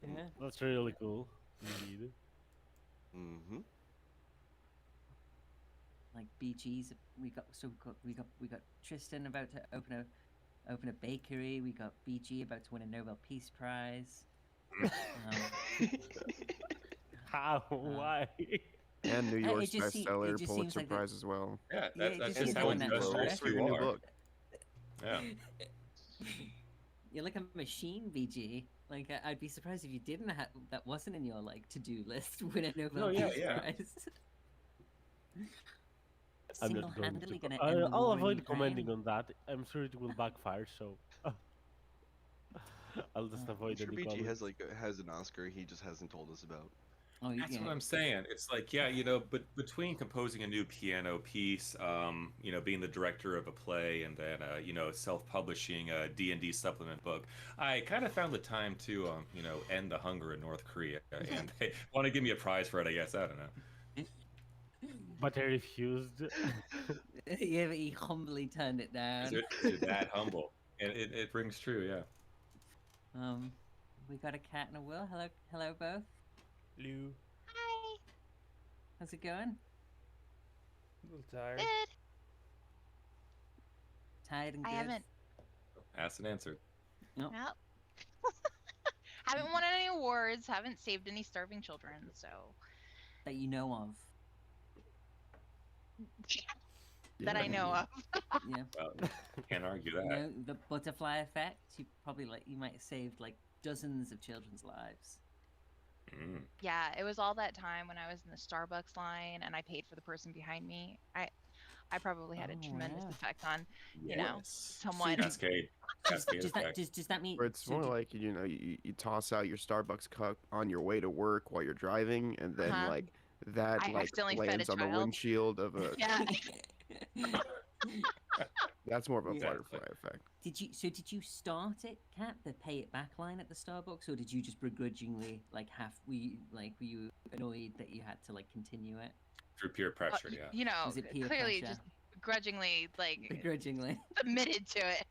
Yeah. That's really cool. Indeed. Mm-hmm. Like BG's, we got Tristan about to open a bakery. We got BG about to win a Nobel Peace Prize. How? Why? And New York's it just bestseller, seems Pulitzer like that. Prize as well. Yeah, Yeah, that's it that's just just seems how like that, All industrious three you new are. book. Yeah. You're like a machine, BG. Like I'd be surprised if you didn't have that wasn't in your like to-do list. Win a Nobel yeah, Peace yeah. Prize. I'm not going Single-handedly to. gonna end the I'll war in avoid commenting Ukraine. on that. I'm sure it will backfire. So I'll just Oh. I'm avoid sure any BG comments. has an Oscar he just hasn't told us about. Oh, That's yeah. what I'm saying. It's like, yeah, but between composing a new piano piece, being the director of a play, and then, self-publishing a D&D supplement book, I kind of found the time to, end the hunger in North Korea, and they want to give me a prize for it, I guess. I don't know. But I refused. Yeah, but he humbly turned it down. They're that humble, and it rings true, yeah. We got a cat and a Will. Hello both. Hello. Hi. How's it going? A little tired. Good. Tired and good. I haven't. Asked and answered. Nope. Yep. Haven't won any awards. Haven't saved any starving children. So. That you know of. That I know of. Yeah. Well, can't argue that. You know, the butterfly effect. You might have saved like dozens of children's lives. Mm. Yeah, it was all that time when I was in the Starbucks line and I paid for the person behind me. I probably had a Oh, tremendous wow. effect on, Yes. someone. Cascade. Cascade Does effect. that mean? Or it's so more do- like you toss out your Starbucks cup on your way to work while you're driving, and then Uh-huh. like that I like accidentally fed a lands on the child. windshield of a. Yeah. That's more of a Yeah. butterfly effect. Did you start it, Kat, the pay it back line at the Starbucks, or did you just begrudgingly were you annoyed that you had to like continue it? Through peer pressure, yeah. You know, Was it peer clearly pressure? just begrudgingly Begrudgingly. submitted to it.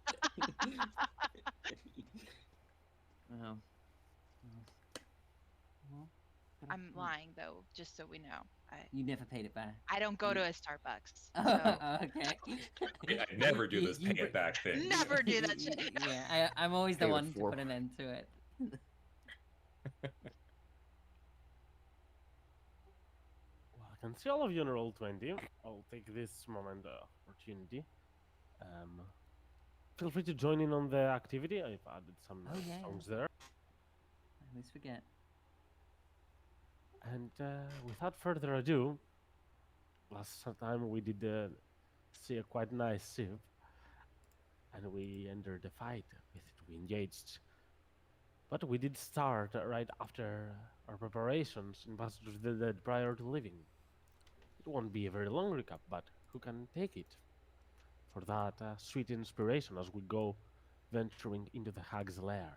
Oh. I'm lying though, just so we know. You never paid it back. I don't go to a Starbucks. Oh, So okay. I never do this You- pay it back thing. never do that shit. Yeah, I'm always the Pay it one to forward. put an end to it. Well, I can see all of you on roll 20. I'll take this moment opportunity. Feel free to join in on the activity. I've added some Oh, yeah, songs there. I always forget. And without further ado, last time we did see a quite nice ship, and we entered the fight with it. We engaged, but we did start right after our preparations in Passage of the Dead prior to leaving. It won't be a very long recap, but who can take it for that sweet inspiration as we go venturing into the Hag's lair?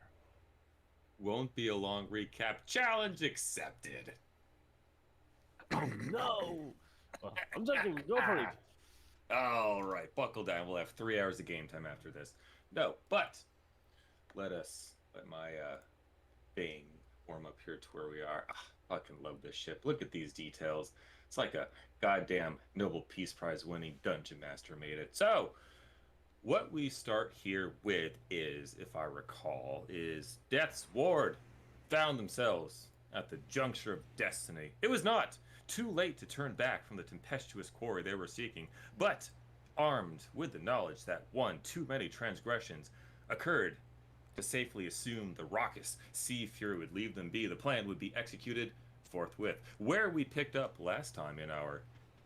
Won't be a long recap. Challenge accepted. Oh no! Well, I'm joking. Go for it. All right, buckle down. We'll have 3 hours of game time after this. No, but let my Bane warm up here to where we are. Fucking love this ship. Look at these details. It's like a goddamn Nobel Peace Prize winning dungeon master made it. So, what we start here with is, if I recall, is Death's Ward found themselves at the juncture of destiny. It was not too late to turn back from the tempestuous quarry they were seeking, but armed with the knowledge that one too many transgressions occurred to safely assume the raucous sea fury would leave them be, the plan would be executed forthwith. Where we picked up last time in our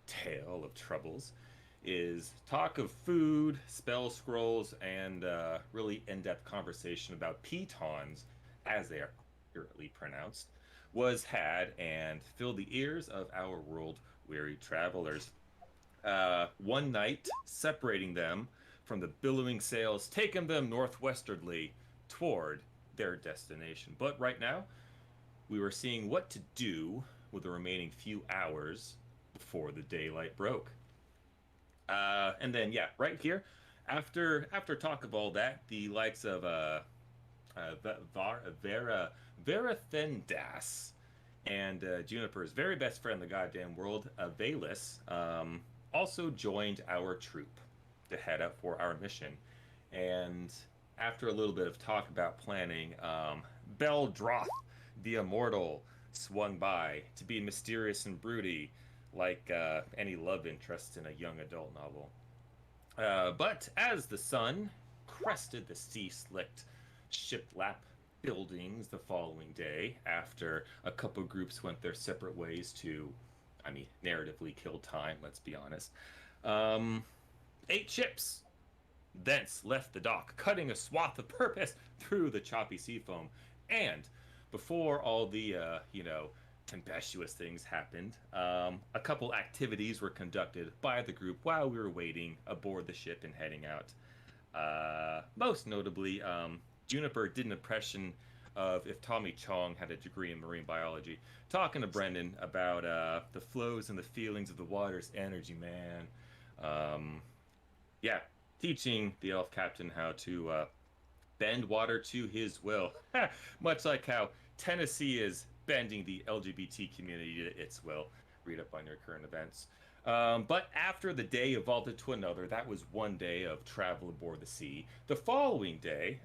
tale of troubles is talk of food, spell scrolls, and really in-depth conversation about pitons, as they are accurately pronounced, was had and filled the ears of our world-weary travelers. One night, separating them from the billowing sails, taking them northwestwardly toward their destination. But right now, we were seeing what to do with the remaining few hours before the daylight broke. And then, yeah, right here, after talk of all that, the likes of Vera Thendas, and Juniper's very best friend in the goddamn world, Valus, also joined our troop to head up for our mission. And after a little bit of talk about planning, Beldroth, the Immortal, swung by to be mysterious and broody, like any love interest in a young adult novel. But as the sun crested the sea-slicked shiplap buildings the following day, after a couple groups went their separate ways to, I mean, narratively kill time, let's be honest, 8 ships thence left the dock, cutting a swath of purpose through the choppy sea foam. And before all the, tempestuous things happened, a couple activities were conducted by the group while we were waiting aboard the ship and heading out. Most notably, Juniper did an impression of if Tommy Chong had a degree in marine biology, talking to Brendan about the flows and the feelings of the water's energy, man. Teaching the elf captain how to bend water to his will, much like how Tennessee is bending the LGBT community to its will. Read up on your current events. But after the day evolved into another, that was one day of travel aboard the sea. The following day,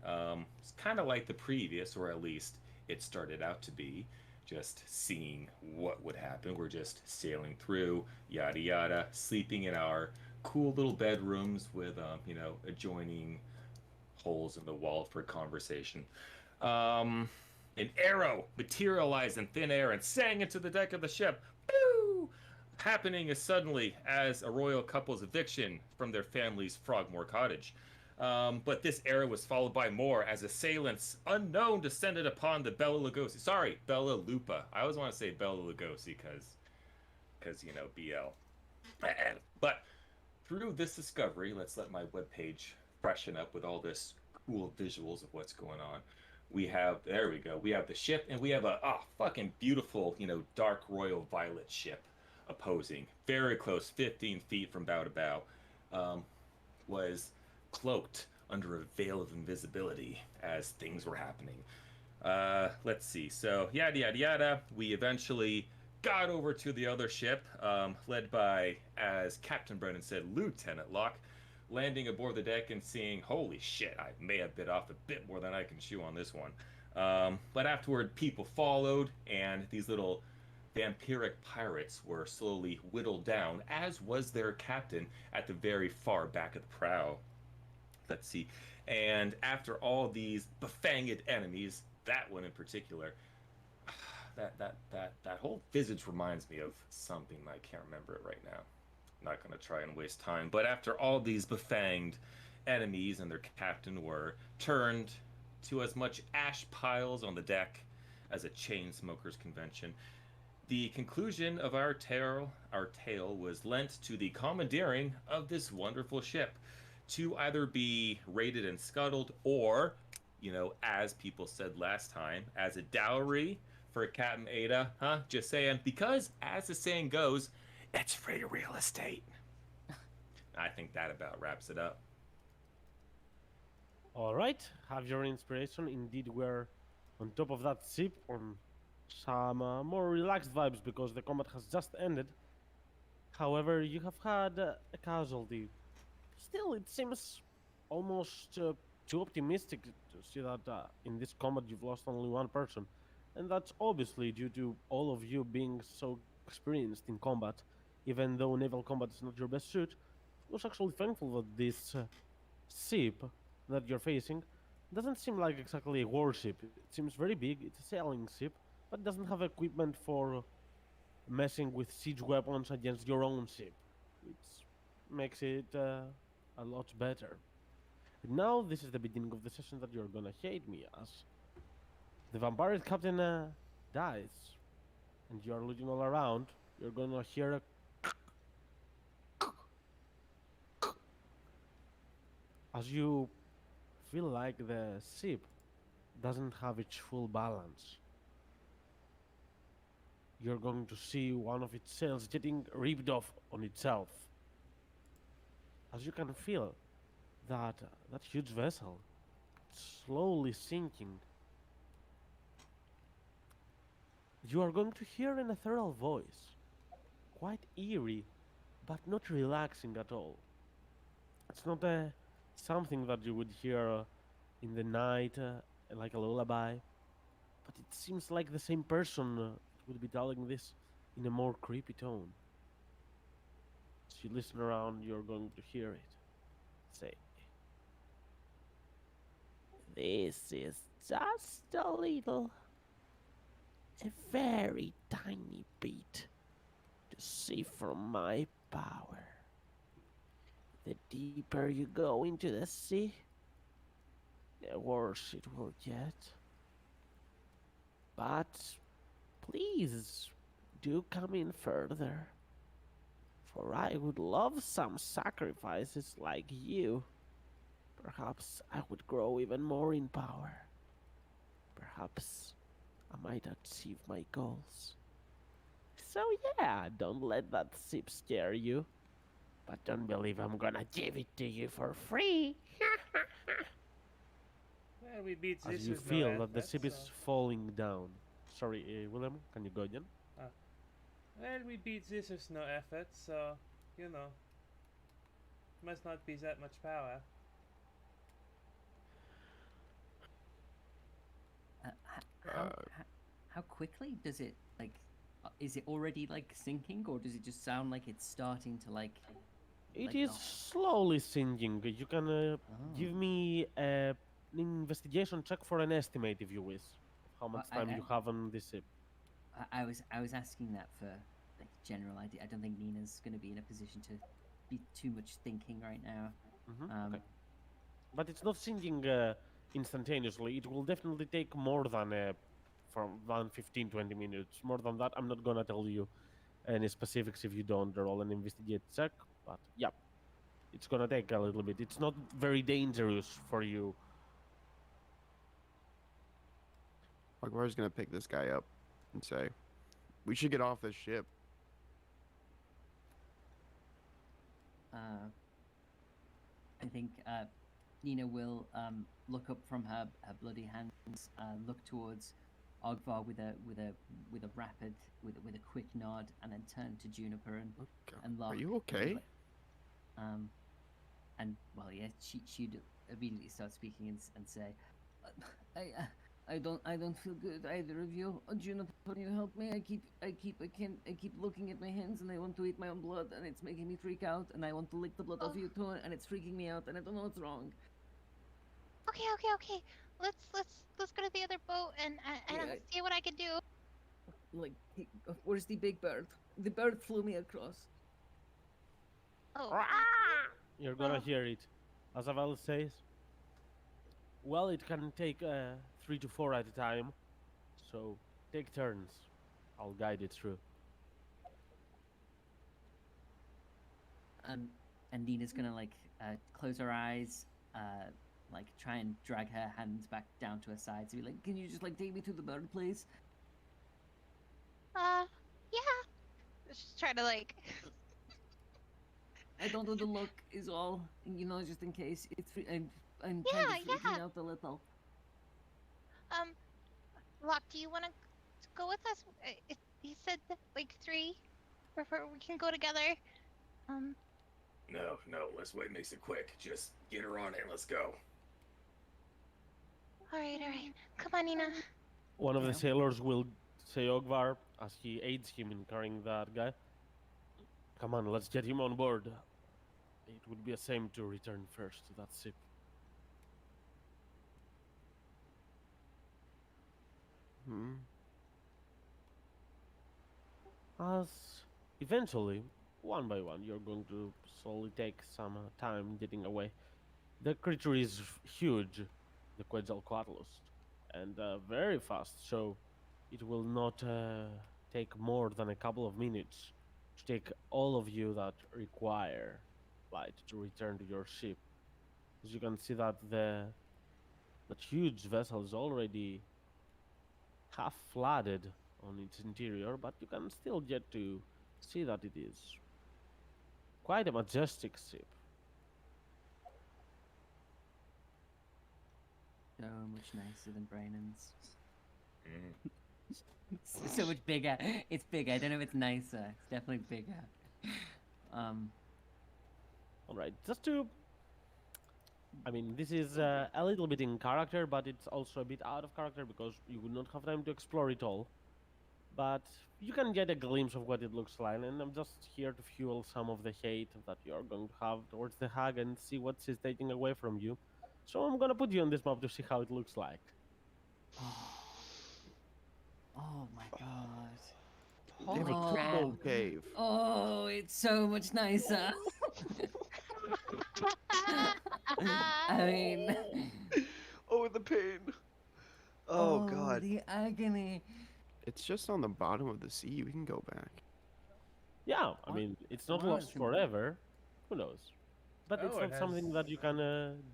it's kind of like the previous, or at least it started out to be, just seeing what would happen. We're just sailing through, yada yada, sleeping in our cool little bedrooms with, adjoining holes in the wall for conversation. An arrow materialized in thin air and sang into the deck of the ship. Boo! Happening as suddenly as a royal couple's eviction from their family's Frogmore cottage. But this arrow was followed by more as assailants unknown descended upon the Bella Lugosi. Sorry, Bella Lupa. I always want to say Bella Lugosi because BL. But through this discovery, let's let my webpage freshen up with all this cool visuals of what's going on. We have the ship, and we have a fucking beautiful, dark royal violet ship opposing. Very close, 15 feet from bow to bow. Was cloaked under a veil of invisibility as things were happening. Let's see. So, yada, yada, yada. We eventually got over to the other ship, led by, as Captain Brennan said, Lieutenant Locke, landing aboard the deck and seeing, holy shit, I may have bit off a bit more than I can chew on this one. But afterward, people followed, and these little vampiric pirates were slowly whittled down, as was their captain at the very far back of the prow. Let's see. And after all these befanged enemies, that one in particular, that whole visage reminds me of something. I can't remember it right now. Not going to try and waste time. But after all these befanged enemies and their captain were turned to as much ash piles on the deck as a chain smokers convention, the conclusion of our tale was lent to the commandeering of this wonderful ship to either be raided and scuttled or, as people said last time, as a dowry for Captain Ada, huh? Just saying, because as the saying goes, it's free real estate. I think that about wraps it up. All right, have your inspiration. Indeed, we're on top of that ship on some more relaxed vibes because the combat has just ended. However, you have had a casualty. Still, it seems almost too optimistic to see that in this combat you've lost only one person. And that's obviously due to all of you being so experienced in combat. Even though naval combat is not your best suit, I was actually thankful that this ship that you're facing doesn't seem like exactly a warship. It seems very big, it's a sailing ship, but doesn't have equipment for messing with siege weapons against your own ship, which makes it a lot better. And now this is the beginning of the session that you're gonna hate me, as the vampire captain dies, and you are looking all around. You're gonna hear a as you feel like the ship doesn't have its full balance. You're going to see one of its sails getting ripped off on itself. As you can feel that huge vessel slowly sinking. You are going to hear an ethereal voice, quite eerie, but not relaxing at all. It's not something that you would hear in the night, like a lullaby, but it seems like the same person would be telling this in a more creepy tone. As you listen around, you're going to hear it say, "This is just a little, a very tiny bit to see from my power. The deeper you go into the sea, the worse it will get. But please do come in further, for I would love some sacrifices like you. Perhaps I would grow even more in power. Perhaps I might achieve my goals. So yeah, don't let that sip scare you. But don't believe I'm gonna give it to you for free." Well, we beat this As you with feel no that the effort, ship is so- falling down. Sorry, William, can you go again? Well, we beat this with no effort, so, you know. Must not be that much power. How, how quickly does it like? Is it already like sinking, or does it just sound like it's starting to like? It like is the- slowly sinking. You can give Oh. me an investigation check for an estimate if you wish. How much I- time I- you have on this ship? I was asking that for like general idea. I don't think Nina's going to be in a position to be too much thinking right now. Okay. But it's not sinking instantaneously. It will definitely take more than from 15-20 minutes. More than that, I'm not gonna tell you any specifics if you don't roll an investigate check. But yeah, it's gonna take a little bit. It's not very dangerous for you. Ogvar's gonna pick this guy up and say, "We should get off this ship." I think Nina will look up from her bloody hands, look towards Ogvar with a rapid with a quick nod, and then turn to Juniper and Are Locke. you and be okay? like- and well, yeah, she'd immediately start speaking and say, I don't feel good, either of you. Juniper, can you help me? I keep looking at my hands and I want to eat my own blood and it's making me freak out and I want to lick the blood off Oh. you too and it's freaking me out and I don't know what's wrong. Okay. Let's go to the other boat and Yeah. see what I can do. Like, where's the big bird? The bird flew me across. Oh, You're gonna Oh. hear it. Azavel says, "Well, it can take 3 to 4 at a time, so take turns. I'll guide it through." And Nina's gonna like close her eyes, like try and drag her hands back down to her sides and be like, "Can you just like take me to the bird, please?" yeah. Just try to like. I don't know the look is all, you know, just in case it's. I'm Yeah, kind of freaking yeah. out a little. Locke, do you want to go with us? He said that, like 3. We can go together. No, let's wait. Makes it quick. Just get her on it. Let's go. All right. Come on, Nina. One of the Yeah. sailors will say Ogvar as he aids him in carrying that guy. "Come on, let's get him on board. It would be a shame to return first to that ship." Hmm. As eventually, one by one, you're going to slowly take some time getting away. The creature is huge, the Quetzalcoatlus, and very fast, so it will not take more than a couple of minutes to take all of you that require light to return to your ship. As you can see that that huge vessel is already half flooded on its interior, but you can still get to see that it is quite a majestic ship. so much nicer than Brandon's. Mm. It's so much bigger. It's bigger. I don't know if it's nicer. It's definitely bigger. All right, just to. I mean, this is a little bit in character, but it's also a bit out of character because you would not have time to explore it all. But you can get a glimpse of what it looks like, and I'm just here to fuel some of the hate that you're going to have towards the hag and see what she's taking away from you. So I'm gonna put you on this map to see how it looks like. Oh my god. They Holy have a Oh. crap. crypto cave. Oh, it's so much nicer. I mean, Oh, the pain. Oh, God. the agony. It's just on the bottom of the sea. We can go back. Yeah, I What? mean, it's not Wow, lost it's forever. Who knows? But it's Oh, it not something has- that you can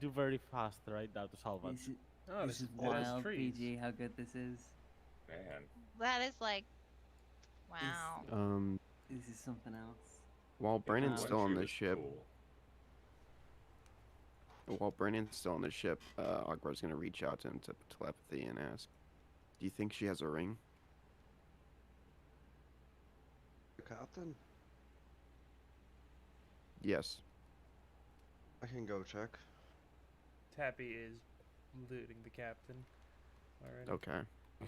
do very fast right now to salvage. This is, Oh, this is it has wild, trees. PG, how good this is. Man. That is like, wow. This is something else. While Brandon's one still on tree the was ship, cool. Akbar's gonna reach out to him to telepathy and ask, "Do you think she has a ring?" The captain? Yes. I can go check. Tappy is looting the captain. Already. Okay. Yeah.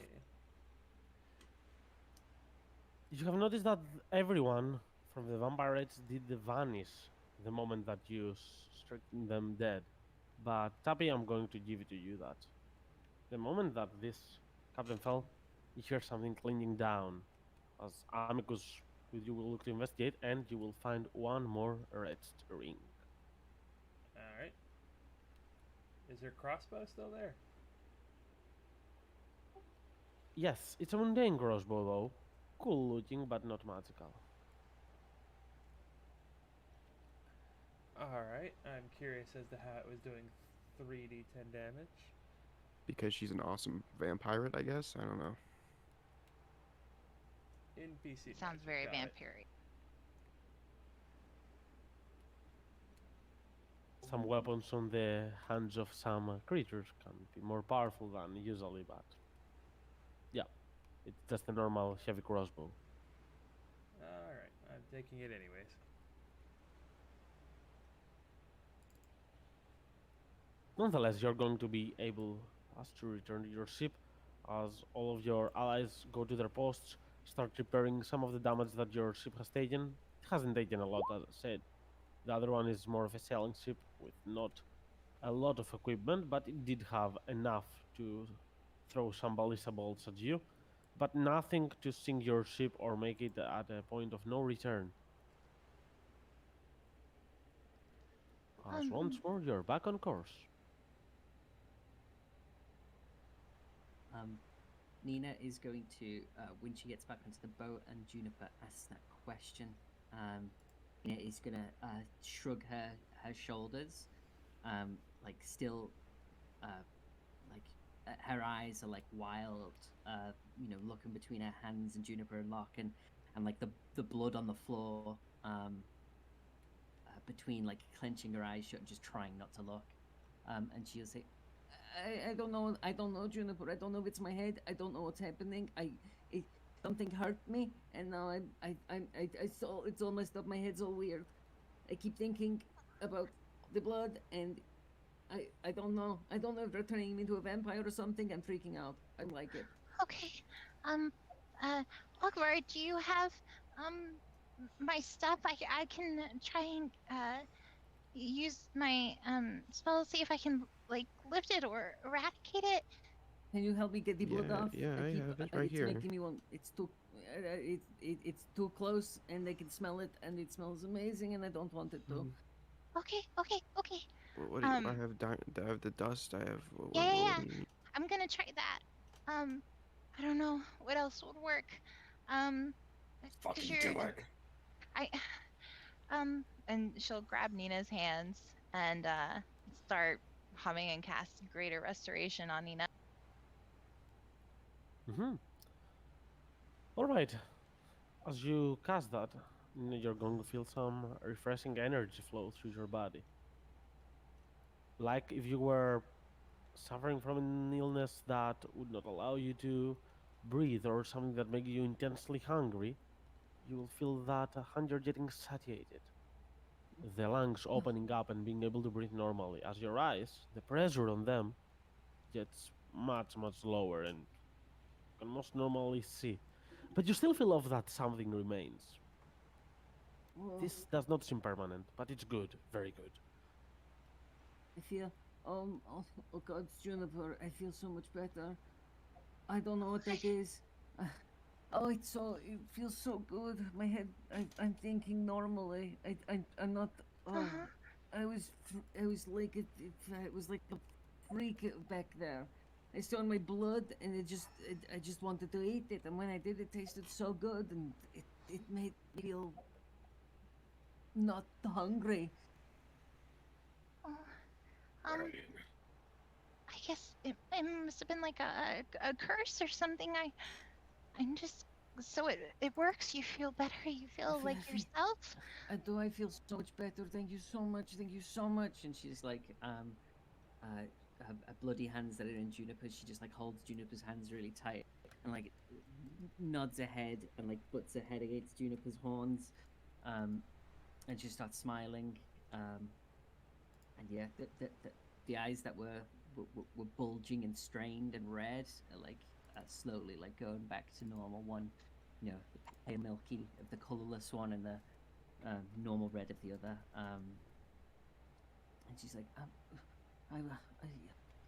You have noticed that everyone from the vampirates did vanish the moment that you struck them dead. But Tappy, I'm going to give it to you that the moment that this captain fell, you hear something clinging down. As Amicus with you will look to investigate, and you will find one more red ring. Alright. Is her crossbow still there? Yes, it's a mundane crossbow though. Cool looking, but not magical. Alright. I'm curious as to how it was doing 3d10 damage. Because she's an awesome vampire, I guess. I don't know. NPC. Sounds magic, very got it. vampiric. Some weapons on the hands of some creatures can be more powerful than usually, but yeah, it's just a normal heavy crossbow. Alright. I'm taking it anyways. Nonetheless, you're going to be able to return to your ship as all of your allies go to their posts, start repairing some of the damage that your ship has taken. It hasn't taken a lot, as I said. The other one is more of a sailing ship with not a lot of equipment, but it did have enough to throw some ballista bolts at you, but nothing to sink your ship or make it at a point of no return. As once more, you're back on course. Nina is going to, when she gets back onto the boat and Juniper asks that question, Nina is going to shrug her shoulders, like still, like her eyes are like wild, looking between her hands and Juniper and Locke, and like the blood on the floor, between like clenching her eyes shut and just trying not to look, and she'll say, I don't know, Juniper. I don't know if it's my head. I don't know what's happening. Something hurt me, and now I saw it's all messed up. My head's all weird. I keep thinking about the blood, and I don't know. I don't know if they're turning me into a vampire or something. I'm freaking out. I don't like it. Okay. Akbar, do you have my stuff? I can try and use my spell, see if I can like lift it or eradicate it. Can you help me get the blood Yeah, off? yeah, I have it right it's here. Making me want. It's too. It's too close, and I can smell it, and it smells amazing, and I don't want it to. Mhm. Okay. What do you, I Um, have the dust. I have. Yeah. What do you- I'm gonna try that. I don't know what else would work. 'Cause Fucking you're- do it. and she'll grab Nina's hands and start humming and cast Greater Restoration on Nina. Mm-hmm. All right. As you cast that, you're going to feel some refreshing energy flow through your body. Like if you were suffering from an illness that would not allow you to breathe or something that makes you intensely hungry, you will feel that hunger getting satiated. The lungs opening up and being able to breathe normally. As your eyes, the pressure on them gets much, much lower and you can most normally see. But you still feel of that something remains. Well, This does not seem permanent, but it's good, very good. I feel, oh God, Juniper, I feel so much better. I don't know what that is. Uh, Oh, it feels so good. My head, I'm thinking normally. I'm not. Oh, Uh-huh. I was like it was like a freak back there. I saw my blood, and I just wanted to eat it. And when I did, it tasted so good, and it made me feel not hungry. Oh, um, I guess it must have been like a curse or something. I'm just so it works. You feel better. You feel like I feel- yourself. I feel so much better. Thank you so much. Thank you so much. And she's like, her bloody hands that are in Juniper's. She just like holds Juniper's hands really tight and like nods her head and like puts her head against Juniper's horns, and she starts smiling. And yeah, the eyes that were bulging and strained and red are like slowly like going back to normal. One, you know, the pale milky of the colorless one and the normal red of the other. And she's like,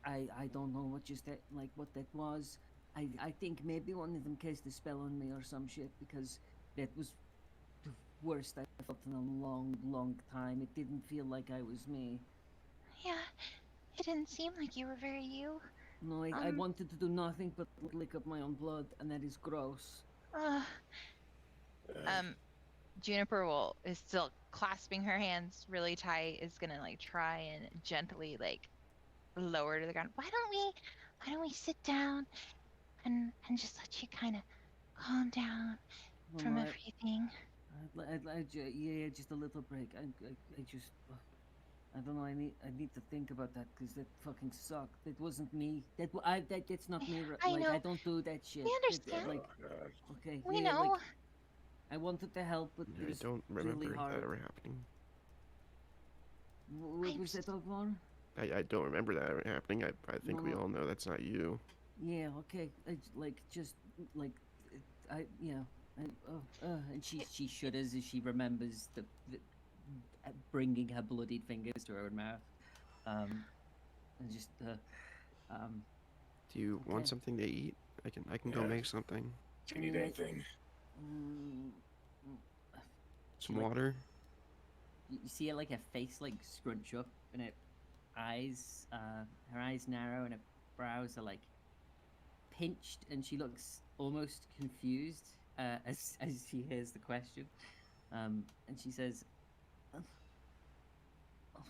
I don't know what just that like what that was. I think maybe one of them cast a spell on me or some shit because that was the worst I felt in a long time. It didn't feel like I was me. Yeah, it didn't seem like you were very you. No, I wanted to do nothing but lick up my own blood, and that is gross. Uh, Juniper is still clasping her hands really tight. Is gonna like try and gently like lower to the ground. Why don't we sit down and just let you kind of calm down Well, from no, everything? yeah, just a little break. I just, I don't know. I need to think about that because that fucking sucked. That wasn't me. That's not me. I Like know. I don't do that shit. We That- understand. like, okay, We yeah, know. like I wanted to help, but I it was don't remember really hard. that ever happening. What was that all for? I don't remember that ever happening. I think we No. all know that's not you. Yeah, okay. Like just like yeah. And she shudders as she remembers the bringing her bloodied fingers to her mouth, and just Do you Okay. want something to eat? I can go Yeah. make something. Do you need Yeah. anything? She, Some like, water? you see her like her face like scrunch up and her eyes narrow and her brows are like pinched and she looks almost confused as she hears the question, and she says, "Oh,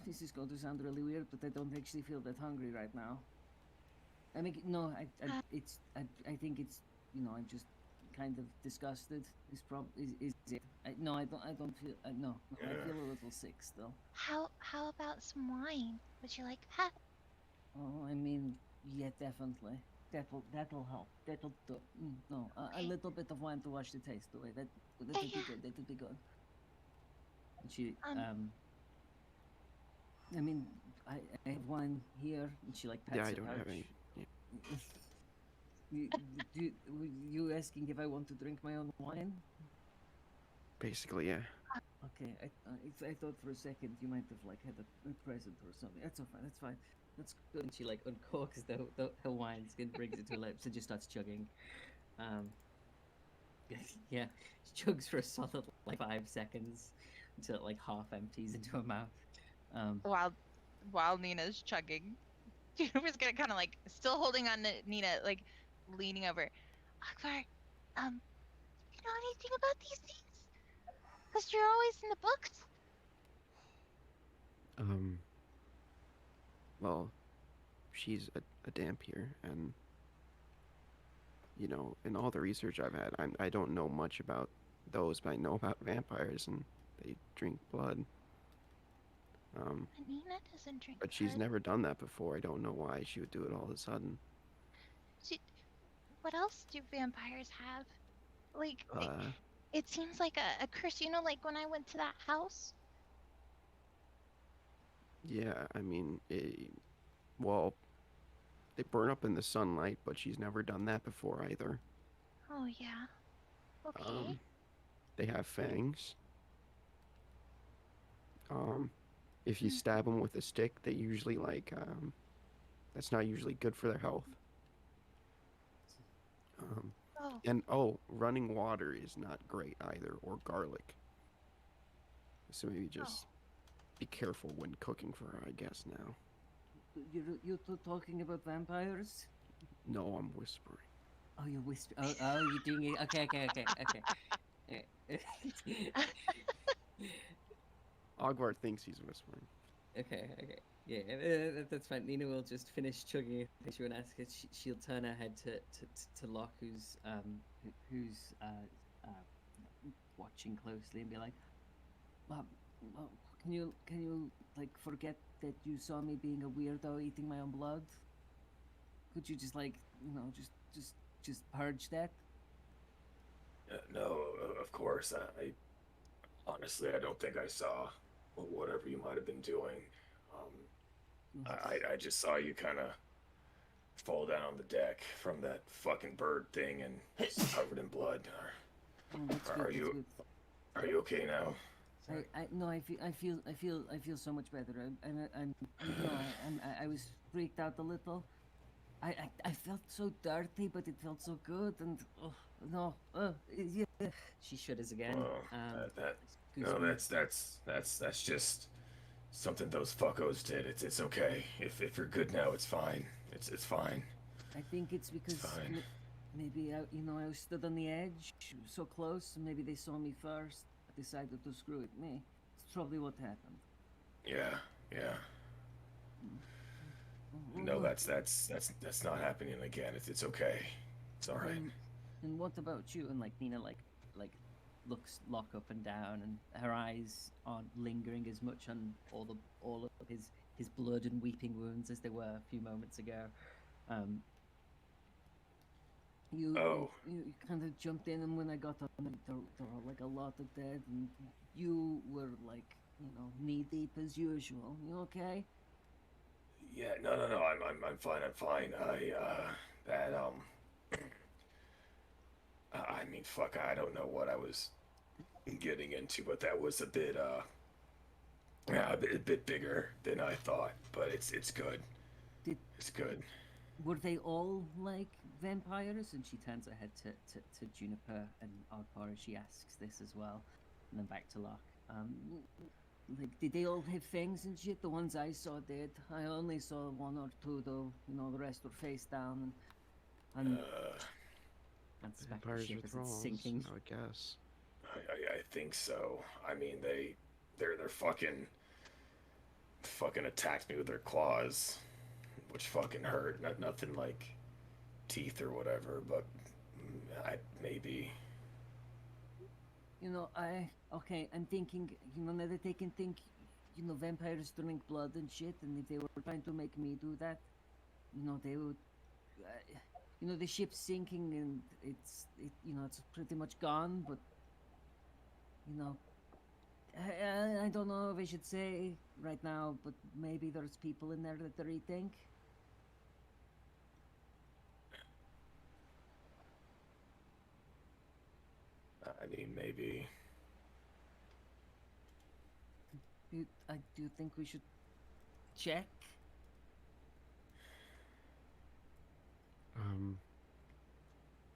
this is going to sound really weird, but I don't actually feel that hungry right now. I mean, no, I think it's, you know, I'm just kind of disgusted. Is it? No, I don't feel. No, I feel a little sick still. How about some wine? Would you like that? Oh, I mean, yeah, definitely. That'll help. That'll do. No, a Okay. little bit of wine to wash the taste away. That'll be Yeah. good. That'll be good. And she I mean, I have wine here, and she like pats Yeah, I her don't have any. pouch. Were you asking if I want to drink my own wine? Basically, yeah. Okay, I thought for a second you might have like had a present or something. That's all fine. That's fine. That's good. And she like uncorks her wine skin, brings it to her lips, and just starts chugging. Yeah, she chugs for a solid like 5 seconds until it like half empties into her mouth. While Nina's chugging, Juniper's gonna kind of like still holding on to Nina, like leaning over. Akbar, you know anything about these things? Cause you're always in the books. Well, she's a Dampier, and you know, in all the research I've had, I don't know much about those, but I know about vampires, and they drink blood. But Nina doesn't drink But she's blood. never done that before. I don't know why she would do it all of a sudden. She, what else do vampires have? Like, Uh, it seems like a curse. You know, like when I went to that house. yeah, I mean, well, they burn up in the sunlight, but she's never done that before either. Oh yeah. Okay. They have fangs. If you Hmm. stab them with a stick, they usually that's not usually good for their health. Oh. And running water is not great either, or garlic. So maybe just be careful when cooking for her, I guess now. You're talking about vampires? No, I'm whispering. Oh, you're whispering. Oh, you're doing it. Okay. Ogvar thinks he's whispering. Okay. Yeah, that's fine. Nina will just finish chugging it. She won't ask it. She'll turn her head to Locke, who's watching closely, and be like, "Well, can you like forget that you saw me being a weirdo eating my own blood? Could you just like just purge that?" No, of course. I honestly, I don't think I saw whatever you might have been doing. I just saw you kind of fall down on the deck from that fucking bird thing and covered in blood. Oh, that's Are good, that's you- good. Are you okay now? I feel so much better. I was freaked out a little. I felt so dirty, but it felt so good, and yeah. She shudders again. Well, Excuse no, me. that's just something those fuckos did. It's okay. If you're good now, it's fine. It's fine. I think it's because fine. maybe I was stood on the edge, so close, and maybe they saw me first. Decided to screw with me. It's probably what happened. Yeah. Oh, No, well, that's not happening again. It's okay. It's all right. And what about you? And like Nina like looks Locke up and down, and her eyes aren't lingering as much on all of his blood and weeping wounds as they were a few moments ago. You kind of jumped in, and when I got up, there were like a lot of dead, and you were like knee deep as usual. You okay? Yeah, no. I'm fine. I mean, fuck. I don't know what I was getting into, but that was a bit a bit bigger than I thought. But it's good. It's good. Were they all like vampires? And she turns her head to Juniper and Ogbar as she asks this as well, and then back to Locke. Like, did they all have fangs and shit? The ones I saw did. I only saw one or two though. The rest were face down, and that's back to the Vampires ship with as it's thralls, sinking. I would guess. I think so. I mean, they're fucking attacked me with their claws, which fucking hurt. Nothing like teeth or whatever, but maybe. I'm thinking, now that they can think, vampires drink blood and shit, and if they were trying to make me do that, they would, the ship's sinking and it's pretty much gone, but, I don't know if I should say right now, but maybe there's people in there that they're eating. I mean, maybe. Do you think we should check?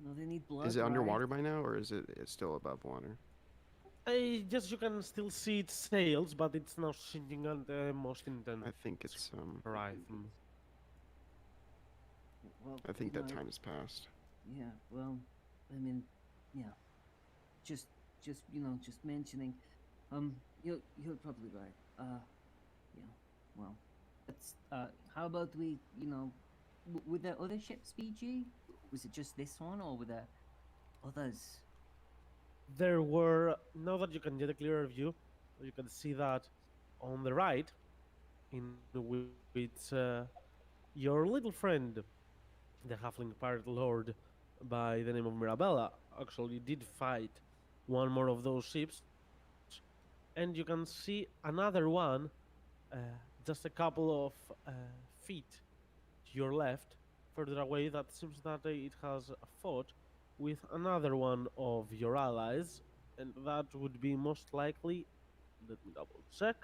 No, they need blood. Is it right? underwater by now, or is it's still above water? Just you can still see its sails, but it's now sinking on the most intense I think it's horizon. Well, I think that no, time has passed. Yeah, well, I mean, yeah. Just mentioning. You're probably right. Yeah. Well, let's. How about we? With the other ships, BG? Was it just this one, or were there others? There were, now that you can get a clearer view, you can see that on the right in which your little friend, the halfling pirate lord by the name of Mirabella, actually did fight one more of those ships, and you can see another one uh, just a couple of feet to your left, further away. That seems that it has fought with another one of your allies, and that would be most likely, let me double check,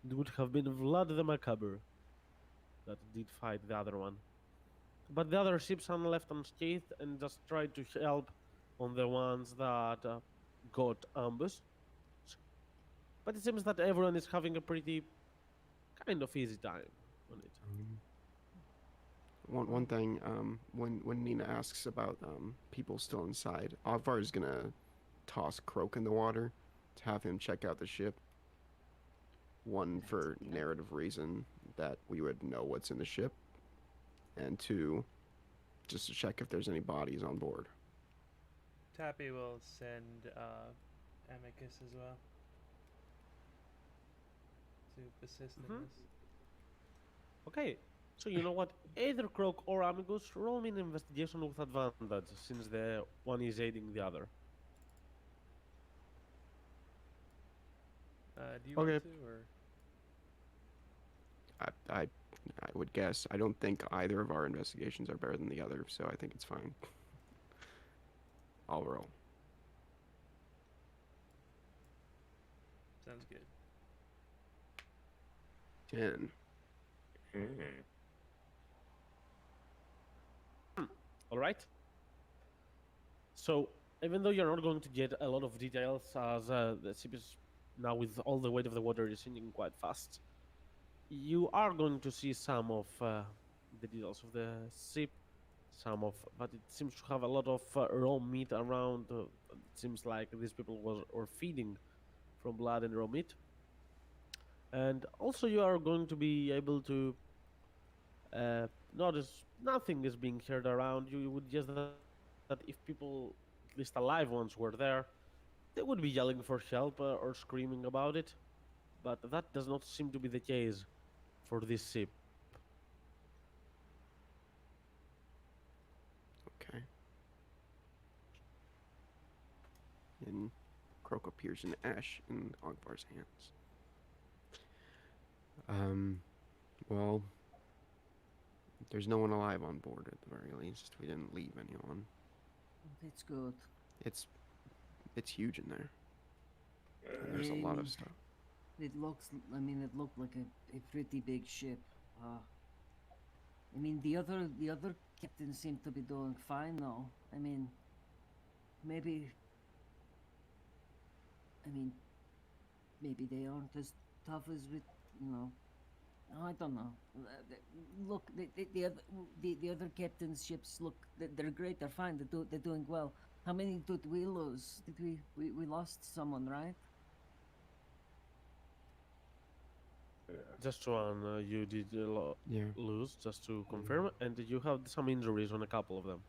it would have been Vlad the Macabre that did fight the other one. But the other ships are left unscathed and just tried to help on the ones that got ambushed. But it seems that everyone is having a pretty kind of easy time on it. One thing, when Nina asks about people still inside, Alvar is gonna toss Croak in the water to have him check out the ship. One, That's for okay. narrative reason that we would know what's in the ship, and two, just to check if there's any bodies on board. Tappy will send Amicus as well to assist in Mhm. this. Okay, so you know what? Either Croak or Amicus, roll me an investigation with advantage, since the one is aiding the other. Do you Okay. want to, or I would guess. I don't think either of our investigations are better than the other, so I think it's fine. I'll roll. sounds good? 10. All right. So even though you're not going to get a lot of details, as the ship is now with all the weight of the water is sinking quite fast, you are going to see some of the details of the ship. Some of, but it seems to have a lot of raw meat around. It seems like these people were feeding from blood and raw meat. And also, you are going to be able to notice nothing is being heard around you. You would guess that if people, at least alive ones, were there, they would be yelling for help or screaming about it. But that does not seem to be the case for this ship. Okay. And Croak appears in ash in Ogvar's hands. Well, there's no one alive on board at the very least. We didn't leave anyone. That's good. It's huge in there. And there's a lot of stuff. It looks. I mean, it looked like a pretty big ship. I mean, the other captains seem to be doing fine now. I mean, maybe. I mean, maybe they aren't as tough as we, you know. I don't know. Look, the other captains' ships look. They're great. They're fine. They're doing well. How many did we lose? Did we lost someone, right? Just one you did Yeah. lose, just to confirm, and you have some injuries on a couple of them.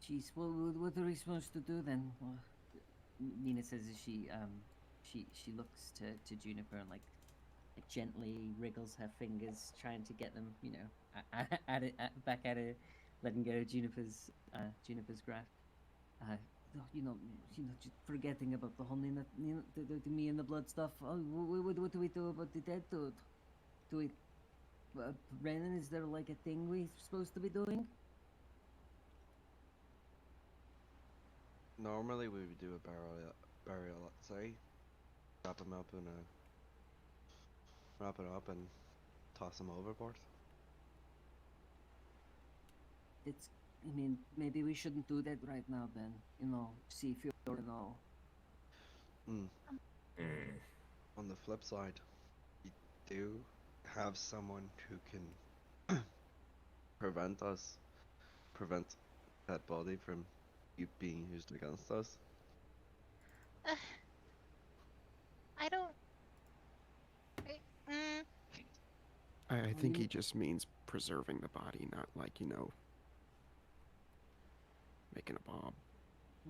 Jeez, what are we supposed to do then? Well, Nina says as she looks to Juniper and like gently wriggles her fingers, trying to get them, you know, back at her, letting go of Juniper's grasp. Just forgetting about the whole Nina, the me and the blood stuff. Oh, what do we do about the dead dude? Do we, Brandon? Is there like a thing we supposed to be doing? Normally we would do a burial, let's say. Wrap him up and toss him overboard. It's. I mean, maybe we shouldn't do that right now. Then, you know, see if you're, you know. On the flip side, you do have someone who can prevent that body from being used against us. I don't. I think he just means preserving the body, not like, making a bomb.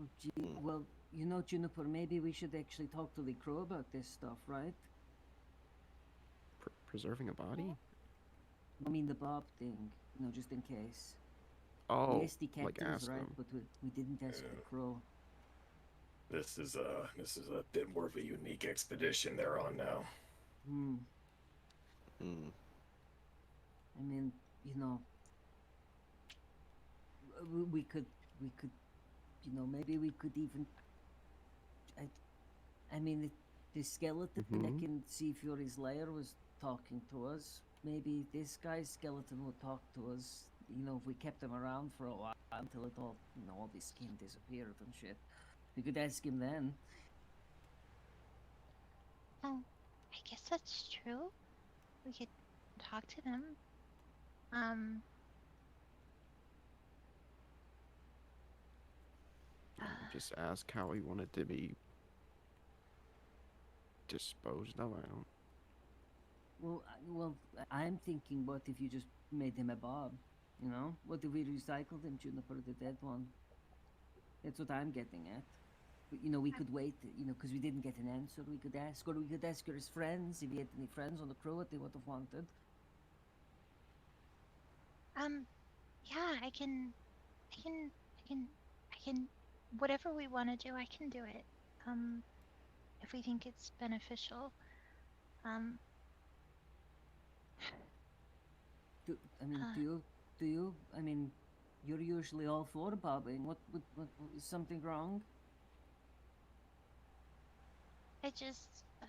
Oh, gee, well, you know, Juniper, maybe we should actually talk to the crew about this stuff, right? preserving a body? I mean the Bob thing, just in case. Oh, We asked the like captains, ask right? them. But we didn't ask the crew. This is a bit more of a unique expedition they're on now. Hmm. Hmm. I mean, we could, maybe we could even. I mean, the skeleton that Mhm. can see Fury's lair was talking to us. Maybe this guy's skeleton would talk to us. If we kept him around for a while until it all, all his skin disappeared and shit. We could ask him then. Oh, I guess that's true. We could talk to them. Um. Just ask how he wanted to be disposed of. I don't. Well, I'm thinking, what if you just made him a Bob? What if we recycled him, Juniper, the dead one? That's what I'm getting at. But, we could wait, because we didn't get an answer. We could ask, or we could ask his friends if he had any friends on the crew what they would have wanted. Yeah, I can, whatever we want to do, I can do it. If we think it's beneficial. Um. I mean, do you? I mean, you're usually all for bobbing. What is something wrong? I just, I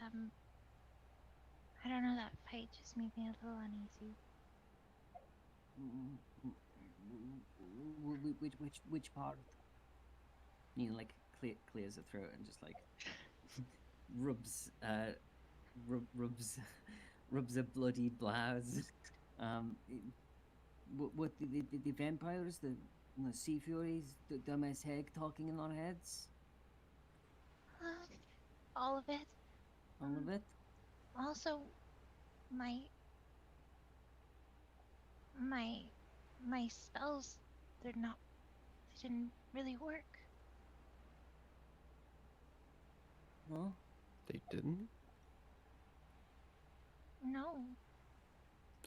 don't know, that fight just made me a little uneasy. Which part? Like clears the throat and just like rubs rubs a bloody blouse. What the vampires, the sea furies, the dumbass hag talking in our heads? All of it. All of it? Also, my spells, they didn't really work. No? They didn't. No.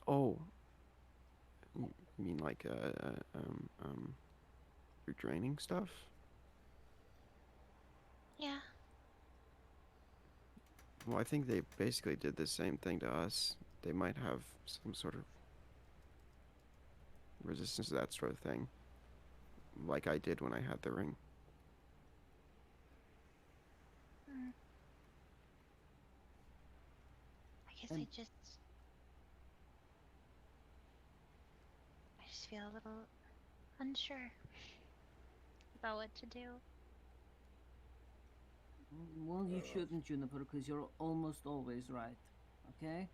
Oh. You mean like your draining stuff? Yeah. Well, I think they basically did the same thing to us. They might have some sort of resistance to that sort of thing, like I did when I had the ring. I guess And- I just feel a little unsure about what to do. Well, you shouldn't, Juniper, because you're almost always right. Okay.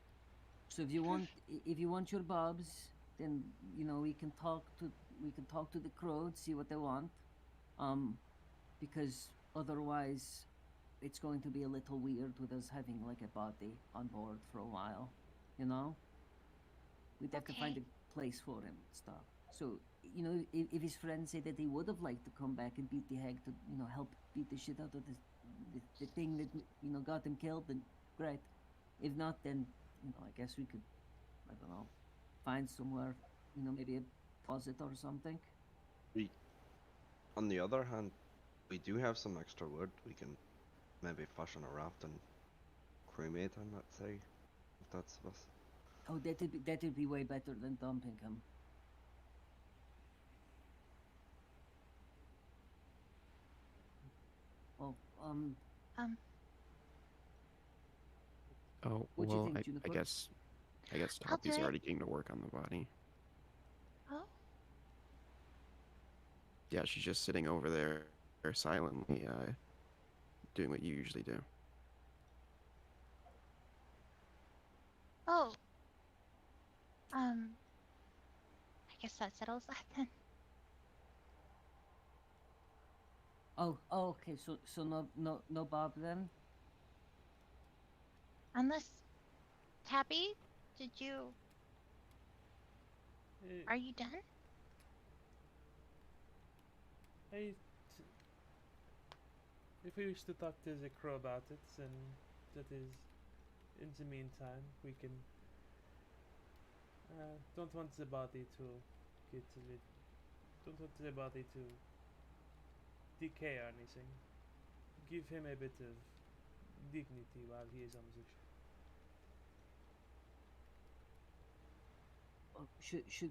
So if you want your bobs, then we can talk to the crew and see what they want. Because otherwise, it's going to be a little weird with us having like a body on board for a while. We'd have to find Okay. a place for him and stuff. So if his friends say that they would have liked to come back and beat the hag to help beat the shit out of the thing that got him killed, then great. If not, then I guess we could, I don't know, find somewhere, maybe a closet or something. On the other hand, we do have some extra wood. We can maybe fashion a raft and cremate him, let's say, if that's us. Oh, that'd be way better than dumping him. Well, Oh, What'd you well, think, I Juniper? guess I'll do Toppy's it. already getting to work on the body. Oh. Yeah, she's just sitting over there silently, doing what you usually do. Oh. I guess that settles that then. Oh, okay. So no Bob then. Unless, Tappy, did you? Are you done? If we wish to talk to the crew about it, then that is, in the meantime, we can Don't want the body to get a lit. Don't want the body to decay or anything. Give him a bit of dignity while he is on the ship. Should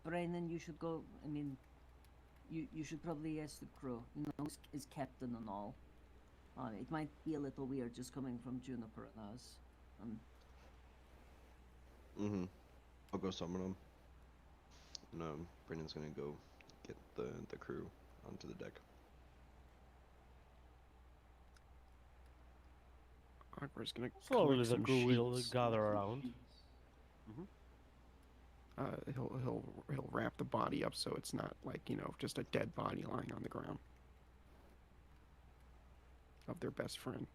Brennan, you should go. I mean, you should probably ask the crew. You know, as captain and all. It might be a little weird just coming from Juniper and us. Mm-hmm. I'll go summon him. And Brennan's gonna go get the crew onto the deck. Akbar's gonna Slowly collect the some crew will sheets. gather around. He'll wrap the body up so it's not like, you know, just a dead body lying on the ground of their best friend.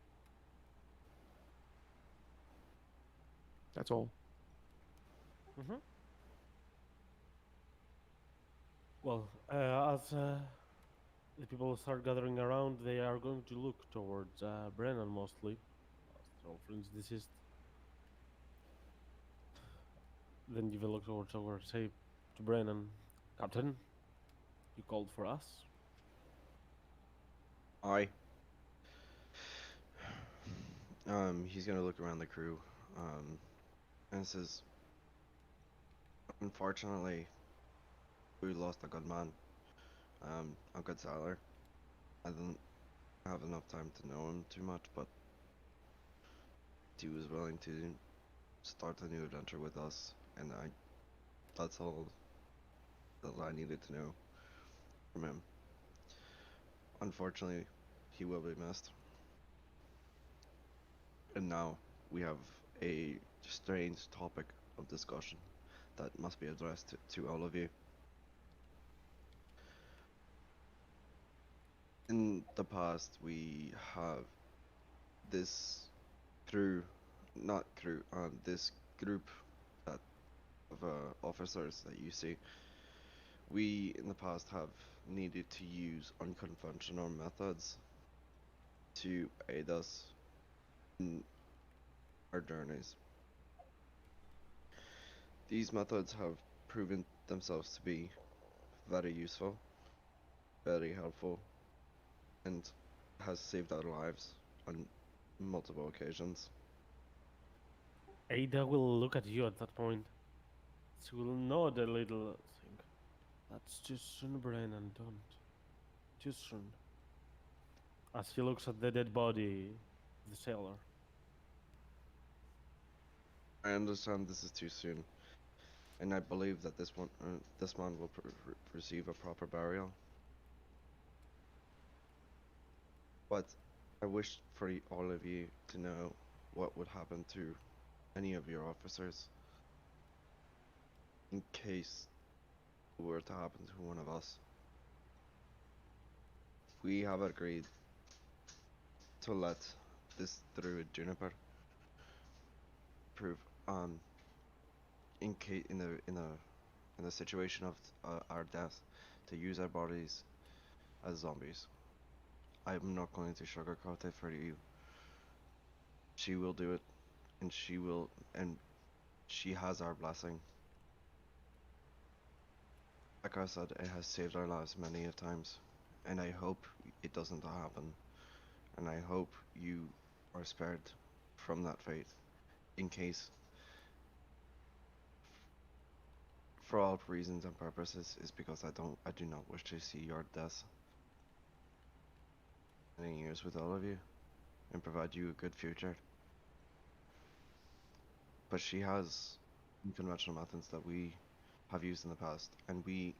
That's all. Well, as the people start gathering around, they are going to look towards Brennan mostly. As their friends deceased. Then give a look towards, say, to Brennan. Captain, you called for us? Aye. He's gonna look around the crew, and says, unfortunately, we lost a good man, a good sailor. I didn't have enough time to know him too much, but he was willing to start a new adventure with us, and that's all that I needed to know from him. Unfortunately, he will be missed. And now we have a strange topic of discussion that must be addressed to all of you. In the past, we have this this group that of officers that you see. We in the past have needed to use unconventional methods to aid us in our journeys. These methods have proven themselves to be very useful, very helpful, and has saved our lives on multiple occasions. Ada will look at you at that point. She will nod a little, think. That's too soon, Brennan, don't. Too soon. As he looks at the dead body of the sailor. I understand this is too soon, and I believe that this man will receive a proper burial. But I wish for all of you to know what would happen to any of your officers in case it were to happen to one of us. We have agreed to let this druid Juniper prove in case in the situation of our death to use our bodies as zombies. I'm not going to sugarcoat it for you. She will do it, and she has our blessing. Like I said, it has saved our lives many a times, and I hope it doesn't happen, and I hope you are spared from that fate, in case, for all reasons and purposes, is because I do not wish to see your death. Many years with all of you, and provide you a good future. But she has unconventional methods that we have used in the past, and we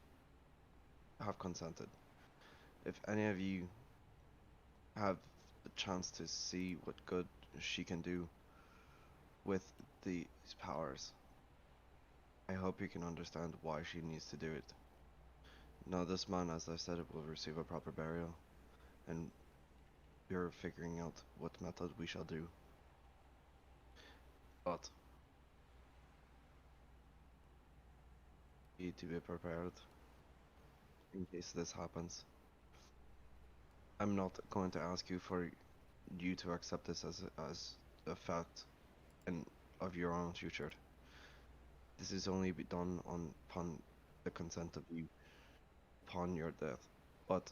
have consented. If any of you have the chance to see what good she can do with these powers, I hope you can understand why she needs to do it. Now this man, as I said, will receive a proper burial, and we're figuring out what method we shall do. But need to be prepared in case this happens. I'm not going to ask you for you to accept this as a fact and of your own future. this is only be done upon the consent of you upon your death, but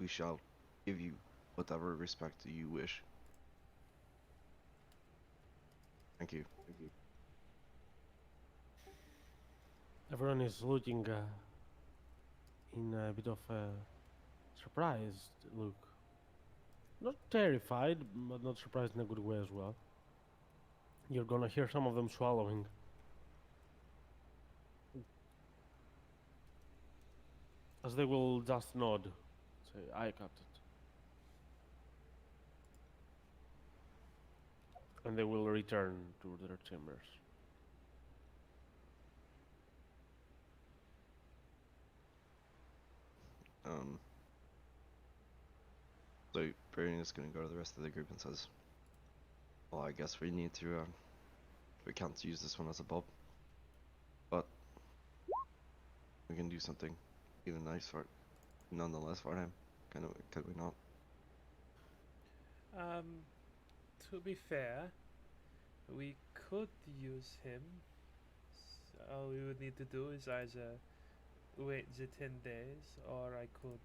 we shall give you whatever respect you wish. Thank you. Thank you. Everyone is looking in a bit of a surprised look. Not terrified, but not surprised in a good way as well. You're gonna hear some of them swallowing. As they will just nod. Say, "Aye, Captain." And they will return to their chambers. So Brandon is gonna go to the rest of the group and says, "Well, I guess we need to. We can't use this one as a pub, but we can do something even nice for it, nonetheless for him. Could we not?" To be fair, we could use him. All we would need to do is either wait the 10 days, or I could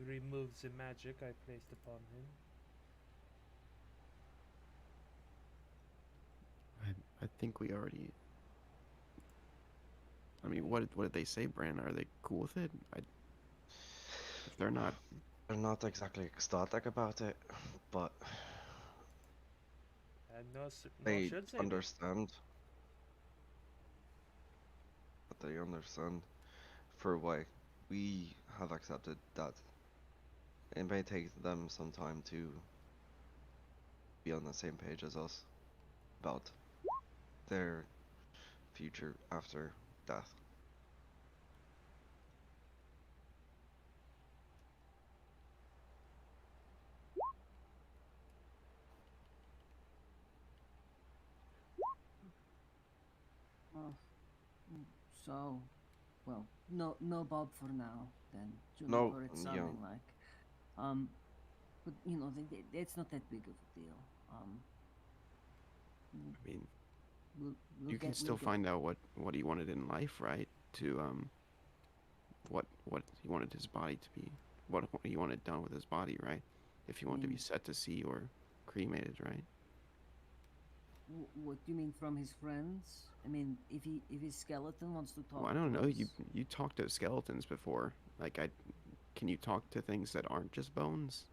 remove the magic I placed upon him. I think we already. I mean, what did they say, Bran? Are they cool with it? If they're not, They're not exactly ecstatic about it, but And no, they should they be. understand. But they understand for why we have accepted that it may take them some time to be on the same page as us about their future after death. Well, so, well, no Bob for now. Then No, Juniper, it's yeah. sounding like. But you know, it's not that big of a deal. I mean, We'll you can we'll still find out what he wanted in life, right? To what he wanted his body to be, what he wanted done with his body, right? If he wanted to be set to sea or cremated, right? What do you mean from his friends? I mean, if his skeleton wants to talk. Well, I don't to know. us- You talked to skeletons before. Like can you talk to things that aren't just bones?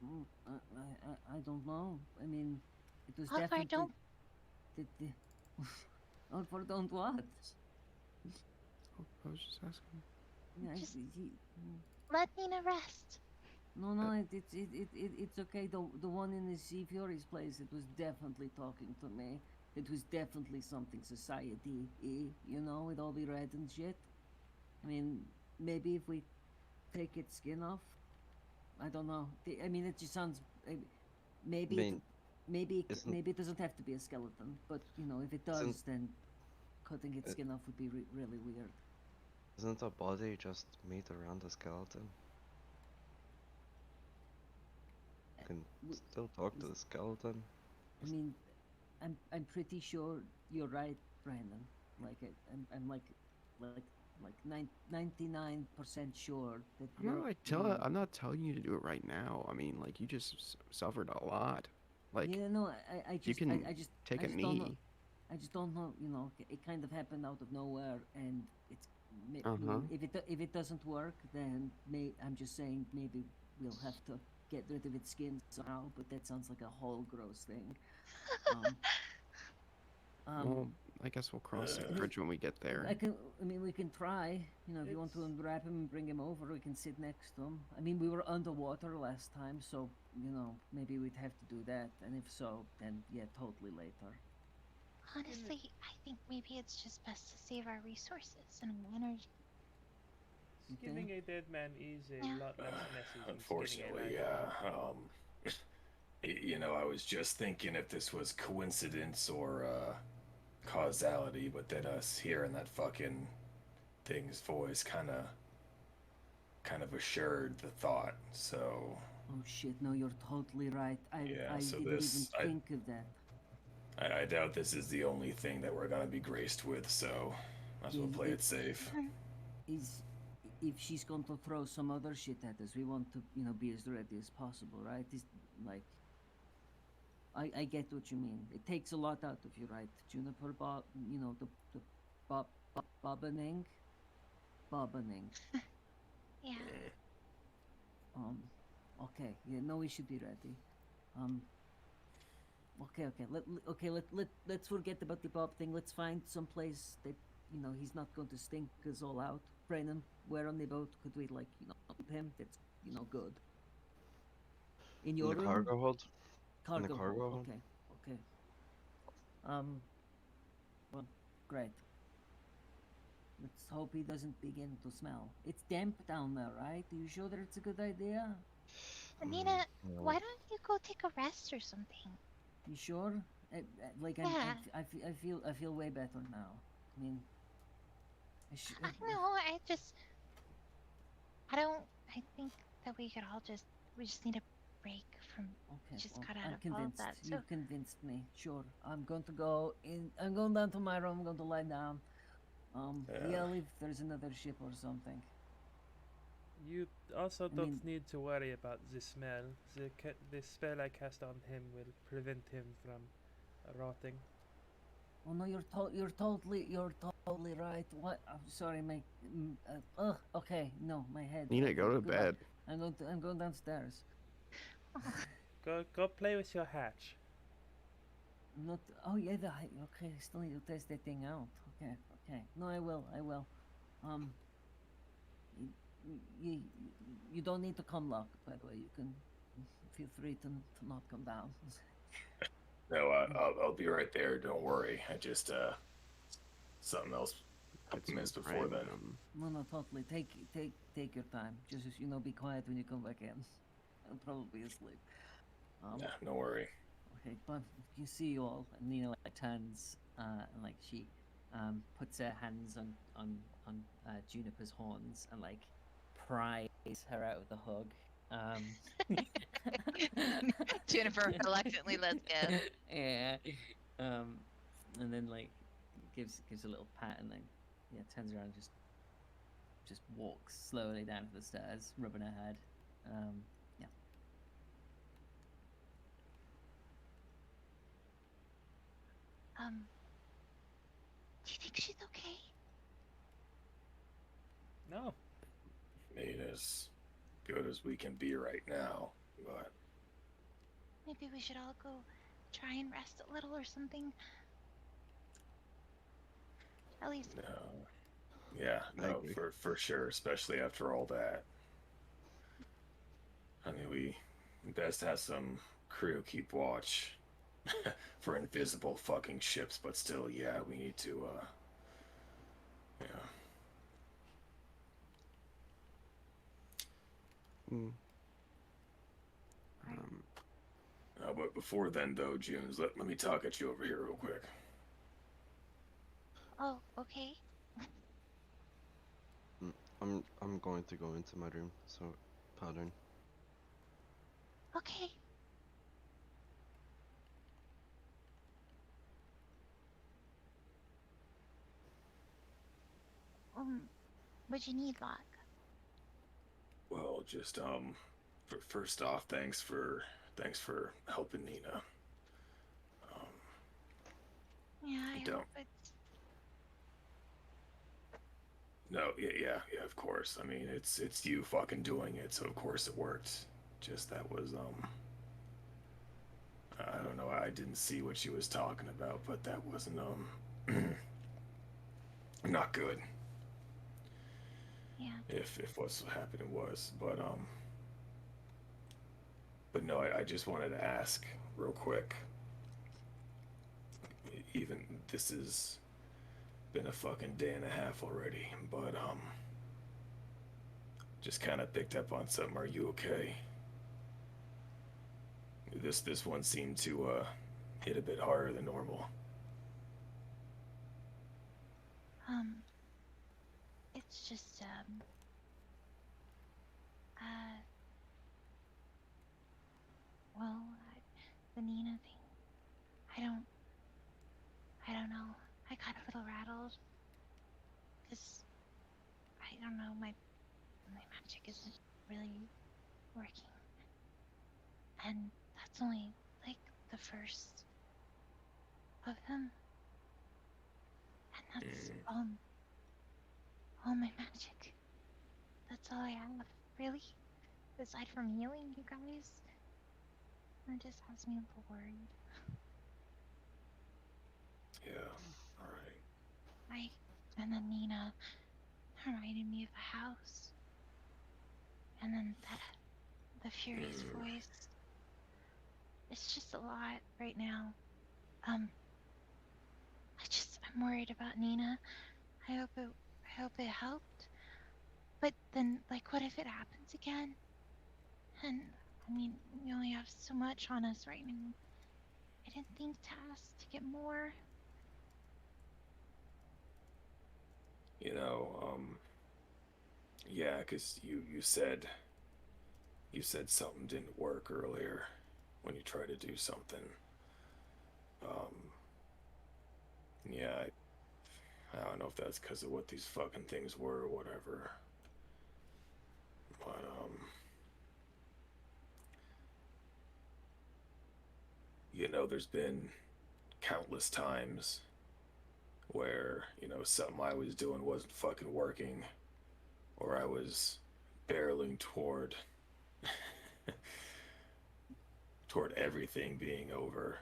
I don't know. I mean, it was Alvar, definitely. don't- Alvar, don't what? Oh, I was just asking. Yeah, Just- Let Nina rest. No, it's okay. The one in the Sea Fury's place, it was definitely talking to me. It was definitely something society, you know, with all the red and shit. I mean, maybe if we take its skin off, I don't know. I mean, it just sounds. Maybe mean, maybe isn't- maybe it doesn't have to be a skeleton, but you know, if it does, then cutting its skin off would be really weird. Isn't a body just made around a skeleton? You can still talk to the skeleton. I mean, I'm pretty sure you're right, Brandon. Like I'm like 99% sure that you're. I'm not telling you to do it right now. I mean, like you just suffered a lot. Like Yeah, no, I just you can I just take I a just don't know- knee. I just don't know. You know, it kind of happened out of nowhere, and it's. I Uh-huh. mean, if it doesn't work, then I'm just saying maybe we'll have to get rid of its skin somehow. But that sounds like a whole gross thing. Well, I guess we'll cross that bridge when we get there. I mean, we can try. You know, if you want to unwrap him and bring him over, we can sit next to him. I mean, we were underwater last time, so you know, maybe we'd have to do that. And if so, then yeah, totally later. Honestly, I think maybe it's just best to save our resources and energy. Skinning a dead man is a Yeah. lot less messy than Unfortunately, skinning a live one. you know, I was just thinking if this was coincidence or causality, but then us hearing that fucking thing's voice kind of assured the thought. So Oh shit! No, you're totally right. I Yeah, so didn't this- even think of that. I doubt this is the only thing that we're gonna be graced with, so might as well play it safe. Is if she's going to throw some other shit at us, we want to, you know, be as ready as possible, right? It's like, I get what you mean. It takes a lot out of you, right? Juniper, you know, the bobbening. Yeah. Okay, yeah, no, we should be ready. Okay, let's forget about the Bob thing. Let's find some place that, you know, he's not going to stink us all out. Brennan, where on the boat could we, like, you know, keep him? That's, you know, good. In In your the room? cargo hold? Cargo, in the cargo hold. hold? Okay. Well, great. Let's hope he doesn't begin to smell. It's damp down there, right? Are you sure that it's a good idea? Nina, No. why don't you go take a rest or something? You sure? Like Yeah. I feel way better now. I mean, I don't know. I think that we just need a break from. okay. Just Well, got out I'm of all of convinced. that. So You've convinced me. Sure. I'm going to go in. I'm going down to my room. I'm going to lie down. Yeah. Yell if there's another ship or something. You also don't mean- need to worry about the smell. The spell I cast on him will prevent him from rotting. Oh no, you're totally right. What? I'm sorry, my. Okay. No, my head. Nina, Okay, go to goodbye. bed. I'm going downstairs. Go play with your hatch. Not. Oh yeah, okay. I still need to test that thing out. Okay. No, I will. You, you don't need to come lock. By the way, you can feel free to not come down. No, I'll be right there. Don't worry. I just something else Get some missed before friend, then. No, totally. Take your time. Just, you know, be quiet when you come back in. I'll probably be asleep. Nah, no worry. Okay, but you see you all, and Nina like turns and like she puts her hands on Juniper's horns and like pries her out of the hug. Jennifer reluctantly lets go. Yeah. And then like gives a little pat and then turns around and just walks slowly down to the stairs, rubbing her head. Yeah. Do you think she's okay? No. Ain't as good as we can be right now, but Maybe we should all go try and rest a little or something. At least. no. Yeah, I no, agree. for sure, especially after all that. I mean, we best have some crew keep watch for invisible fucking ships, but still, yeah, we need to, yeah. Mm. But before then, though, Junes, let me talk at you over here real quick. Oh, okay. I'm going to go into my room. So, pattern. Okay. What'd you need, Locke? Well, just first off, thanks for helping Nina. Yeah, I don't. hope it's. No, yeah, of course. I mean, it's you fucking doing it, so of course it worked. Just that was I don't know. I didn't see what she was talking about, but that wasn't not good. Yeah. If what's happening was, but no, I just wanted to ask real quick. Even this has been a fucking day and a half already, but just kind of picked up on something. Are you okay? This one seemed to hit a bit harder than normal. It's just well, the Nina thing. I don't little rattled. Because, I don't know, my magic isn't really working. And that's only, like, the first of them. And that's, all my magic. That's all I have, really. Aside from healing, you guys. It just has me a little worried. Yeah. All right. And then Nina reminded me of the house. And then the Fury's voice. It's just a lot right now. I'm worried about Nina. I hope it helped. But then, like, what if it happens again? And, I mean, we only have so much on us right now. I didn't think to ask to get more. You know, yeah, 'cause you said something didn't work earlier when you tried to do something. Yeah, I don't know if that's because of what these fucking things were or whatever. But, you know, there's been countless times where, you know, something I was doing wasn't fucking working, or I was barreling toward everything being over.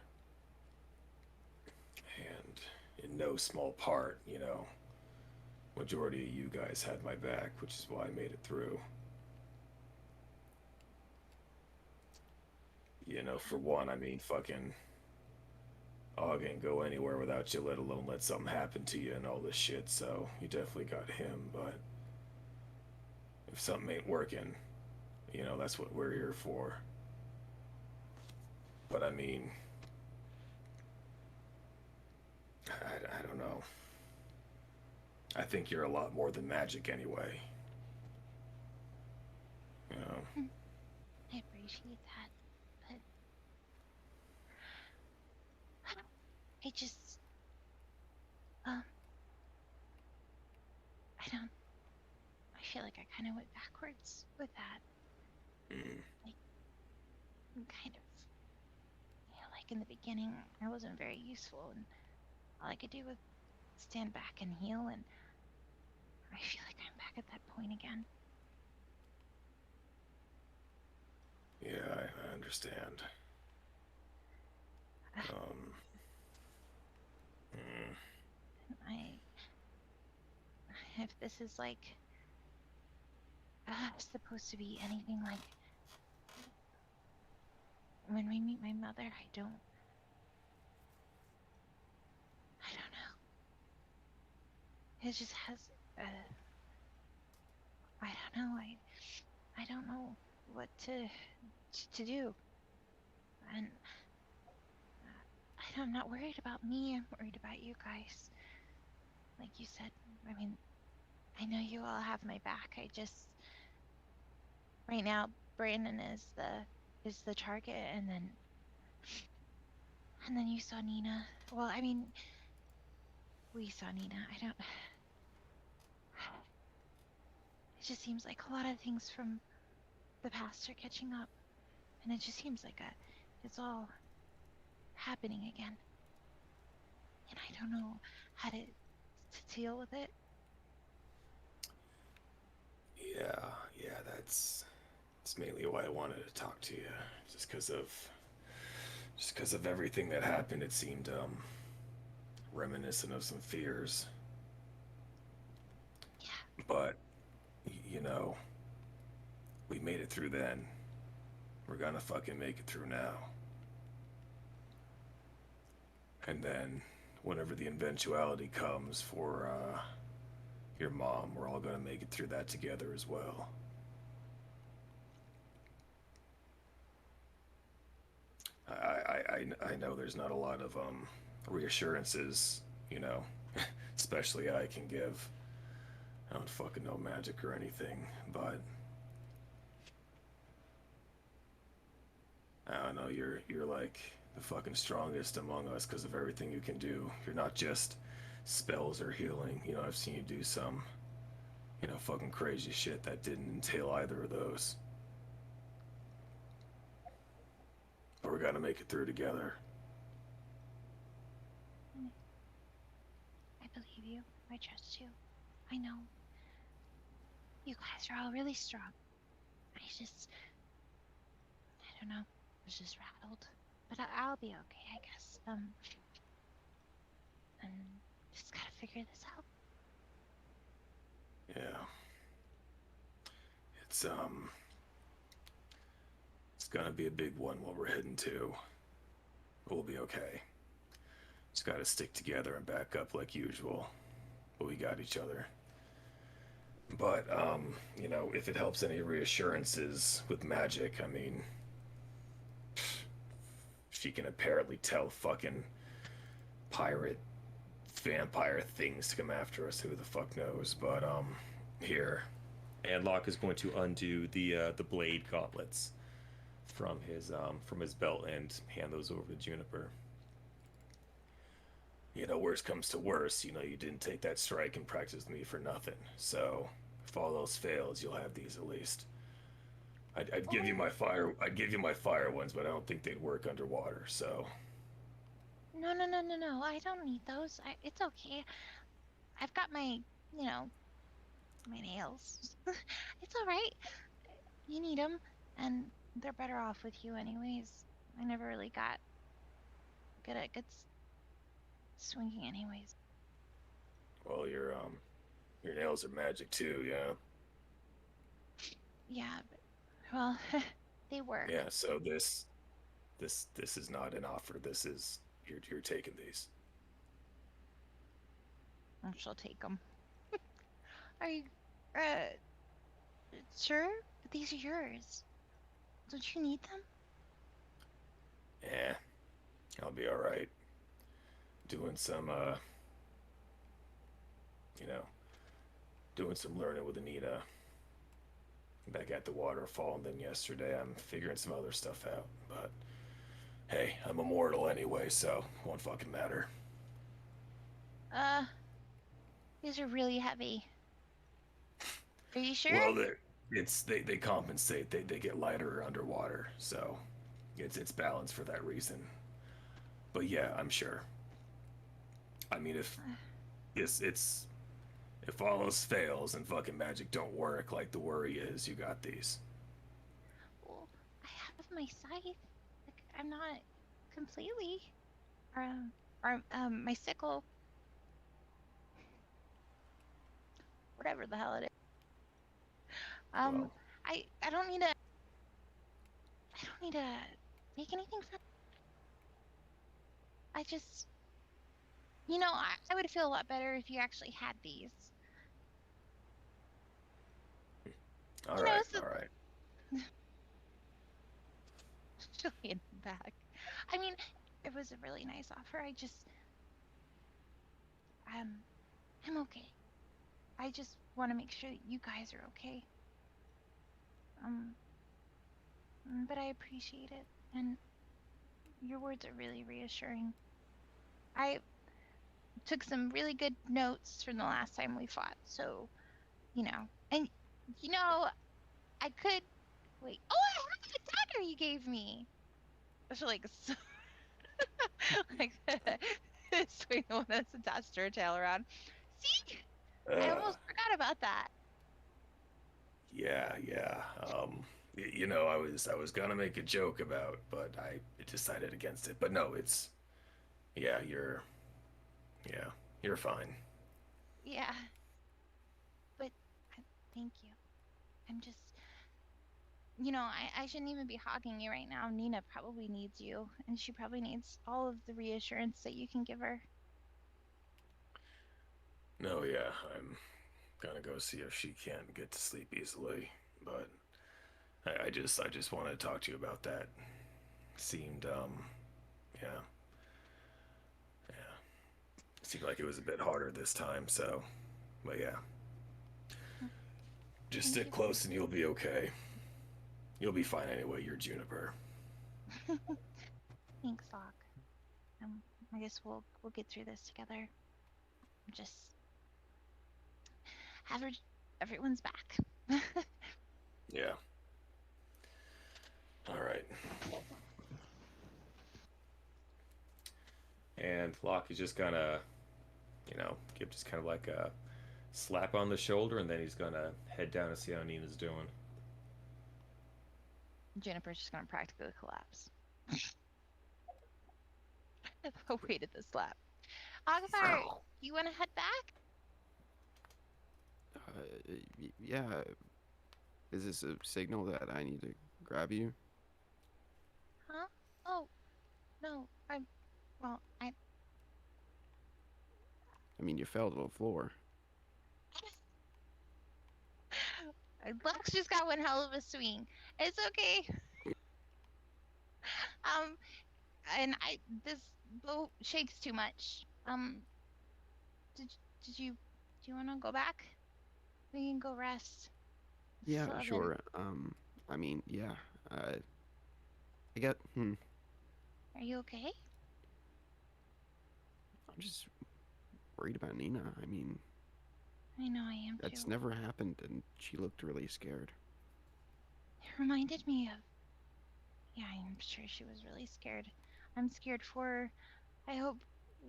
And in no small part, you know, majority of you guys had my back, which is why I made it through. You know, for one, I mean, fucking Og ain't go anywhere without you, let alone let something happen to you and all this shit, so you definitely got him, but if something ain't working, you know, that's what we're here for. But I mean, I don't know. I think you're a lot more than magic anyway. You know? I appreciate that, but I just, I feel like I kind of went backwards with that. Like, kind of, you know, like in the beginning, I wasn't very useful, and all I could do was stand back and heal, and I feel like I'm back at that point again. Yeah, I understand. If this is like supposed to be anything like when we meet my mother, I don't know. It just has, I don't know. I don't know what to do, and I'm not worried about me. I'm worried about you guys. Like you said, I mean, I know you all have my back. I just right now, Brandon is the target, and then you saw Nina. Well, I mean, we saw Nina. I don't. It just seems like a lot of things from the past are catching up, and it just seems like it's all happening again, and I don't know how to deal with it. Yeah, that's mainly why I wanted to talk to you, just because of everything that happened. It seemed reminiscent of some fears. Yeah. But you know, we made it through then. We're gonna fucking make it through now. And then, whenever the eventuality comes for your mom, we're all gonna make it through that together as well. I know there's not a lot of reassurances, you know, especially I can give. I don't fucking know magic or anything, but I don't know, you're like the fucking strongest among us because of everything you can do. You're not just spells or healing. You know, I've seen you do some, you know, fucking crazy shit that didn't entail either of those. But we're gonna make it through together. I believe you. I trust you. I know. You guys are all really strong. I don't know. I was just rattled. But I'll be okay, I guess. And just gotta figure this out. Yeah. It's gonna be a big one what we're heading to. We'll be okay. Just gotta stick together and back up like usual. But we got each other. But, you know, if it helps any reassurances with magic, I mean, she can apparently tell fucking pirate, vampire things to come after us. Who the fuck knows? But, here. And Locke is going to undo the blade gauntlets from his belt and hand those over to Juniper. You know, worst comes to worst, you know, you didn't take that strike and practice with me for nothing. So, if all else fails, you'll have these at least. I'd give you my fire ones, but I don't think they'd work underwater. So. No. I don't need those. It's okay. I've got my, you know, my nails. It's all right. You need them, and they're better off with you anyways. I never really got good at swinging anyways. Well, your nails are magic too, yeah. Yeah, but, well, they work. Yeah. So this is not an offer. This is you're taking these. I shall take them. Are you, sure? But these are yours. Don't you need them? Yeah, I'll be all right. Doing some, you know, doing some learning with Anita. Back at the waterfall, and then yesterday I'm figuring some other stuff out. But hey, I'm immortal anyway, so it won't fucking matter. These are really heavy. Are you sure? Well, they compensate. They get lighter underwater, so it's balanced for that reason. But yeah, I'm sure. I mean, if all else fails and fucking magic don't work like the worry is, you got these. Well, I have my scythe. Like, I'm not completely. My sickle. Whatever the hell it is. Well. I don't need to. I don't need to make anything fun. I just. You know, I would feel a lot better if you actually had these. All You know, right, so- all right. She'll hand them back. I mean, it was a really nice offer. I'm okay. I just want to make sure that you guys are okay. But I appreciate it, and your words are really reassuring. I took some really good notes from the last time we fought, so, you know, and, you know, I could, wait, oh, I have the dagger you gave me! It's like, like, swing the one that's attached to her tail around. See? I almost forgot about that. Yeah. You know, I was gonna make a joke about, but I decided against it. But no, you're fine. Yeah. But thank you. I'm just, you know, I shouldn't even be hogging you right now. Nina probably needs you, and she probably needs all of the reassurance that you can give her. No, yeah, I'm gonna go see if she can get to sleep easily. But I just wanted to talk to you about that. Seemed yeah. Seemed like it was a bit harder this time, so, but yeah. Just Thank stick you. close and you'll be okay. You'll be fine anyway, you're Juniper. Thanks, Locke. I guess we'll get through this together. just everyone's back. Yeah. All right. And Locke is just gonna, give just kind of like a slap on the shoulder, and then he's gonna head down to see how Nina's doing. Juniper's just gonna practically collapse. Awaited the slap. Akbar, you wanna head back? Yeah. Is this a signal that I need to grab you? Huh? Oh, no. I I mean, you fell to the floor. Lux just got one hell of a swing. It's okay. And this boat shakes too much. Did did you do you want to go back? We can go rest. It's Yeah, 11. sure. I mean, yeah. I get. Are you okay? I'm just worried about Nina. I mean, I know I am that's too. never happened, and she looked really scared. It reminded me of. Yeah, I'm sure she was really scared. I'm scared for her. I hope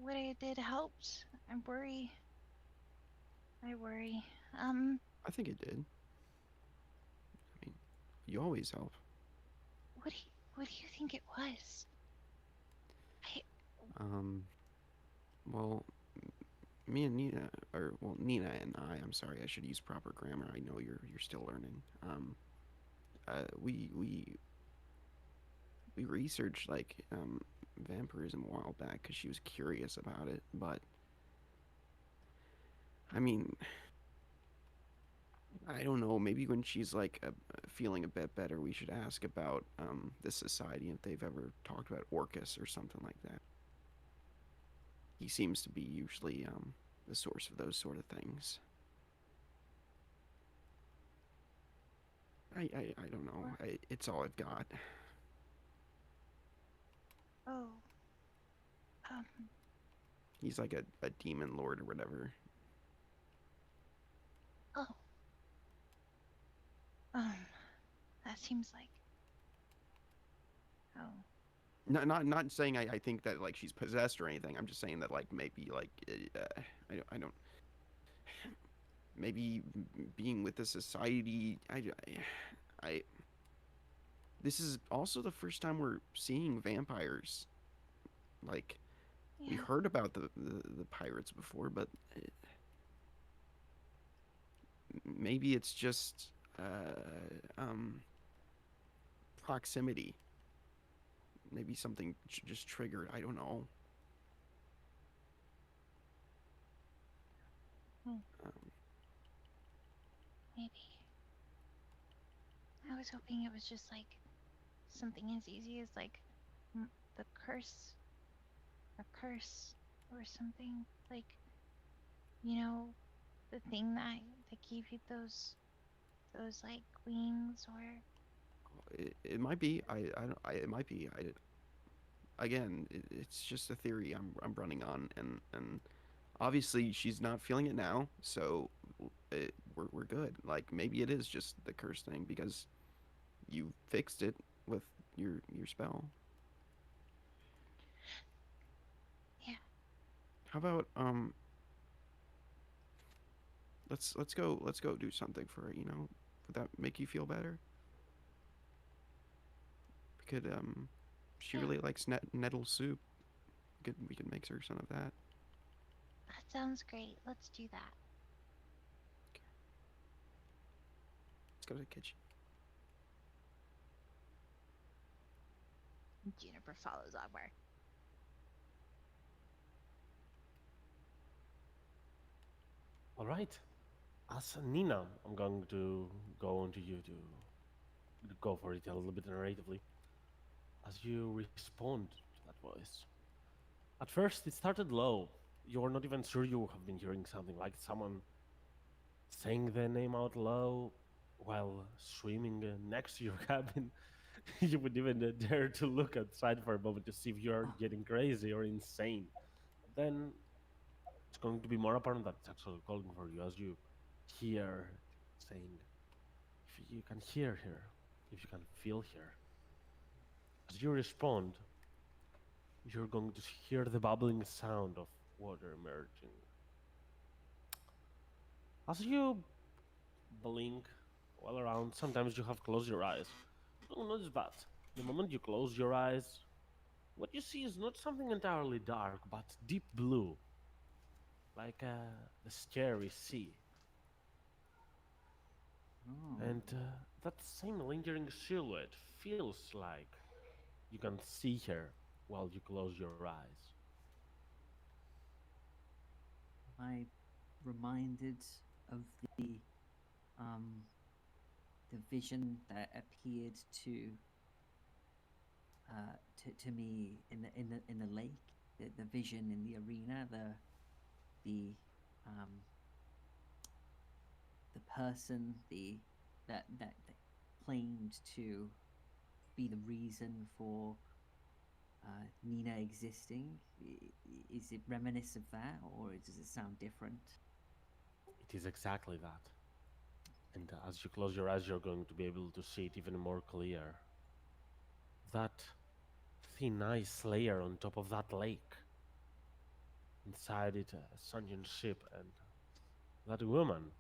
what I did helped. I worry. I think it did. I mean, you always help. What do you think it was? Well, me and Nina, Nina and I'm sorry, I should use proper grammar. I know you're still learning. We researched like vampirism a while back because she was curious about it, but I mean, I don't know. Maybe when she's like feeling a bit better, we should ask about the society if they've ever talked about Orcus or something like that. He seems to be usually the source of those sort of things. I don't know. It's all I've got. Oh. He's like a demon lord or whatever. Oh. That seems like. Oh. Not saying I think that like she's possessed or anything. I'm just saying that like maybe like I don't maybe being with the society. I this is also the first time we're seeing vampires. Like we Yeah. heard about the pirates before, but maybe it's just proximity. Maybe something just triggered. I don't know. Maybe. I was hoping it was just like something as easy as like the curse, a curse or something like, the thing that gave you those like wings or. It might be. It might be. Again, it's just a theory I'm running on, and obviously she's not feeling it now, so we're good. Like maybe it is just the curse thing because you fixed it with your spell. Yeah. How about let's go do something for her, would that make you feel better? We could she Yeah. really likes nettle soup. We could make her some of that. That sounds great. Let's do that. Let's go to the kitchen. Juniper follows Akbar. All right. As Nina, I'm going to go on to you to go for it a little bit narratively. As you respond to that voice. At first, it started low. You're not even sure you have been hearing something like someone saying the name out loud while swimming next to your cabin. You would even dare to look outside for a moment to see if you're getting crazy or insane. Then it's going to be more apparent that it's actually calling for you as you hear it saying, if you can hear here, if you can feel here. As you respond, you're going to hear the bubbling sound of water emerging. As you blink all around, sometimes you have closed your eyes. Don't notice that. The moment you close your eyes, what you see is not something entirely dark, but deep blue, like the scary sea. Oh. And that same lingering silhouette feels like you can see her while you close your eyes. I reminded of um the vision that appeared to me in the lake, the vision in the arena, the um the person that claimed to be the reason for Nina existing. Is it reminiscent of that, or does it sound different? It is exactly that. And as you close your eyes, you're going to be able to see it even more clear. That thin ice layer on top of that lake. Inside it, a sunken ship, and that woman.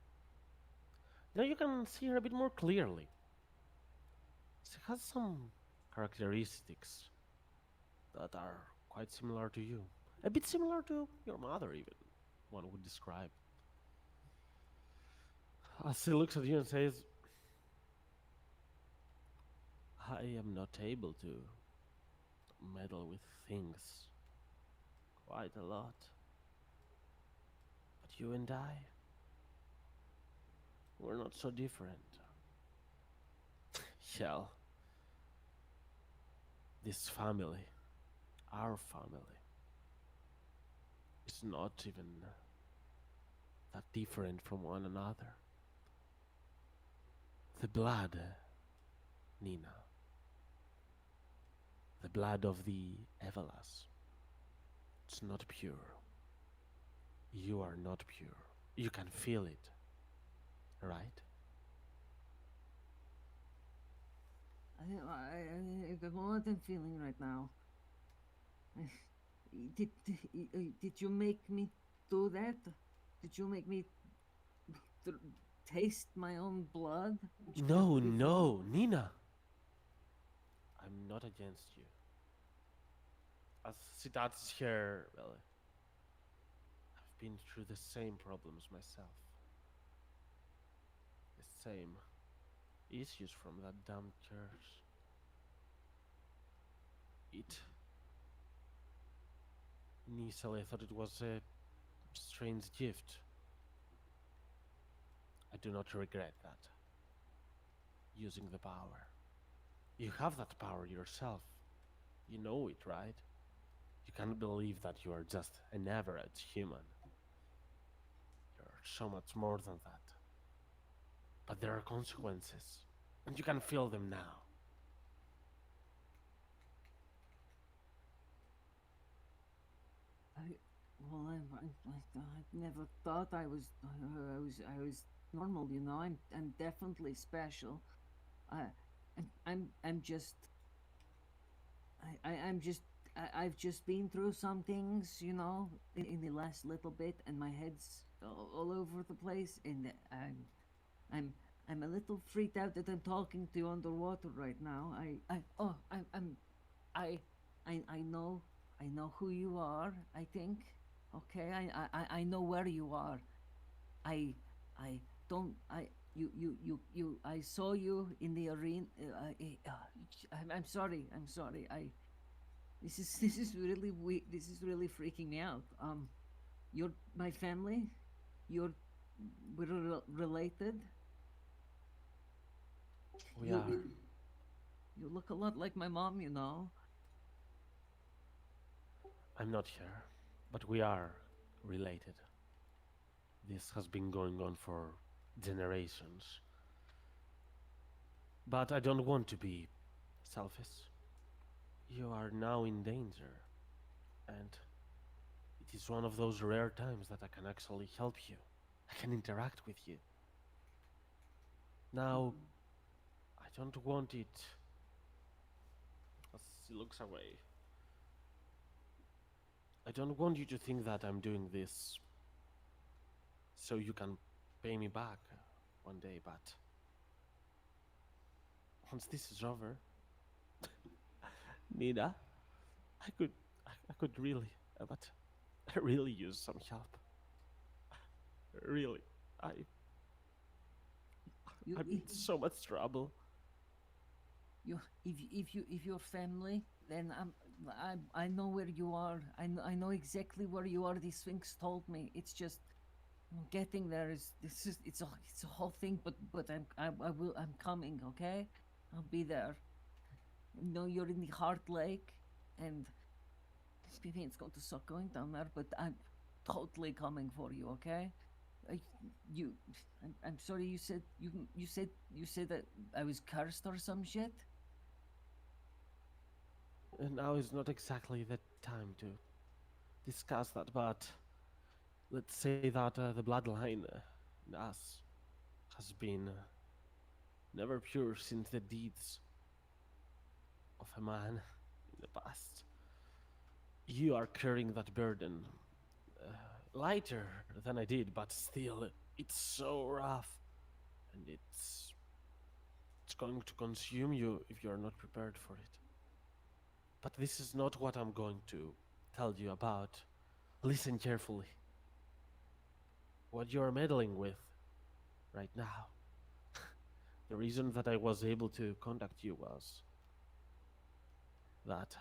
Now you can see her a bit more clearly. She has some characteristics that are quite similar to you. A bit similar to your mother, even, one would describe. As she looks at you and says, I am not able to meddle with things quite a lot. But you and I, we're not so different. Hell, this family, our family, is not even that different from one another. The blood, Nina. The blood of the Evelas. It's not pure. You are not pure. You can feel it, right? I got what I'm feeling right now. Did you make me do that? Did you make me taste my own blood? No, no, Nina. I'm not against you. As she touches her belly, I've been through the same problems myself. The same issues from that damn church. Initially I thought it was a strange gift. I do not regret that. Using the power. You have that power yourself. You know it, right? You can't believe that you are just an average human. You're so much more than that. But there are consequences, and you can feel them now. I never thought I was normal. You know, I'm definitely special. I'm just. I'm just. I've just been through some things, you know, in the last little bit, and my head's all over the place, and I'm a little freaked out that I'm talking to you underwater right now. I know who you are. I think. Okay, I know where you are. I don't you I saw you in the arena. I'm sorry. This is really weird. This is really freaking me out. You're my family. We're related. We You- are. You look a lot like my mom, you know. I'm not here, but we are related. This has been going on for generations. But I don't want to be selfish. You are now in danger, and It is one of those rare times that I can actually help you. I can interact with you. Now, I don't want it. As he looks away. I don't want you to think that I'm doing this so you can pay me back one day, but once this is over, Nina, I could really, but I really use some help. Really, You, I'm in so much trouble. if you're family, then I know where you are. I know exactly where you are. The Sphinx told me. It's just getting there is it's a whole thing. But I'm coming. Okay, I'll be there. You know you're in the Heart Lake, and it's going to suck going down there. But I'm totally coming for you. Okay. I, you, I'm sorry. You said that I was cursed or some shit. And now is not exactly the time to discuss that, but let's say that the bloodline in us has been never pure since the deeds of a man in the past. You are carrying that burden lighter than I did, but still, it's so rough, and it's going to consume you if you are not prepared for it. But this is not what I'm going to tell you about. Listen carefully. What you're meddling with right now. The reason that I was able to contact you was that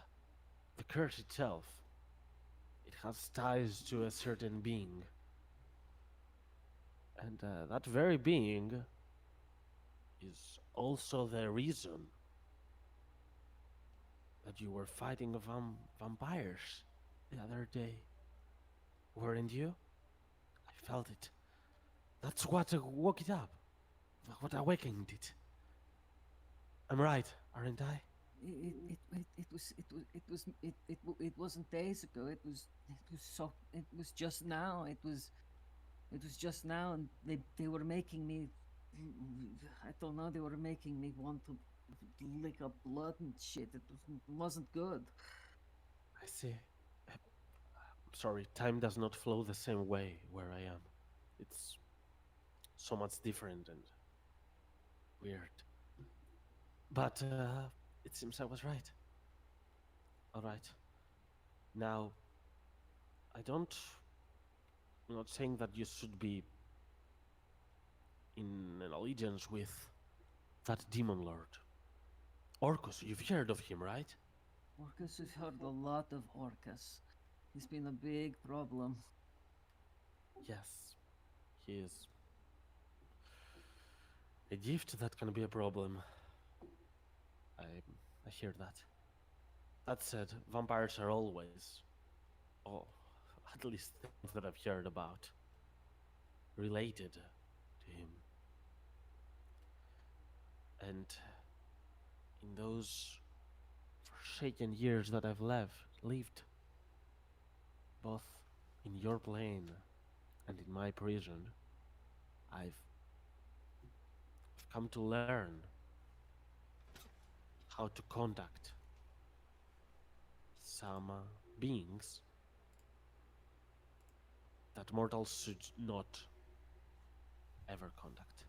the curse itself, it has ties to a certain being. And that very being is also the reason that you were fighting vampires the other day. Weren't you? I felt it. That's what woke it up. What awakened it. I'm right, aren't I? It wasn't days ago. It was just now. It was just now, and they were making me. I don't know. They were making me want to lick up blood and shit. It wasn't good. I see. I'm sorry, time does not flow the same way where I am. It's so much different and weird. But it seems I was right. Alright. Now, I'm not saying that you should be in an allegiance with that demon lord. Orcus, you've heard of him, right? Orcus has heard a lot of Orcus. He's been a big problem. Yes, he is. A gift that can be a problem. I hear that. That said, vampires are always, at least things that I've heard about, related to him. And in those forsaken years that I've lived, both in your plane and in my prison, I've come to learn how to contact some beings that mortals should not ever contact.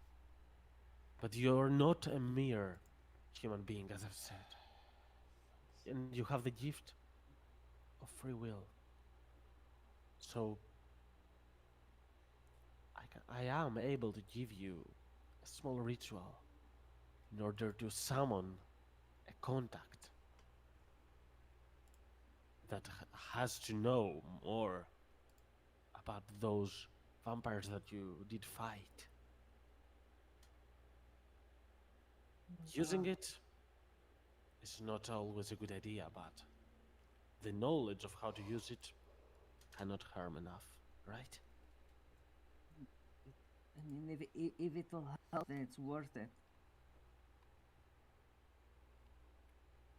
But you're not a mere human being, as I've said. And you have the gift of free will. So I am able to give you a small ritual in order to summon a contact that has to know more about those vampires that you did fight. Using it is not always a good idea, but the knowledge of how to use it cannot harm enough, right? I mean, if it'll help, then it's worth it.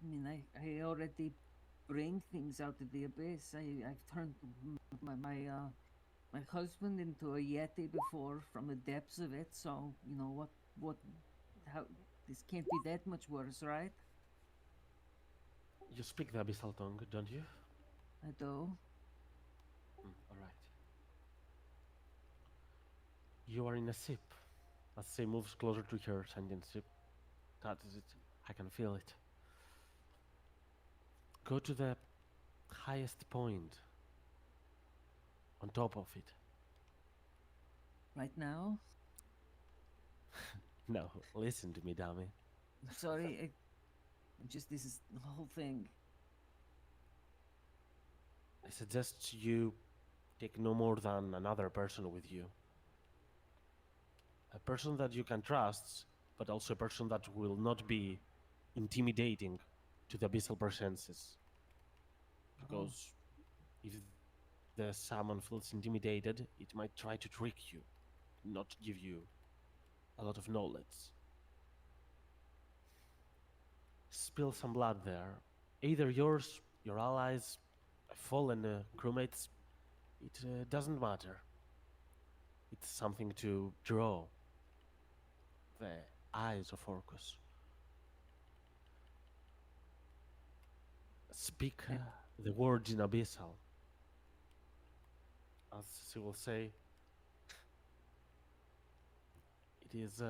I mean, I already bring things out of the abyss. I've turned my husband into a yeti before from the depths of it. So you know what how this can't be that much worse, right? You speak the abyssal tongue, don't you? I do. All right. You are in a ship. As she moves closer to her sentient ship, touches it. I can feel it. Go to the highest point on top of it. Right now. No, listen to me, dummy. Sorry, just this is the whole thing. I suggest you take no more than another person with you. A person that you can trust, but also a person that will not be intimidating to the abyssal presences. Because if the salmon feels intimidated, it might try to trick you, not give you a lot of knowledge. Spill some blood there. Either yours, your allies, fallen crewmates, it doesn't matter. It's something to draw the eyes of Orcus. Speak the words in Abyssal. As she will say, it is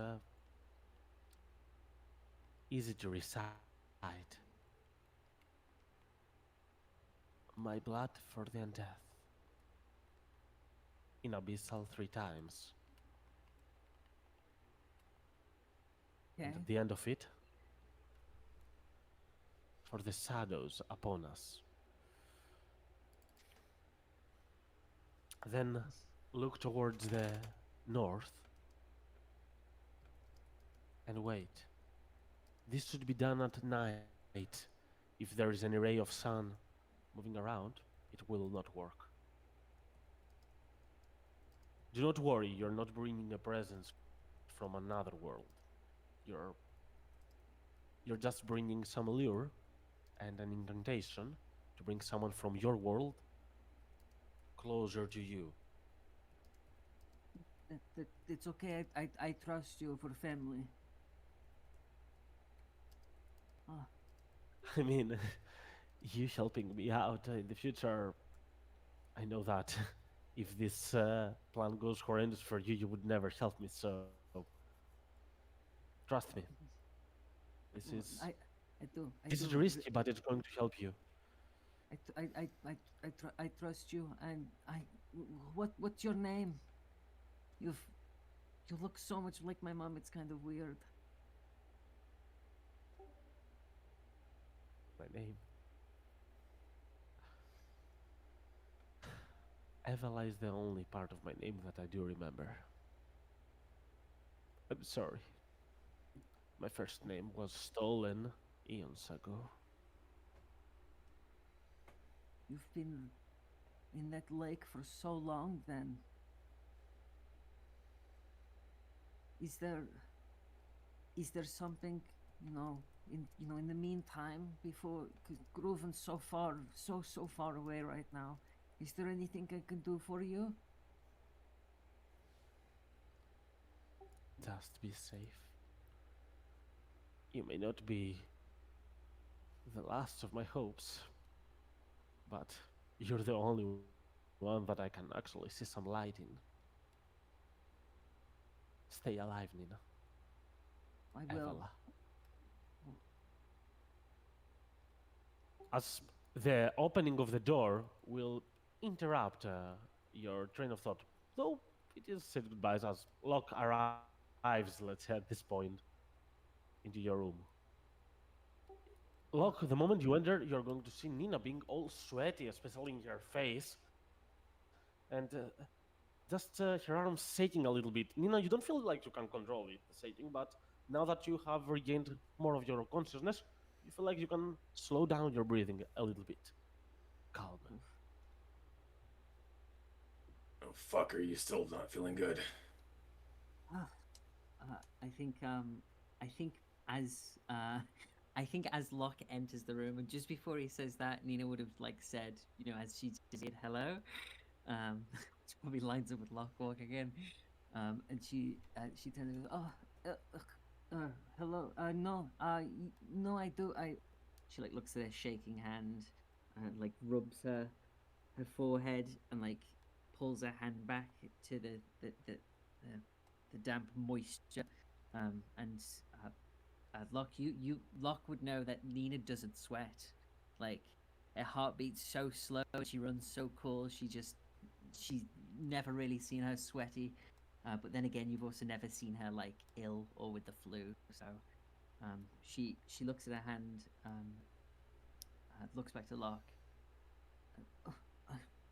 easy to recite. My blood for the undead. In Abyssal 3 times. Okay. And at the end of it, for the shadows upon us. Then look towards the north and wait. This should be done at night. If there is any ray of sun moving around, it will not work. Do not worry, you're not bringing a presence from another world. You're just bringing some lure and an incantation to bring someone from your world closer to you. It's okay. I trust you for family. I mean, you helping me out in the future, I know that if this plan goes horrendous for you, you would never help me, so trust me. This is this is risky, but it's going to help you. I trust you, and what's your name? You look so much like my mom. It's kind of weird. My name. Evala is the only part of my name that I do remember. I'm sorry. My first name was stolen eons ago. You've been in that lake for so long, then. Is there something, in the meantime, before, because Grooven's so far away right now. Is there anything I can do for you? Just be safe. You may not be the last of my hopes, but you're the only one that I can actually see some light in. Stay alive, Nina. I will. Evala. As the opening of the door will interrupt your train of thought, though it is said goodbyes as Locke arrives, let's say, at this point, into your room. Locke, the moment you enter, you're going to see Nina being all sweaty, especially in her face, and just her arms shaking a little bit. Nina, you don't feel like you can control it, the shaking, but now that you have regained more of your consciousness, you feel like you can slow down your breathing a little bit. Calm. Oh, fuck, are you still not feeling good? I think as I think as Locke enters the room, and just before he says that, Nina would have like said, you know, as she said hello, which probably lines up with Locke walking in. And she turns and goes, "Oh, hello. No, no, I do. She like looks at her shaking hand, like rubs her forehead, and like pulls her hand back to the damp moisture. And Locke, Locke would know that Nina doesn't sweat. Like her heart beats so slow, she runs so cool. She's never really seen her sweaty. But then again, you've also never seen her like ill or with the flu. So she looks at her hand, looks back to Locke.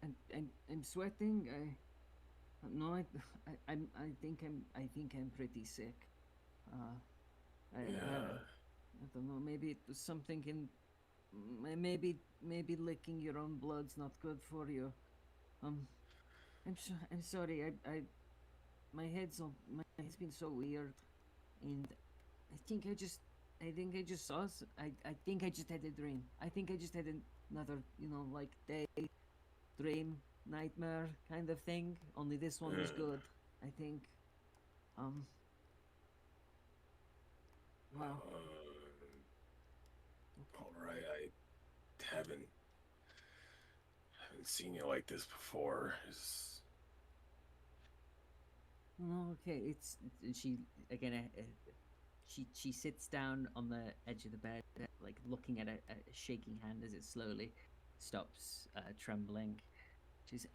I'm sweating. No, I think I'm pretty sick. I don't know. Maybe it was something in. Maybe licking your own blood's not good for you. I'm sorry. My head's been so weird, and I think I just saw. I think I just had a dream. I think I just had another, like day, dream, nightmare kind of thing. Only this one was good. I think. Wow. All right, I haven't seen you like this before. No, okay. It's she again. She sits down on the edge of the bed, like looking at a shaking hand as it slowly stops trembling. She's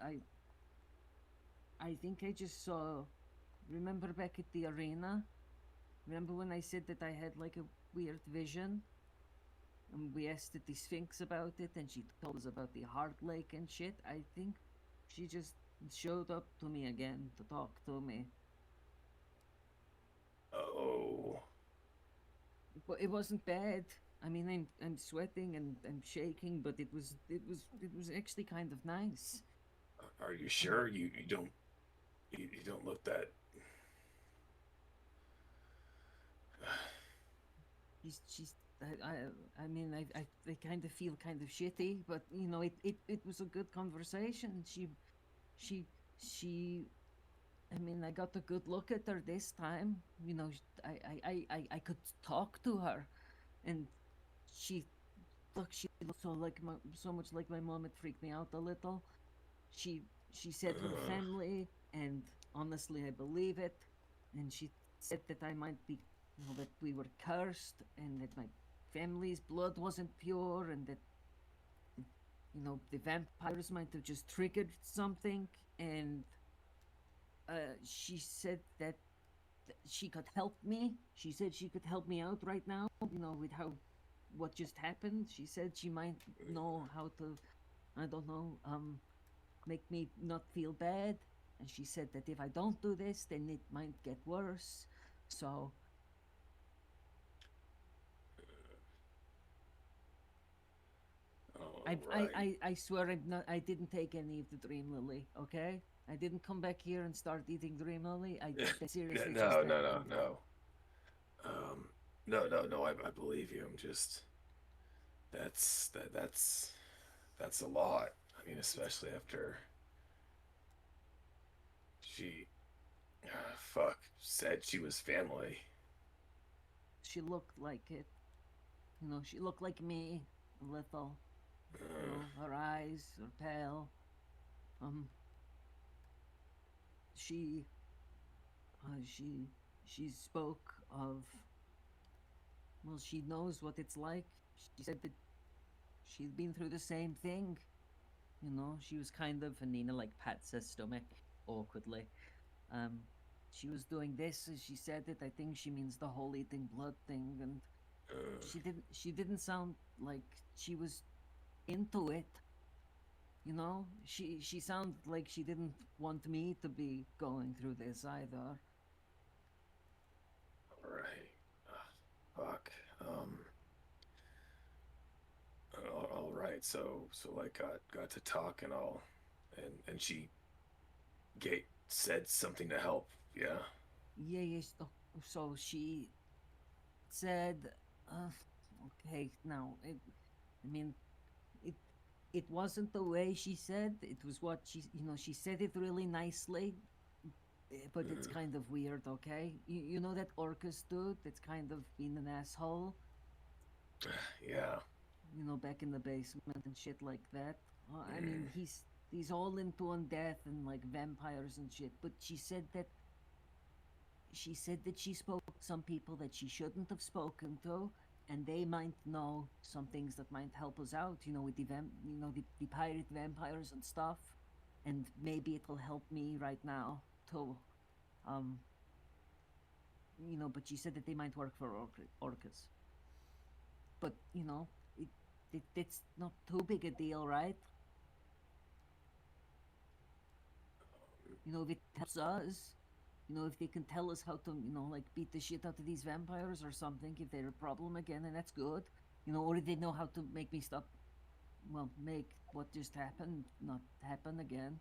I think I just saw. Remember back at the arena? Remember when I said that I had like a weird vision? And we asked the Sphinx about it, and she told us about the Heart Lake and shit. I think she just showed up to me again to talk to me. Oh. But it wasn't bad. I mean, I'm sweating and I'm shaking, but it was actually kind of nice. Are you sure you don't look that? She's I mean I kind of feel kind of shitty, but it was a good conversation. She I mean, I got a good look at her this time. I could talk to her, and she looked so much like my mom. It freaked me out a little. She said her family, and honestly, I believe it. And she said that I might be, that we were cursed, and that my family's blood wasn't pure, and that the vampires might have just triggered something. And she said that she could help me. She said she could help me out right now, with what just happened. She said she might know how to, I don't know, make me not feel bad. And she said that if I don't do this, then it might get worse. So I swear I didn't take any of the Dream Lily, okay? I didn't come back here and start eating Dream Lily. Seriously. No. No. I believe you. I'm just. That's a lot. I mean, especially after she, said she was family. She looked like it. She looked like me a little. Her eyes are pale. She spoke of. Well, she knows what it's like. She said that she'd been through the same thing. She was kind of, and Nina like pats her stomach awkwardly. She was doing this, as she said it. I think she means the whole eating blood thing, and she didn't sound like she was into it. She sounded like she didn't want me to be going through this either. Right. Fuck. All right. So like got to talk and all, and she said something to help. Yeah. Yeah. Yes. So she said, Okay, now, I mean, it it wasn't the way she said. It was what she said it really nicely, but it's kind of weird. Okay, you know that Orcus dude that's kind of been an asshole. Yeah. Back in the basement and shit like that. I mean, he's all into undeath and like vampires and shit. But she said that she spoke to some people that she shouldn't have spoken to, and they might know some things that might help us out. With the pirate vampires and stuff, and maybe it'll help me right now too. Um. But she said that they might work for Orcus. But it's not too big a deal, right? If it helps us, if they can tell us how to, like beat the shit out of these vampires or something, if they're a problem again, and that's good. Or if they know how to make me stop, well, make what just happened not happen again.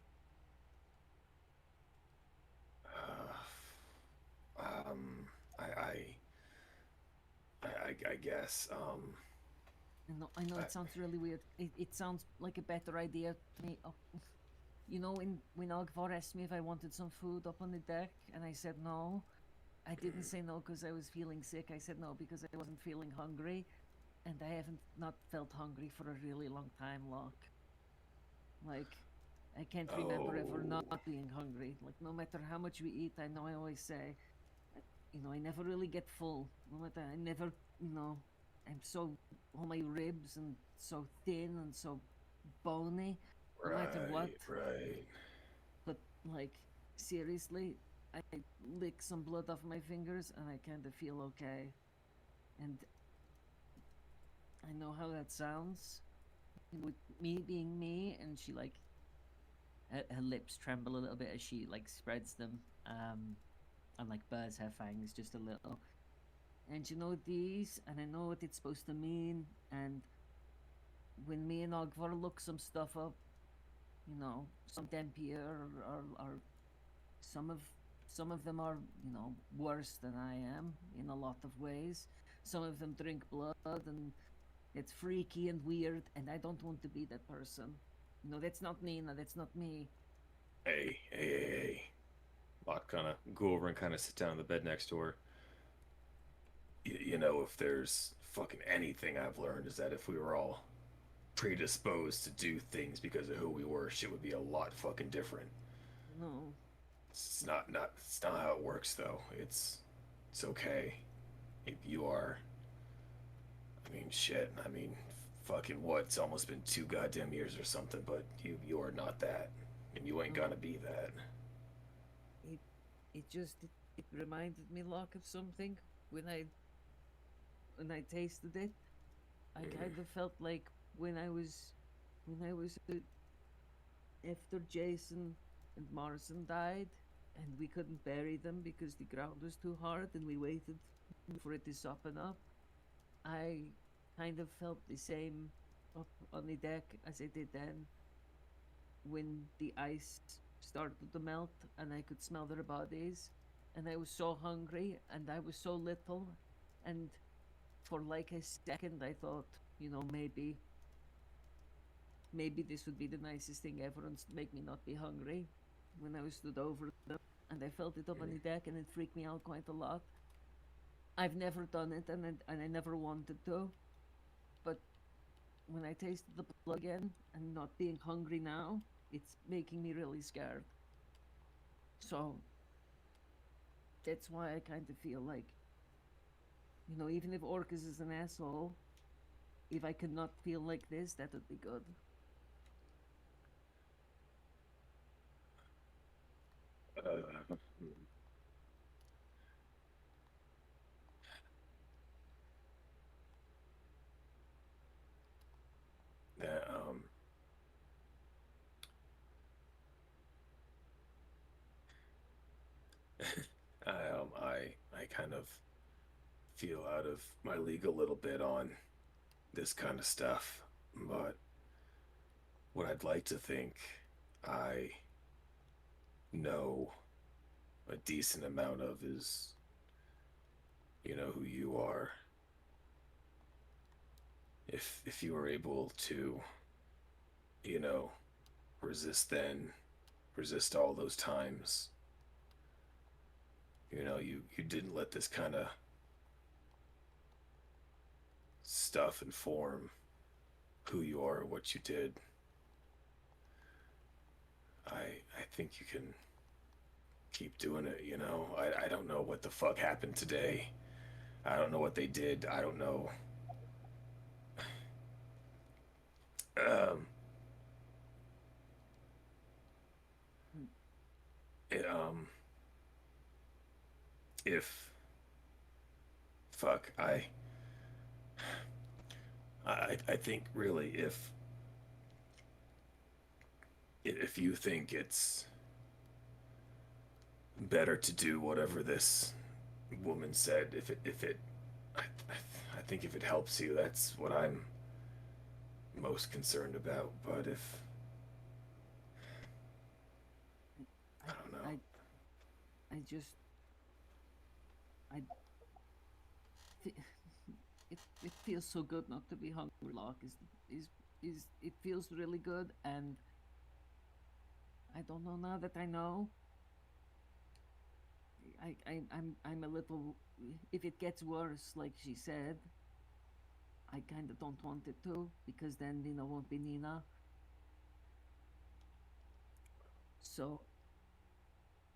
I guess. I know it sounds really weird. It sounds like a better idea to me. Oh, when Ogvar asked me if I wanted some food up on the deck, and I said no, I didn't say no because I was feeling sick. I said no because I wasn't feeling hungry, and I haven't not felt hungry for a really long time, Locke. Like, I can't remember ever not being hungry. Like, no matter how much we eat, I know I always say, I never really get full. No matter, I never, I'm so, all my ribs and so thin and so bony, no matter what. Right. But, like, seriously, I lick some blood off my fingers and I kind of feel okay. And I know how that sounds. With me being me, and she, like, her lips tremble a little bit as she, like, spreads them, and, like, bares her fangs just a little. And these, and I know what it's supposed to mean, and when me and Ogvar look some stuff up, some Dampier or some of them are, worse than I am in a lot of ways. Some of them drink blood, and it's freaky and weird, and I don't want to be that person. That's not Nina, that's not me. Hey. Locke kind of go over and kind of sit down on the bed next to her. If there's fucking anything I've learned is that if we were all predisposed to do things because of who we were, shit would be a lot fucking different. No. It's not how it works though. It's okay. If you are, I mean, shit. I mean, fucking what? It's almost been 2 goddamn years or something, but you are not that, and you ain't gonna be that. It reminded me, Locke, of something when I tasted it. I kind of felt like when I was after Jason and Morrison died, and we couldn't bury them because the ground was too hard, and we waited for it to soften up. I kind of felt the same up on the deck as I did then, when the ice started to melt and I could smell their bodies, and I was so hungry and I was so little, and for like a second I thought, maybe this would be the nicest thing ever and make me not be hungry, when I was stood over them, and I felt it up on the deck, and it freaked me out quite a lot. I've never done it, and I never wanted to, but when I tasted the blood again and not being hungry now, it's making me really scared. So that's why I kind of feel like, even if Orcus is an asshole, if I could not feel like this, that would be good. Yeah, I kind of feel out of my league a little bit on this kind of stuff, but what I'd like to think I know a decent amount of is, who you are. if you were able to, you know, resist then, resist all those times. You know, you didn't let this kind of stuff inform who you are or what you did. I think you can keep doing it, you know. I don't know what the fuck happened today. I don't know what they did. I don't know. Um, it, if fuck, I think really if you think it's better to do whatever this woman said, I think if it helps you, that's what I'm most concerned about. But if I don't know. I just I fe- it feels so good not to be hungry. Locke is it feels really good, and I don't know now that I know. I'm a little. If it gets worse, like she said, I kind of don't want it to, because then Nina won't be Nina. So,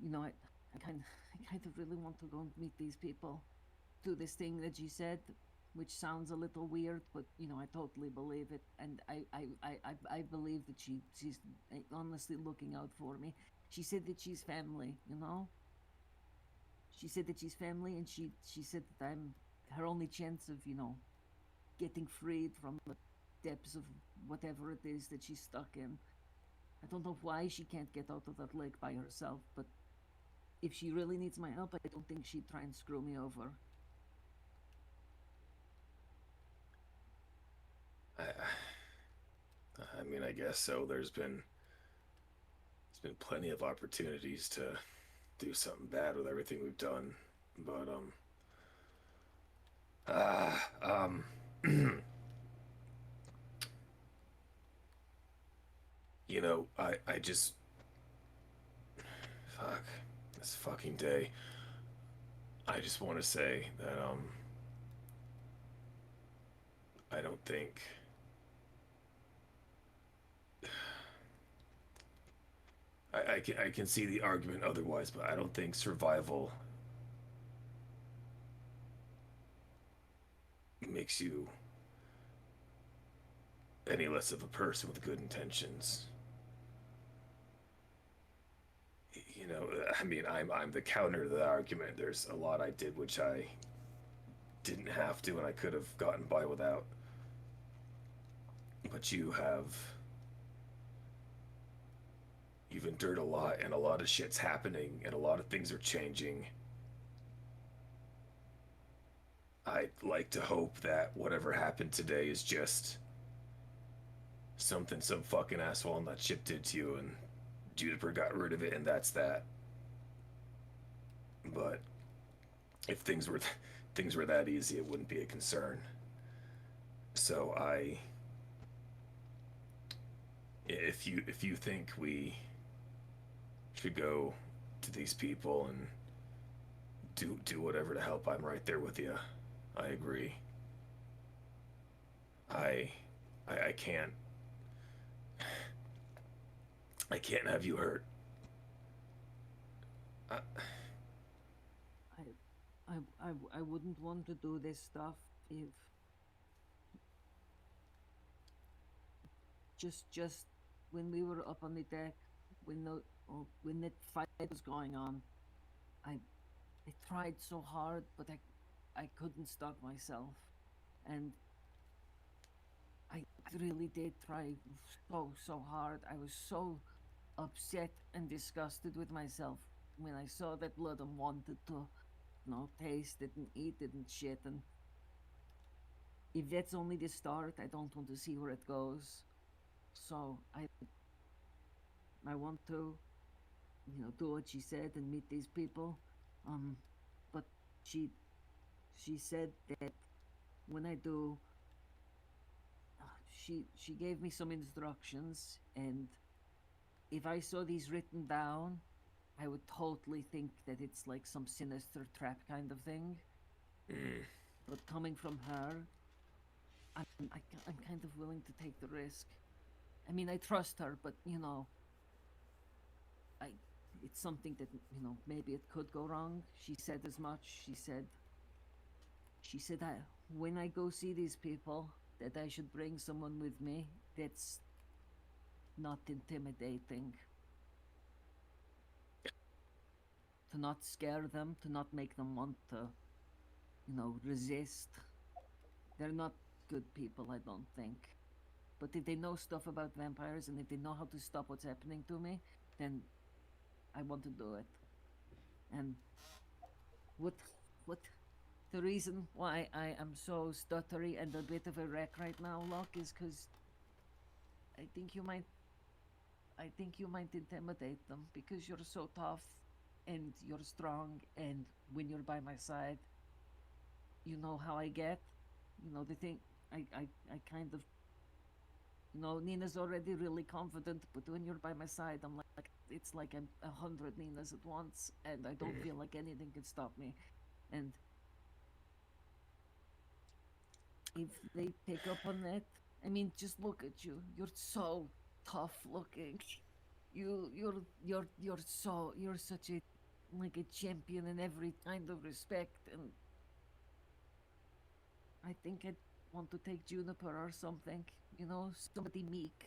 I kind of really want to go and meet these people, do this thing that she said, which sounds a little weird, but I totally believe it, and I believe that she's honestly looking out for me. She said that she's family, She said that she's family, and she said that I'm her only chance of getting freed from the depths of whatever it is that she's stuck in. I don't know why she can't get out of that lake by herself, but if she really needs my help, I don't think she'd try and screw me over. I mean, I guess so. There's been plenty of opportunities to do something bad with everything we've done, but I just fuck this fucking day. I just want to say that I don't think I can see the argument otherwise, but I don't think survival makes you any less of a person with good intentions. I mean, I'm the counter to the argument. There's a lot I did which I didn't have to, and I could have gotten by without. But you've endured a lot, and a lot of shit's happening, and a lot of things are changing. I'd like to hope that whatever happened today is just something some fucking asshole on that ship did to you, and Juniper got rid of it, and that's that. But if things were that easy, it wouldn't be a concern. So if you think we should go to these people and do whatever to help, I'm right there with you. I agree. I can't have you hurt. I wouldn't want to do this stuff if just when we were up on the deck, when that fight was going on, I tried so hard, but I couldn't stop myself, and I really did try so hard. I was so upset and disgusted with myself when I saw that blood and wanted to taste it and eat it and shit. And if that's only the start, I don't want to see where it goes. So I want to do what she said and meet these people. But she said that when I do, she gave me some instructions, and if I saw these written down, I would totally think that it's like some sinister trap kind of thing. Mm. But coming from her, I'm kind of willing to take the risk. I mean, I trust her, but you know, it's something that maybe it could go wrong. She said as much. She said when I go see these people, that I should bring someone with me that's not intimidating. To not scare them, to not make them want to, resist. They're not good people, I don't think. But if they know stuff about vampires and if they know how to stop what's happening to me, then I want to do it. And what the reason why I am so stuttery and a bit of a wreck right now, Locke, is because I think you might intimidate them because you're so tough and you're strong, and when you're by my side, you know how I get. The thing I kind of Nina's already really confident, but when you're by my side, I'm like it's like I'm 100 Ninas at once, and I don't feel like anything can stop me. And if they pick up on that, I mean, just look at you. You're so tough looking. You're such a like a champion in every kind of respect, and I think I'd want to take Juniper or something. Somebody meek.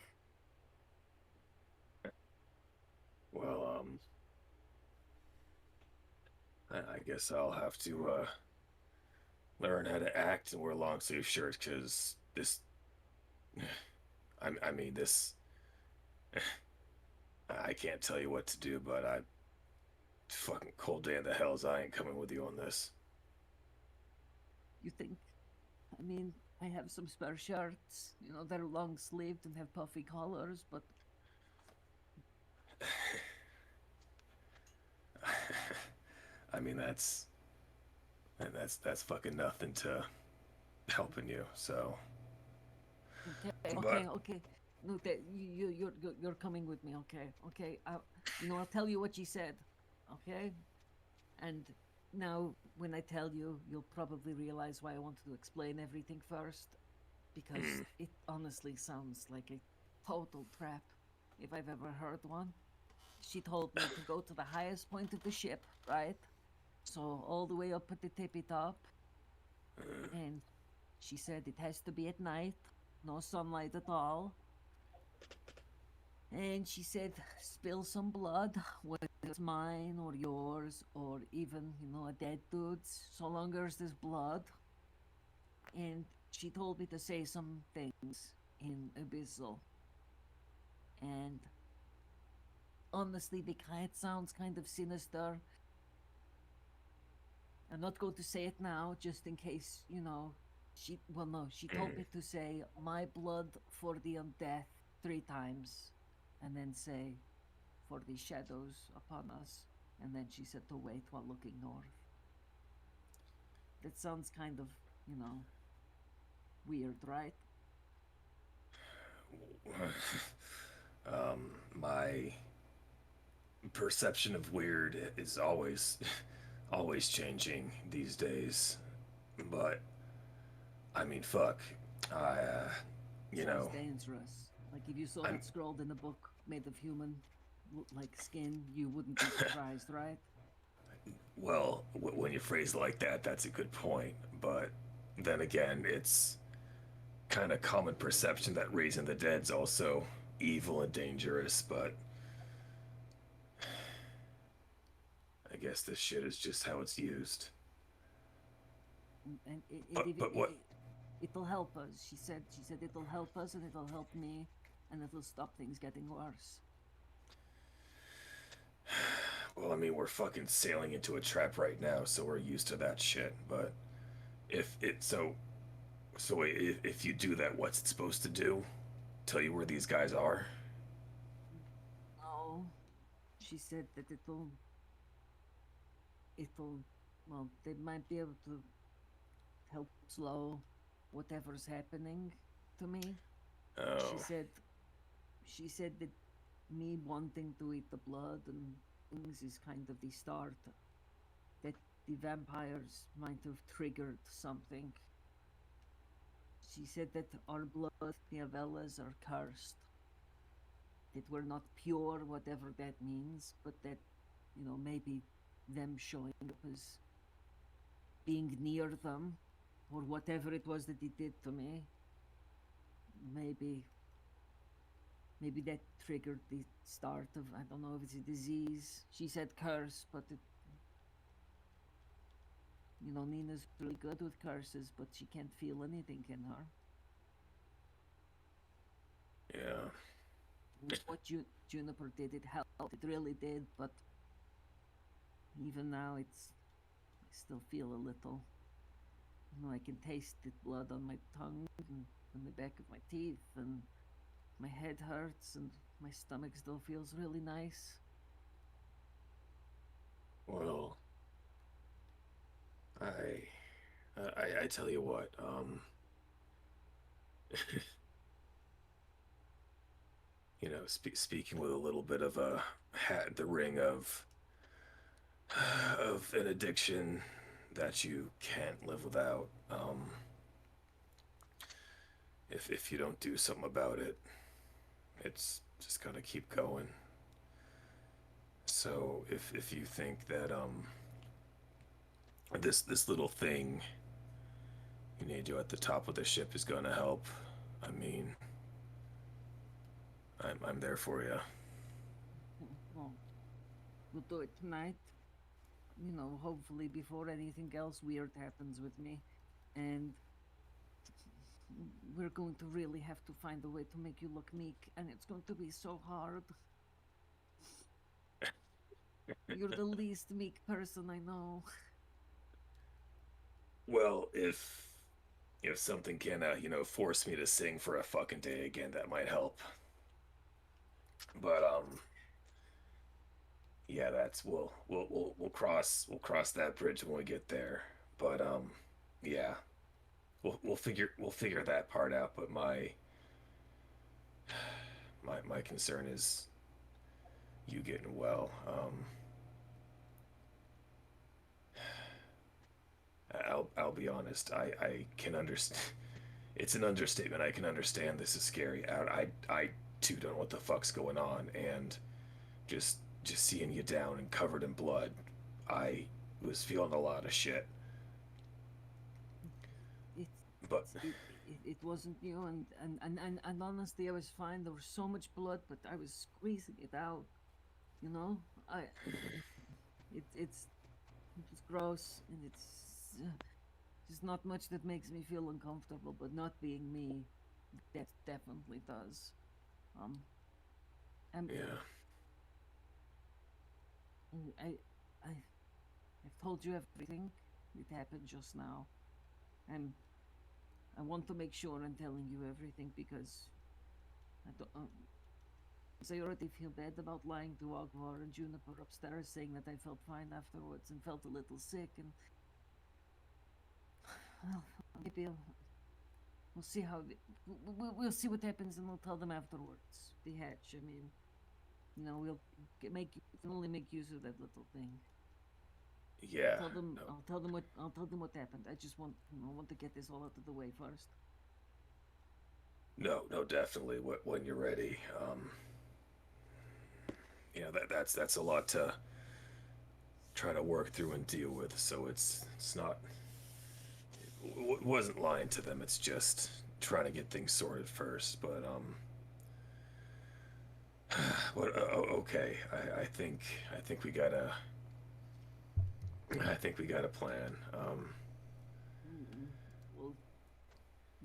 Well, I guess I'll have to learn how to act and wear long sleeve shirts because this. I mean this. I can't tell you what to do, but fucking cold day in the hells. I ain't coming with you on this. You think? I mean, I have some spare shirts. They're long sleeved and have puffy collars, but I mean that's fucking nothing to helping you. So. okay. No, that you're coming with me. Okay. I'll tell you what she said. Okay, and now when I tell you, you'll probably realize why I wanted to explain everything first, because it honestly sounds like a total trap, if I've ever heard one. She told me to go to the highest point of the ship, right? So all the way up at the tippy top, and she said it has to be at night, no sunlight at all. And she said, spill some blood, whether it's mine or yours or even, a dead dude's, so long as there's blood. And she told me to say some things in Abyssal. And honestly, it sounds kind of sinister. I'm not going to say it now, just in case, she told me to say, my blood for the undead 3 times. And then say, for the shadows upon us. And then she said to wait while looking north. That sounds kind of, weird, right? My perception of weird is always changing these days. But I mean, fuck. Sounds dangerous. Like if you saw it scrolled in a book made of human, like skin, you wouldn't be surprised, right? Well, when you phrase it like that, that's a good point. But then again, it's kind of common perception that raising the dead's also evil and dangerous. But I guess this shit is just how it's used. And but what? It'll help us. She said it'll help us and it'll help me, and it'll stop things getting worse. Well, I mean, we're fucking sailing into a trap right now, so we're used to that shit. But if you do that, what's it supposed to do? Tell you where these guys are? No, she said that it'll. Well, they might be able to help slow whatever's happening to me, Oh. She said that me wanting to eat the blood and things is kind of the start. That the vampires might have triggered something. She said that our blood, the Avellas, are cursed. That we're not pure, whatever that means, but that, maybe them showing up as being near them, or whatever it was that he did to me, maybe that triggered the start of, I don't know if it's a disease. She said curse, but Nina's really good with curses, but she can't feel anything in her. Yeah. What Juniper did, it helped. It really did, but even now, I still feel a little. I can taste the blood on my tongue and on the back of my teeth, and my head hurts, and my stomach still feels really nice. Well, I tell you what, speaking with a little bit of a hat in the ring of an addiction that you can't live without, if you don't do something about it, it's just gonna keep going. So if you think that this little thing you need to do at the top of the ship is gonna help, I mean, I'm there for you. Well, we'll do it tonight. Hopefully before anything else weird happens with me. And we're going to really have to find a way to make you look meek, and it's going to be so hard. You're the least meek person I know. Well, if something can force me to sing for a fucking day again, that might help. But yeah, we'll cross that bridge when we get there. But yeah, we'll figure that part out. But my concern is you getting well. I'll be honest. I can understand. It's an understatement. I can understand this is scary. I too don't know what the fuck's going on, and just seeing you down and covered in blood, I was feeling a lot of shit. It wasn't you, and honestly, I was fine. There was so much blood, but I was squeezing it out. It's gross, and it's just not much that makes me feel uncomfortable. But not being me, that definitely does. Yeah. I've told you everything that happened just now, and I want to make sure I'm telling you everything because I don't. I already feel bad about lying to Ogvar and Juniper upstairs, saying that I felt fine afterwards and felt a little sick, and well, maybe we'll see how we'll see what happens, and we'll tell them afterwards. The hatch. I mean, we'll can only make use of that little thing. Yeah. I'll tell them what happened. I just want to get this all out of the way first. No, definitely. When you're ready. That's a lot to try to work through and deal with. So it's not. It wasn't lying to them. It's just trying to get things sorted first. But okay. I think we got a. I think we got a plan. Well,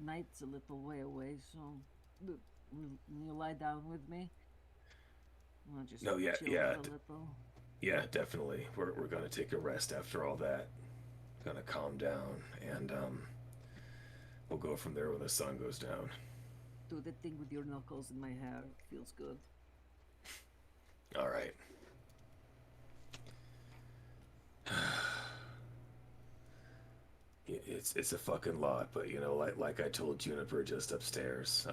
night's a little way away, so will you lie down with me? I'll just No, yeah, chill yeah, for a little. Yeah, definitely. We're gonna take a rest after all that. Gonna calm down, and we'll go from there when the sun goes down. Do the thing with your knuckles in my hair. It feels good. All right. It's a fucking lot, but like I told Juniper just upstairs,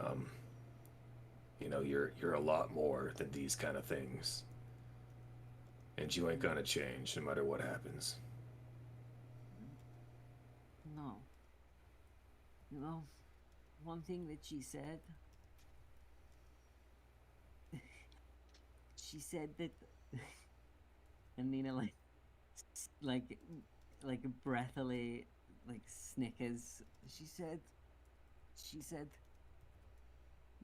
You know, you're a lot more than these kind of things. And you ain't gonna change no matter what happens. No. You know, one thing that she said. She said that, and Nina like breathily like snickers. She said,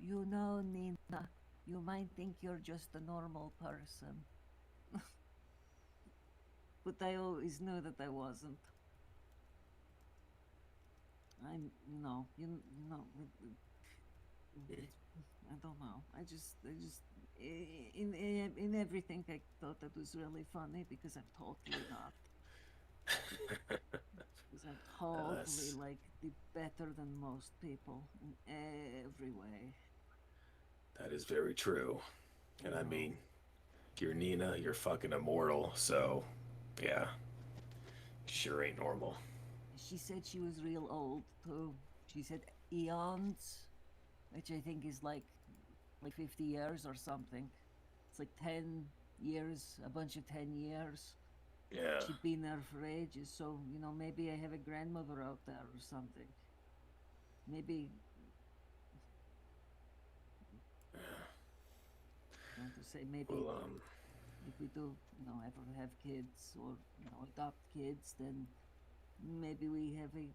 you know, Nina, you might think you're just a normal person, but I always knew that I wasn't. I'm no, you know. I don't know. I just in everything I thought that was really funny because I'm totally not. Because I'm totally That's- like the better than most people in every way. That is very true. And I No. mean, you're Nina, you're fucking immortal, so yeah. Sure ain't normal. She said she was real old too. She said eons, which I think is like 50 years or something. It's like 10 years, a bunch of 10 years. Yeah. She'd been there for ages, so you know maybe I have a grandmother out there or something. Maybe. I want to say maybe Well, if we do, you know, ever have kids or you know adopt kids, then maybe we have a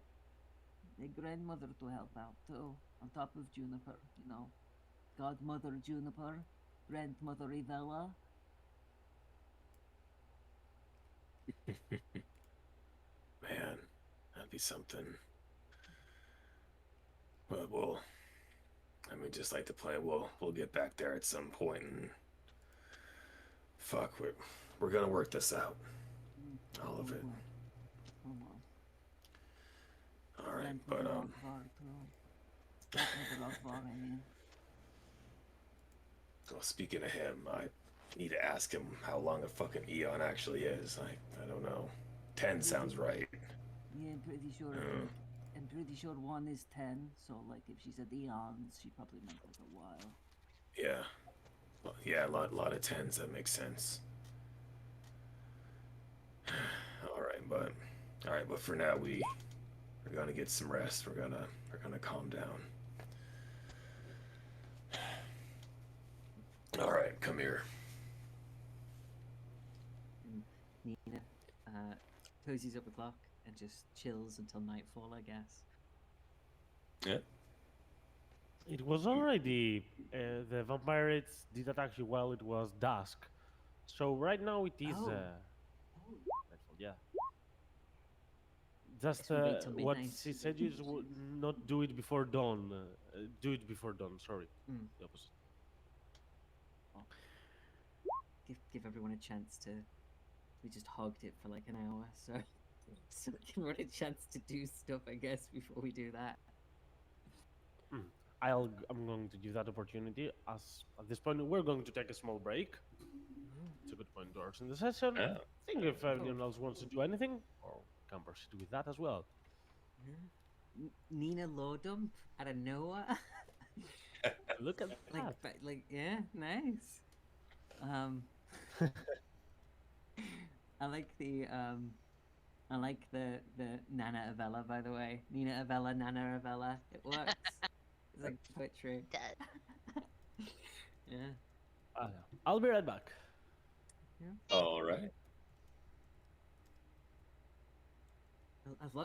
grandmother to help out too, on top of Juniper. You know, godmother Juniper, grandmother Evella. man, that'd be something. Well, we'll, I mean, just like the plan, we'll get back there at some point and fuck, we're gonna work this out. All of it. All right, but well, speaking of him, I need to ask him how long a fucking eon actually is. I don't know. 10 sounds right. Yeah, I'm pretty sure. I'm pretty sure 1 is 10. So like, if she said eons, she probably meant like a while. Yeah. Well, yeah, a lot of 10s. That makes sense. All right, but for now we're gonna get some rest. We're gonna calm down. All right, come here. And Nina cozies up a clock and just chills until nightfall, I guess. Yeah. It was already the vampires did attack you while it was dusk, so right now it is Oh. nightfall. Yeah. Just Guess we wait till what midnight. she said is not do it before dawn. Do it before dawn. Sorry, Mm. the opposite. Give everyone a chance to. We just hogged it for like an hour, so so give everyone a chance to do stuff, I guess, before we do that. I'm going to give that opportunity. As at this point, we're going to take a small break. It's a good point towards in the session. Yeah. I think if anyone else wants to do anything, or can proceed with that as well. Nina Lordump out of nowhere. Look at like, that. like, yeah, nice. I like the Nana Avella, by the way. Nina Avella, Nana Avella. It works. It's like poetry. Yeah. I'll be right back. All right.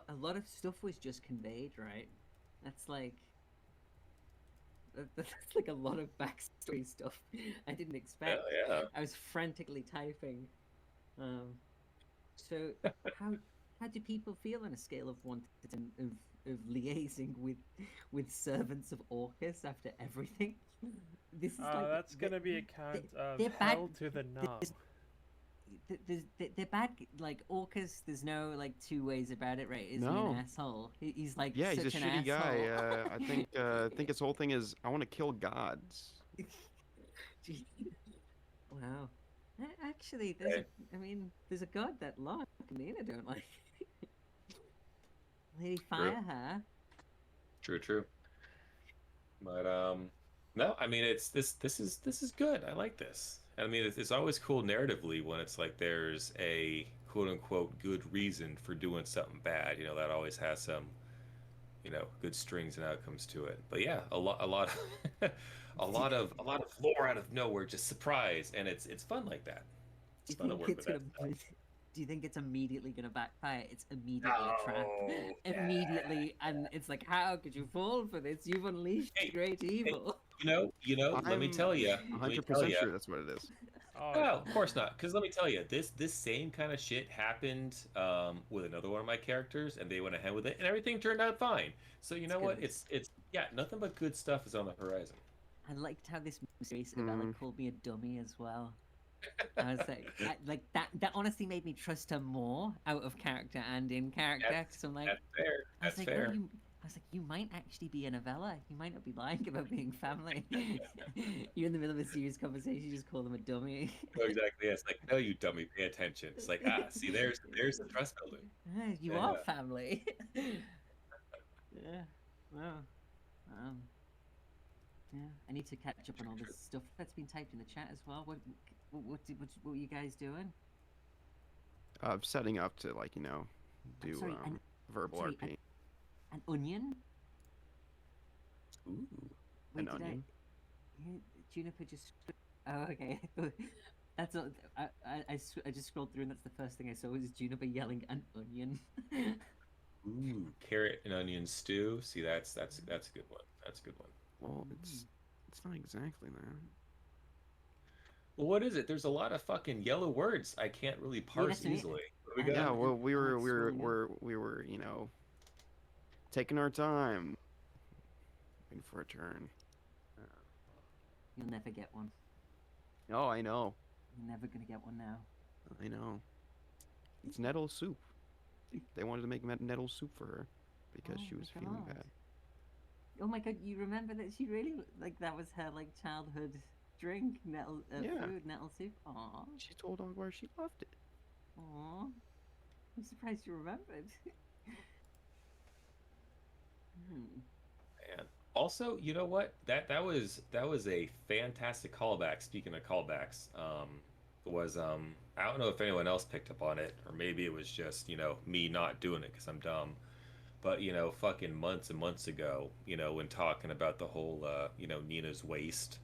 A lot of stuff was just conveyed, right? That's like that's like a lot of backstory stuff I didn't expect. Yeah. I was frantically typing. So how do people feel on a scale of 1 to 10 of liaising with servants of Orcus after everything? This is like That's gonna be a count of they're hell bad- to the no. they're bad. Like Orcus, there's no like two ways about it, right? Is he No. an asshole? He's like Yeah, such he's a an shitty asshole. guy. I think his whole thing is I want to kill gods. Wow. Actually, there's a god that Locke and Nina don't like. Lady Fire her. True. But No, I mean it's this is good. I like this. I mean it's always cool narratively when it's like there's a quote unquote good reason for doing something bad. That always has some good strings and outcomes to it. But yeah, a lot of lore out of nowhere, just surprise, and it's fun like that. Do It's you fun to think work it's with gonna? that stuff. Do you think it's immediately gonna backfire? It's immediately a trap. Oh, Immediately, and it's like, how could you fall for this? You've unleashed Hey, great evil. let me I'm tell you. 100% sure that's what it is. Oh, No, of course not. Because let me tell you, this same kind of shit happened with another one of my characters, and they went ahead with it, and everything turned out fine. So you know what? good. It's yeah, nothing but good stuff is on the horizon. I liked how this mysterious Isabella called me a dummy as well. I was like that. That honestly made me trust her more out of character and in character. That's, Because I'm like, that's fair. I was That's like, fair. I was like, you might actually be a novella. You might not be lying about being family. You're in the middle of a serious conversation. You just call them a dummy. No, exactly. Yeah, it's like, no, you dummy, pay attention. It's like, see, there's the trust building. Yeah, you Yeah. are family. Yeah. Well. Yeah. I need to catch up on all this stuff that's been typed in the chat as well. What were you guys doing? Setting up to do sorry, verbal sorry, RP. An onion? Ooh. An Wait, did onion? Yeah, Juniper just. Oh, okay. That's all. I just scrolled through and that's the first thing I saw was Juniper yelling an onion. Ooh, carrot and onion stew. See, that's a good one. That's a good one. Well, it's not exactly that. Well, what is it? There's a lot of fucking yellow words I can't really parse that's what I mean. easily. What do we Yeah, got? Yeah, well, we I'm were not we were scrolling we were taking our time, waiting for a turn. You'll never get one. Oh, I know, You're never gonna get one now. I know. It's nettle soup. They wanted to make nettle soup for her because Oh she my was feeling God. bad. Oh my god, you remember that she really like that was her like childhood drink, nettle Yeah. food, nettle soup. Aw, She told Ogbar she loved it. aw. I'm surprised you remembered. Man. Also, you know what? That was a fantastic callback. Speaking of callbacks, was I don't know if anyone else picked up on it, or maybe it was just me not doing it because I'm dumb. But fucking months and months ago, when talking about the whole Nina's waist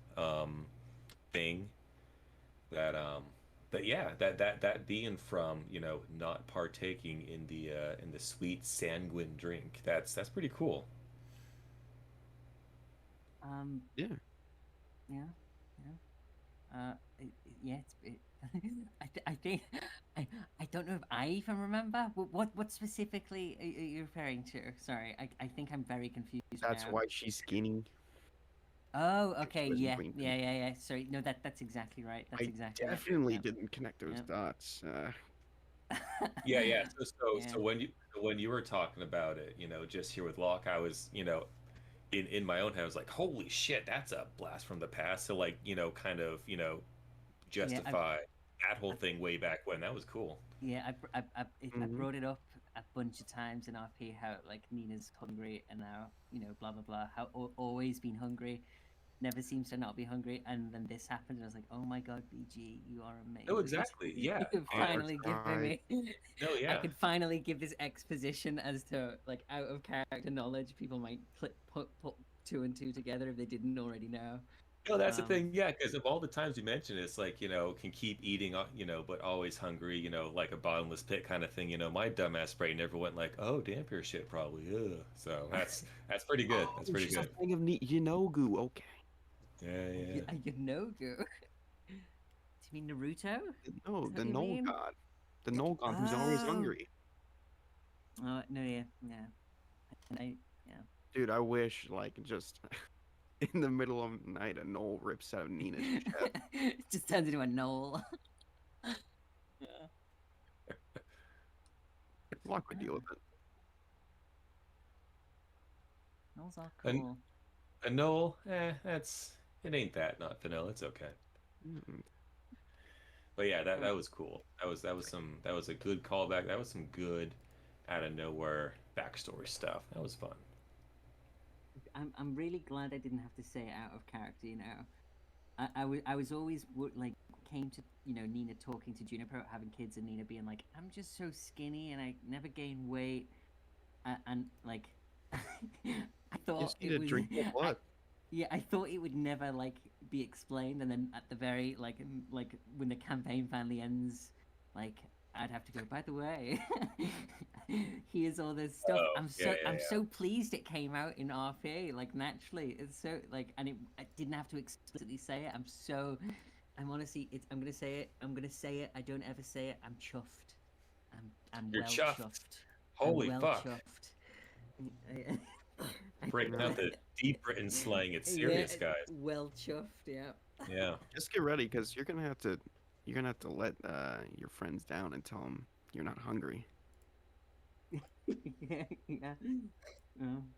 thing, that but yeah, that being from not partaking in the sweet sanguine drink, that's pretty cool. Yeah. Yeah, yeah. I think I don't know if I even remember what specifically are you referring to. Sorry, I think I'm very confused. That's now. why she's skinny. Oh, okay, wasn't yeah, blinking. yeah. Sorry, no, that's exactly right. That's I exactly right. definitely Yep. didn't connect those Yep. dots. Yeah. So Yeah. when you were talking about it, just here with Locke, I was in my own head, I was like, holy shit, that's a blast from the past. So like kind of justify that whole thing way back when. That was cool. Yeah, I Mhm. brought it up a bunch of times in RP how like Nina's hungry and now blah blah blah how always been hungry, never seems to not be hungry, and then this happened and I was like, oh my god, BG, you are amazing. No, exactly. Yeah. You could finally give me. No, I yeah. could finally give this exposition as to like out of character knowledge people might put two and two together if they didn't already know. No, that's the thing. Yeah, because of all the times you mentioned, it's like can keep eating, but always hungry, like a bottomless pit kind of thing. My dumbass brain never went like, oh, dampier shit, probably. Ugh. So that's pretty good. That's pretty she's good. a thing of Yanogu. Okay. Yeah. Yanogu. Do you mean Naruto? No, Is that the what you Null mean? God. The Null God who's always Oh. hungry. Oh no, yeah. And Dude, I wish just in the middle of the night a Null rips out Nina's chest. it just turns into a knoll. Yeah. Locke would deal with it. Knolls are And- cool. A Noel, it ain't that not vanilla. It's okay. Mm. But yeah, that was cool. That was a good callback. That was some good out of nowhere backstory stuff. That was fun. I'm really glad I didn't have to say it out of character. You know, I was always like came to Nina talking to Juniper having kids and Nina being like, I'm just so skinny and I never gain weight, and like I thought Just need it to was drink more blood. yeah, I thought it would never like be explained, and then at the very like when the campaign finally ends, like I'd have to go. By the way, here's all this stuff. Oh, I'm so pleased it came out in RP like naturally. It's so like, and I didn't have to explicitly say it. I'm honestly, I'm gonna say it. I'm gonna say it. I don't ever say it. I'm chuffed. I'm You're well chuffed. chuffed. Holy I'm well fuck. chuffed. Breaking out the deep Britain slang. It's serious, Yeah, guys. well chuffed, yeah. Yeah. Just get ready, because you're gonna have to let your friends down and tell them you're not hungry. Yeah, yeah. Um,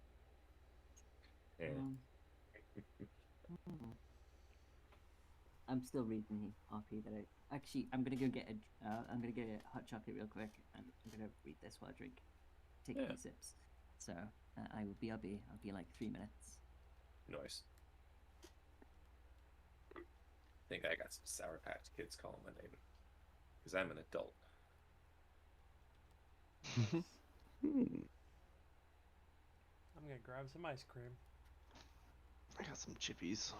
Yeah. hmm. I'm still reading the RP that I actually. I'm gonna go get I'm gonna get a hot chocolate real quick, and I'm gonna read this while I take a Yeah. few sips. So I'll be like 3 minutes. Nice. I think I got some Sour Patch Kids calling my name. Because I'm an adult. Hmm. I'm gonna grab some ice cream. I got some chippies.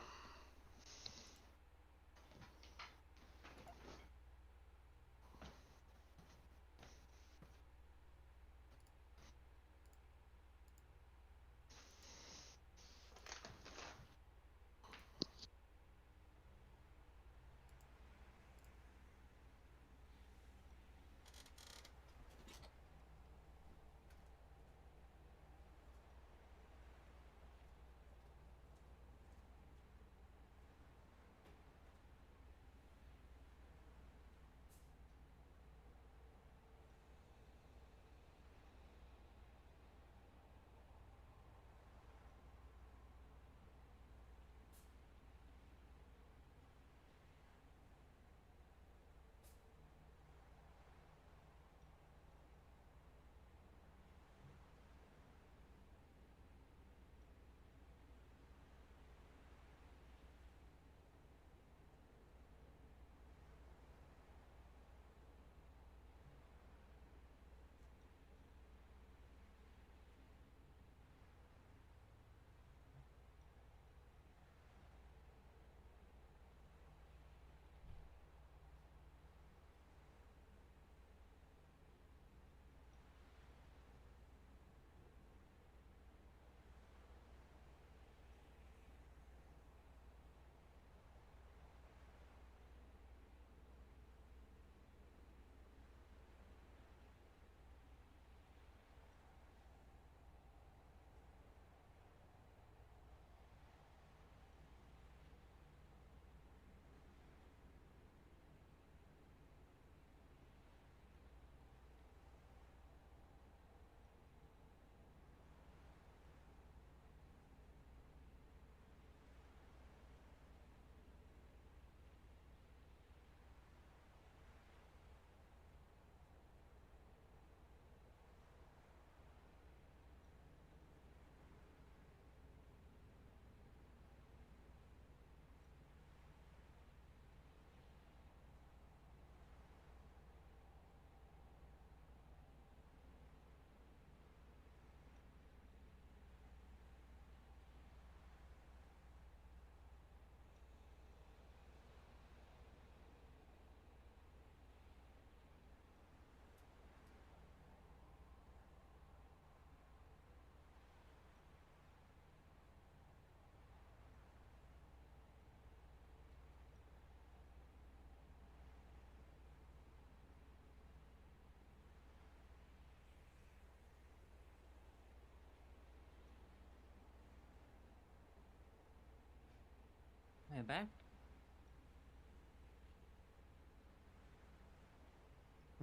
Am I back?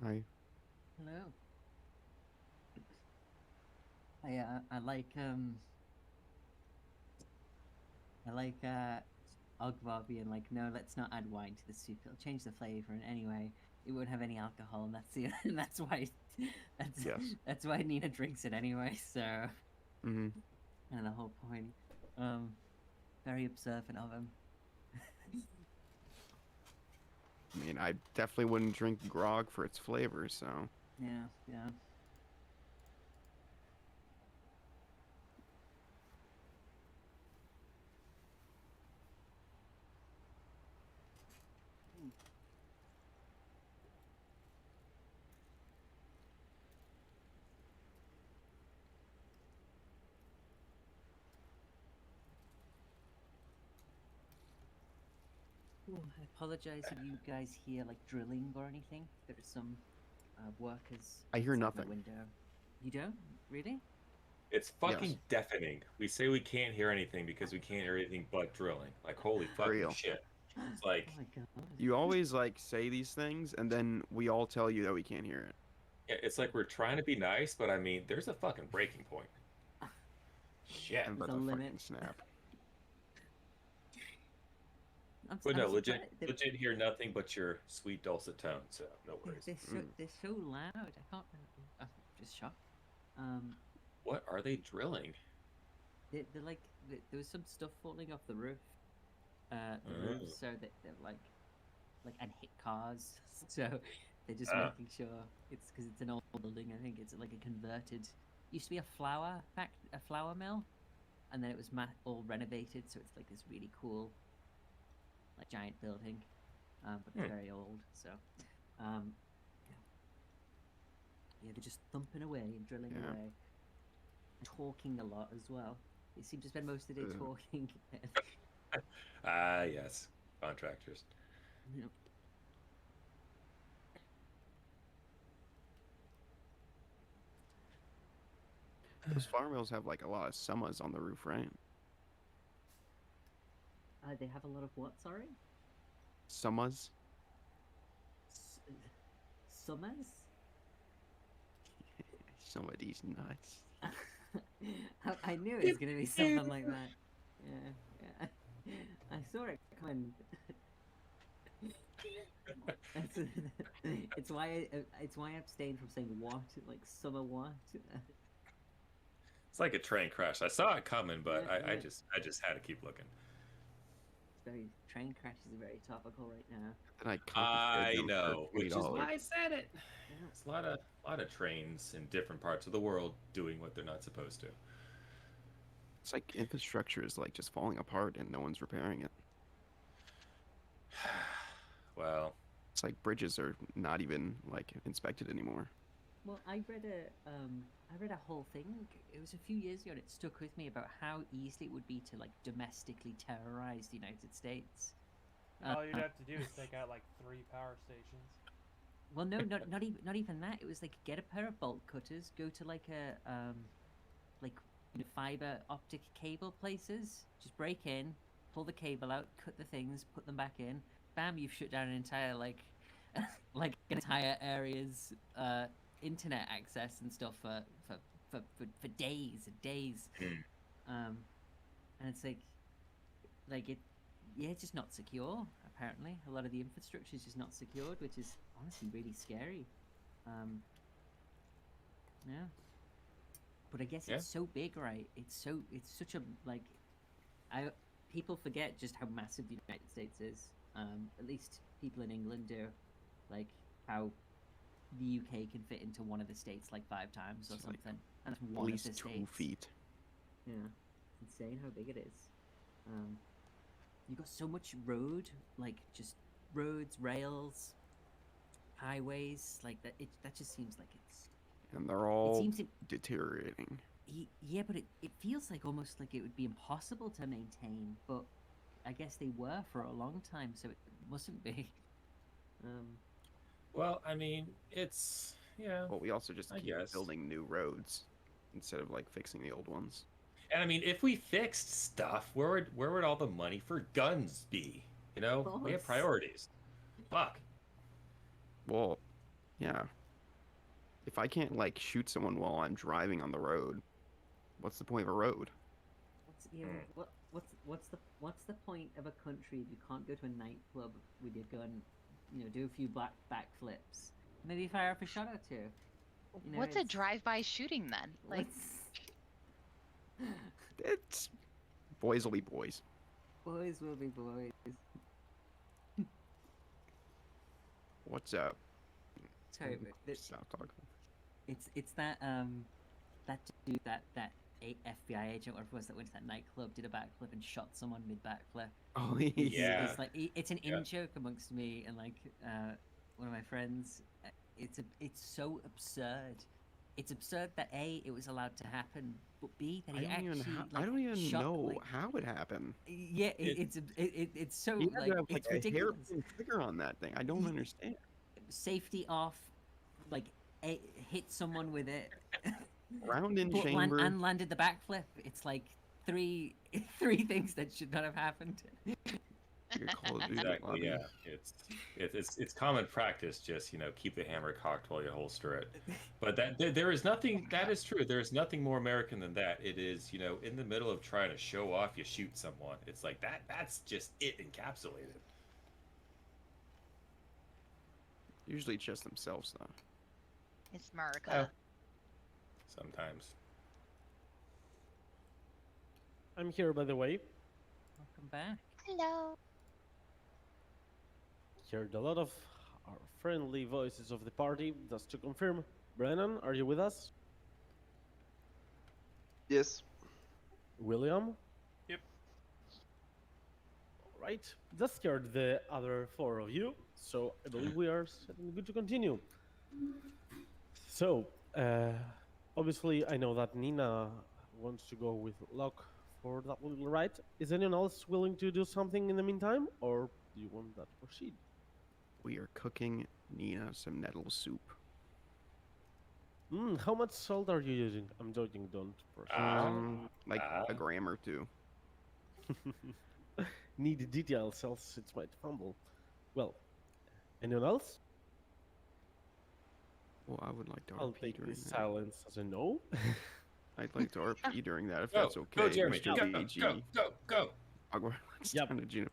Hi. Hello. I like Ogvar being like, no, let's not add wine to the soup. It'll change the flavor, and anyway, it won't have any alcohol, and and that's why Yes. that's why Nina drinks it anyway. So Mm-hmm. And the whole point. Very observant of him. I mean, I definitely wouldn't drink grog for its flavor, so. Yeah, yeah. Ooh, I apologize if you guys hear like drilling or anything. There's some workers. I hear outside my nothing. Window. You don't really? It's fucking Yes. deafening. We say we can't hear anything because we can't hear anything but drilling. Like, holy fucking Real. shit. It's like, Oh my god. You always like say these things, and then we all tell you that we can't hear it. yeah, it's like we're trying to be nice, but I mean, there's a fucking breaking point. Shit. And There's but a the limit. fucking snap. But no, I'm legit, surprised they- legit hear nothing but your sweet dulcet tone, so no worries. They're so loud. I can't. I'm just shocked. What are they drilling? They're like there was some stuff falling off the roof. The roof, so that they're like and hit cars. So they're just Ah. making sure it's because it's an old building. I think it's like a converted. Used to be a flour mill, and then it was all renovated. So it's like this really cool, like giant building, but it's very old. So, yeah, they're just thumping away and drilling Yeah. away, talking a lot as well. They seem to spend most of the day Ugh. talking. Ah, yes. Contractors. You know, Those farm mills have like a lot of summers on the roof, right? they have a lot of what? Sorry, Summers? summers. Some of these nuts. I knew it was gonna be something like that. Yeah. I saw it coming. It's why I abstained from saying what, like summer what. It's like a train crash. I saw it coming, but Yeah, I yeah. just had to keep looking. Train crashes are very topical right now. And I confiscated them know, for which is $3. why I said it. Yeah. There's a lot of trains in different parts of the world doing what they're not supposed to. It's like infrastructure is like just falling apart and no one's repairing it. Well, It's like bridges are not even like inspected anymore. Well, I read a whole thing. It was a few years ago, and it stuck with me about how easy it would be to like domestically terrorize the United States. All you'd have to do is take out like 3 power stations. Well, no, not even that. It was like get a pair of bolt cutters, go to like a like fiber optic cable places, just break in, pull the cable out, cut the things, put them back in. Bam, you've shut down an entire like like an entire area's internet access and stuff for days and days. And it's like it, yeah, it's just not secure. Apparently, a lot of the infrastructure is just not secured, which is honestly really scary. Yeah. But I guess Yeah. it's so big, right? It's such a like, people forget just how massive the United States is. At least people in England do, like how the UK can fit into one of the states like 5 times or It's like something. And that's At one of least the 2 states. feet. Yeah, it's insane how big it is. You got so much road, like just roads, rails, highways, like that. That just seems like it's. And they're It all seems. deteriorating. Yeah, but it feels like almost like it would be impossible to maintain. But I guess they were for a long time, so it mustn't be. well, I mean, it's yeah. But we also just I keep guess. building new roads instead of like fixing the old ones. And I mean, if we fixed stuff, where would all the money for guns be? You know, we have Boss. priorities. Fuck. Well, yeah. If I can't like shoot someone while I'm driving on the road, what's the point of a road? What's the point of a country if you can't go to a nightclub with your gun, do a few backflips, maybe fire off a shot or two? What's a it's- drive-by shooting then? Like, It's boys will be boys. Boys will be boys. What's up? Sorry, but Stop talking. it's that that dude FBI agent or was that went to that nightclub, did a backflip and shot someone mid backflip. Oh, Yeah. It's like it's an Yeah. in joke amongst me and like one of my friends. It's so absurd. It's absurd that A, it was allowed to happen, but B, that he actually I don't even shot, know like, how it happened. yeah, it's so You had to have it's like a ridiculous. hairpin trigger on that thing. I don't understand. Safety off, like hit someone with it, Round in but chamber. and landed the backflip. It's like three things that should not have happened. Your Call of Duty Exactly. lobby. Yeah. It's common practice. Just keep the hammer cocked while you holster it. But there is nothing. That is true. There is nothing more American than that. It is in the middle of trying to show off, you shoot someone. It's like that. That's just it encapsulated. Usually just themselves though. It's America. Sometimes. I'm here, by the way. Welcome back. Hello. Heard a lot of our friendly voices of the party. Just to confirm, Brennan, are you with us? Yes. William? Yep. Right. Just heard the other four of you, so I believe we are good to continue. So, obviously, I know that Nina wants to go with Locke for that little ride. Is anyone else willing to do something in the meantime, or do you want that to proceed? We are cooking Nina some nettle soup. How much salt are you using? I'm joking, don't proceed. Like a gram or two. Need details, else it might fumble. Well, anyone else? Well, I would like to I'll RP take during this that. silence as a no. I'd like to RP during that if Go, that's okay. go, Jeremy. Mr. Go, VG. go. Let's Yep. turn to Juniper.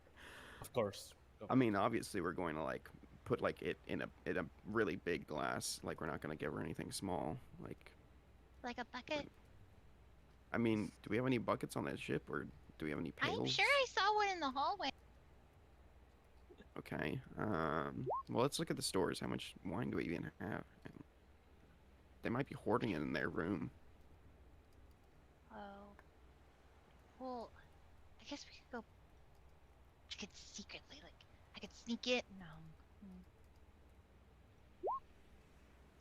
Of course. Go. I mean, obviously, we're going to like put like it in a really big glass. Like, we're not going to give her anything small. Like, Like a bucket. I mean, do we have any buckets on that ship, or do we have any pails? I'm sure I saw one in the hallway. Okay. Well, let's look at the stores. How much wine do we even have? They might be hoarding it in their room. Oh. Well, I guess we could go. I could secretly, I could sneak it. No.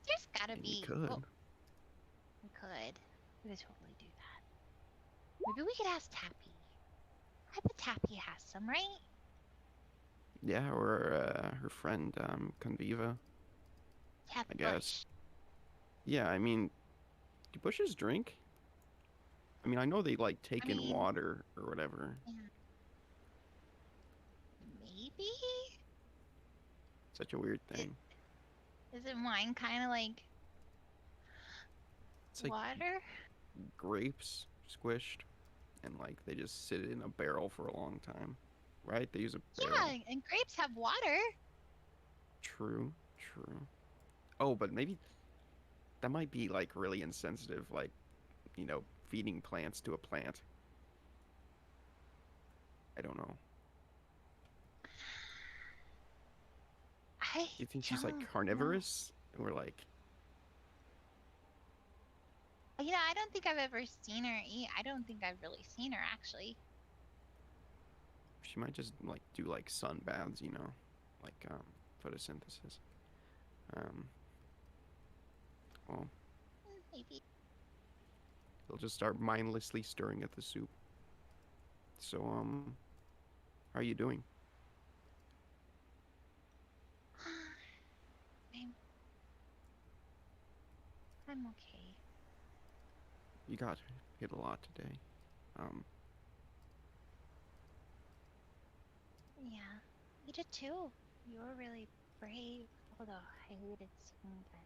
There's gotta And be. you could. Well, we could. We could totally do that. Maybe we could ask Tappy. I bet Tappy has some, right? Yeah, or her friend, Conviva. Tappy I guess. Bush. Yeah, I mean, do bushes drink? I mean, I know they like take in mean- water or whatever. Maybe? Such a weird thing. Isn't wine kind of like It's like water? grapes squished, and like they just sit in a barrel for a long time, right? They use a barrel. Yeah, and grapes have water. True. Oh, but maybe that might be like really insensitive, like, feeding plants to a plant. I don't know. I You think she's like don't know. carnivorous? Or like, I don't think I've ever seen her eat. I don't think I've really seen her actually. she might just like do like sun baths, like photosynthesis. Well, Maybe. they'll just start mindlessly stirring at the soup. So, how are you doing? I'm okay. You got hit a lot today. Yeah, you did too. You were really brave. Although I hated seeing that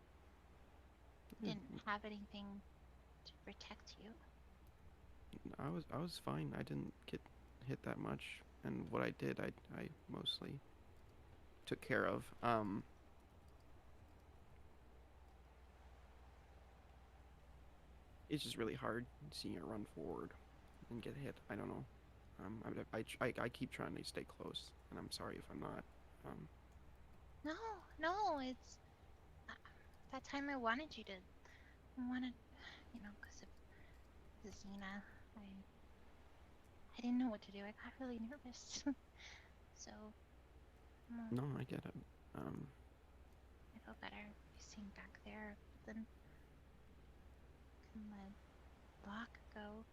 you didn't have anything to protect you. I was fine. I didn't get hit that much, and what I did, I mostly took care of. I'm It's just really hard seeing her run forward and get hit. I don't know. I keep trying to stay close, and I'm sorry if I'm not. No, no, it's that time I wanted you to. I wanted, because of the Xena. I didn't know what to do. I got really nervous. So, No, I get it. I felt better sitting back there. But then, can let Locke go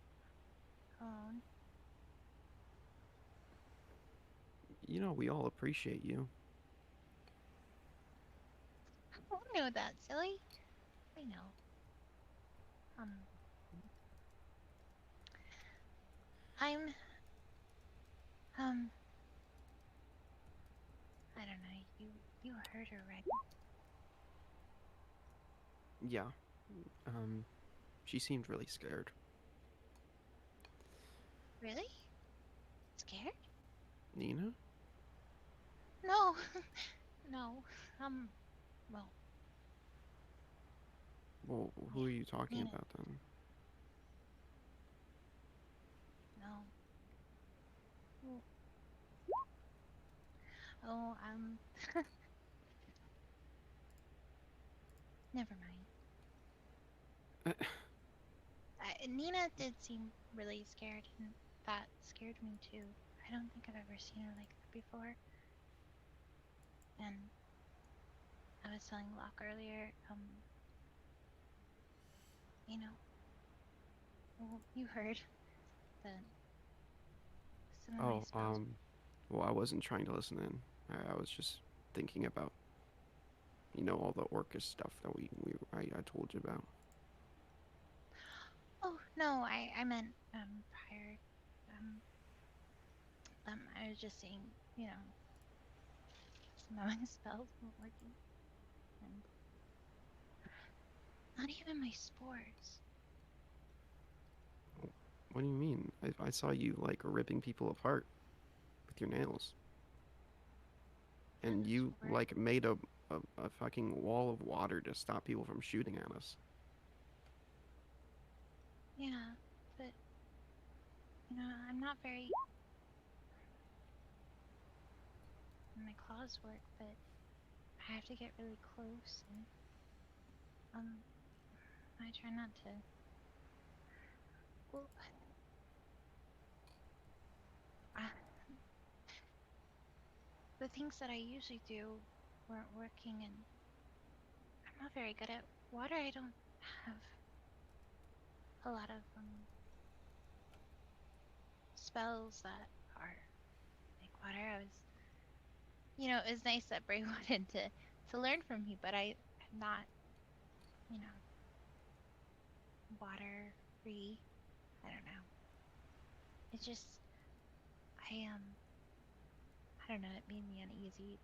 alone. You know, we all appreciate you. I don't know that, silly. I know. I'm, I don't know. You heard her, right? Yeah. She seemed really scared. Really? Scared? Nina? No, no. Well, Well, who are you talking Nina. about then? No. Oh, never mind. Nina did seem really scared, and that scared me too. I don't think I've ever seen her like that before. And I was telling Locke earlier, well, you heard that some of my Oh, spells. well, I wasn't trying to listen in. I was just thinking about, all the Orcus stuff that I told you about. Oh no, I meant prior. I was just saying, some of my spells weren't working, and not even my spores. What do you mean? I saw you, like, ripping people apart with your nails. And the you, spores. like, made a fucking wall of water to stop people from shooting at us. Yeah, but I'm not very. My claws work, but I have to get really close, and I try not to. Well, the things that I usually do weren't working, and I'm not very good at water. I don't have a lot of spells that are like water. It was nice that Bray wanted to learn from me, but I'm not, you know, water free. I don't know. It just, I don't know. It made me uneasy.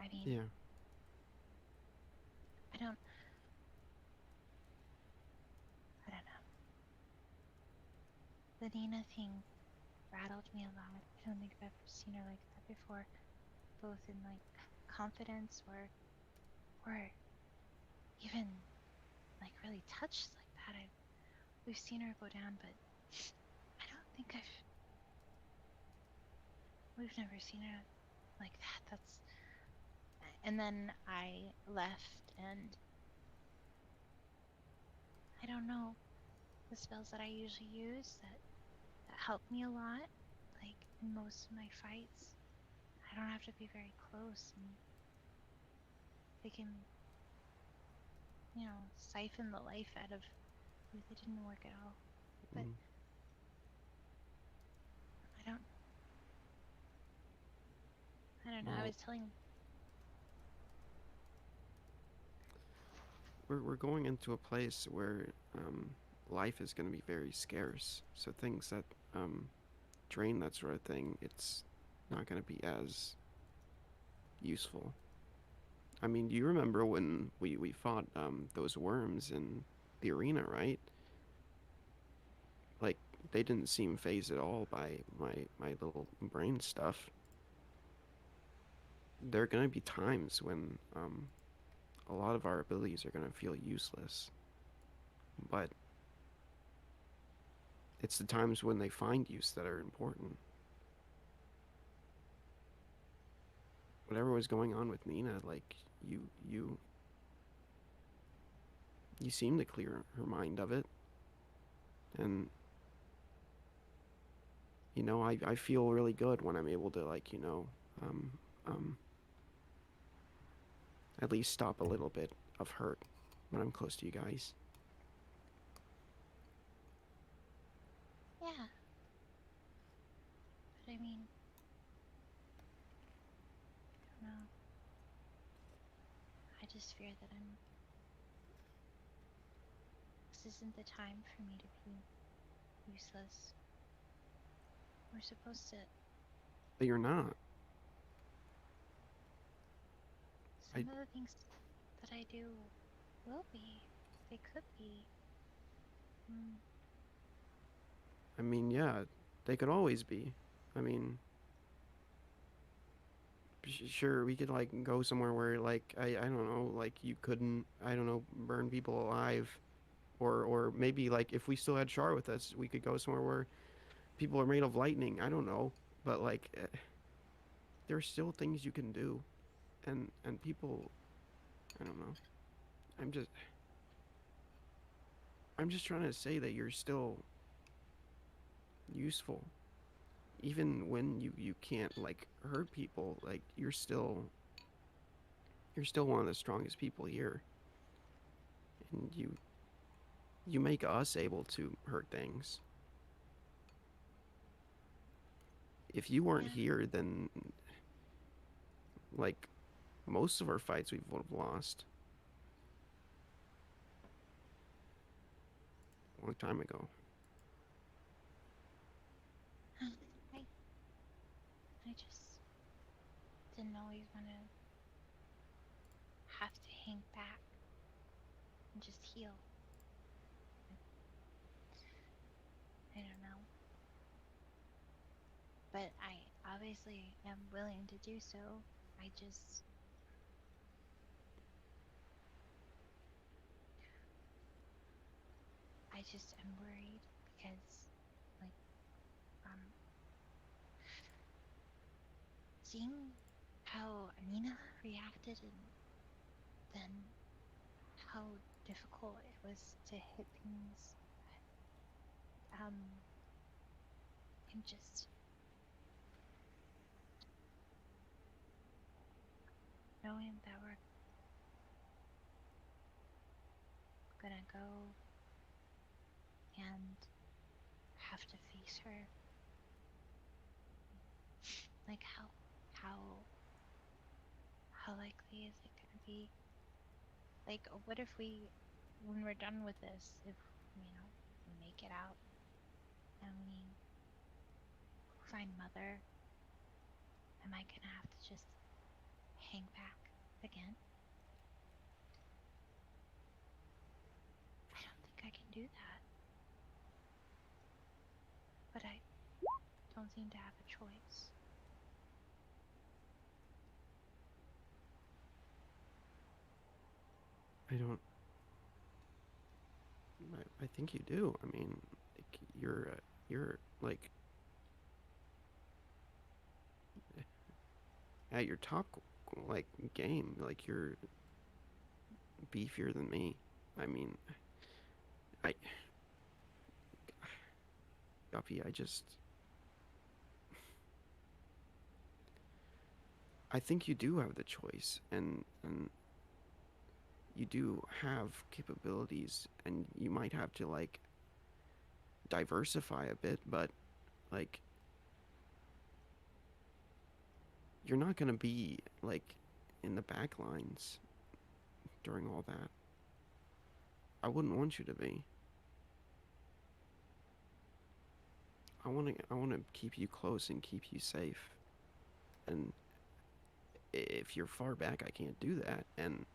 I mean, Yeah. I don't know. The Nina thing rattled me a lot. I don't think I've ever seen her like that before, both in like confidence or even like really touched like that. We've seen her go down, but I don't think we've never seen her like that. And then I left, and I don't know, the spells that I usually use that help me a lot, like in most of my fights, I don't have to be very close, and they can, siphon the life out of you. They didn't work at all. But Mm. I don't know. I Well, was telling. we're going into a place where life is going to be very scarce. So things that drain that sort of thing, it's not going to be as useful. I mean, do you remember when we fought those worms in the arena, right? Like, they didn't seem phased at all by my little brain stuff. There are going to be times when a lot of our abilities are going to feel useless. But it's the times when they find use that are important. Whatever was going on with Nina, like, you seem to clear her mind of it. And, you know, I feel really good when I'm able to, like, you know, at least stop a little bit of hurt when I'm close to you guys. Yeah. But I mean, I don't know. I just fear that this isn't the time for me to be useless. We're supposed to. But you're not. Some of the things that I do will be. They could be. I mean, yeah, they could always be. I mean, sure, we could, like, go somewhere where, like, I don't know, like, you couldn't, I don't know, burn people alive. Or maybe, like, if we still had Char with us, we could go somewhere where people are made of lightning. I don't know. But, like, there are still things you can do. And people, I don't know. I'm just trying to say that you're still useful. Even when you can't, like, hurt people, like, you're still one of the strongest people here. And you make us able to hurt things. If you weren't here, then, like, most of our fights we would have lost a long time ago. I just didn't always want to have to hang back and just heal. I don't know. But I obviously am willing to do so. I just am worried because, like, seeing how Nina reacted and then how difficult it was to hit things, and just knowing that we're gonna go and have to face her. Like, how likely is it gonna be? Like, what if when we're done with this, if, you know, we make it out and we find Mother, am I gonna have to just hang back again? I don't think I can do that. But I don't seem to have a choice. I think you do. I mean, like, you're like at your top, like, game. Like, you're beefier than me. I mean, Guppy, I think you do have the choice, and you do have capabilities, and you might have to, like, diversify a bit, but, like, you're not gonna be, like, in the back lines during all that. I wouldn't want you to be. I wanna keep you close and keep you safe. And if you're far back, I can't do that. And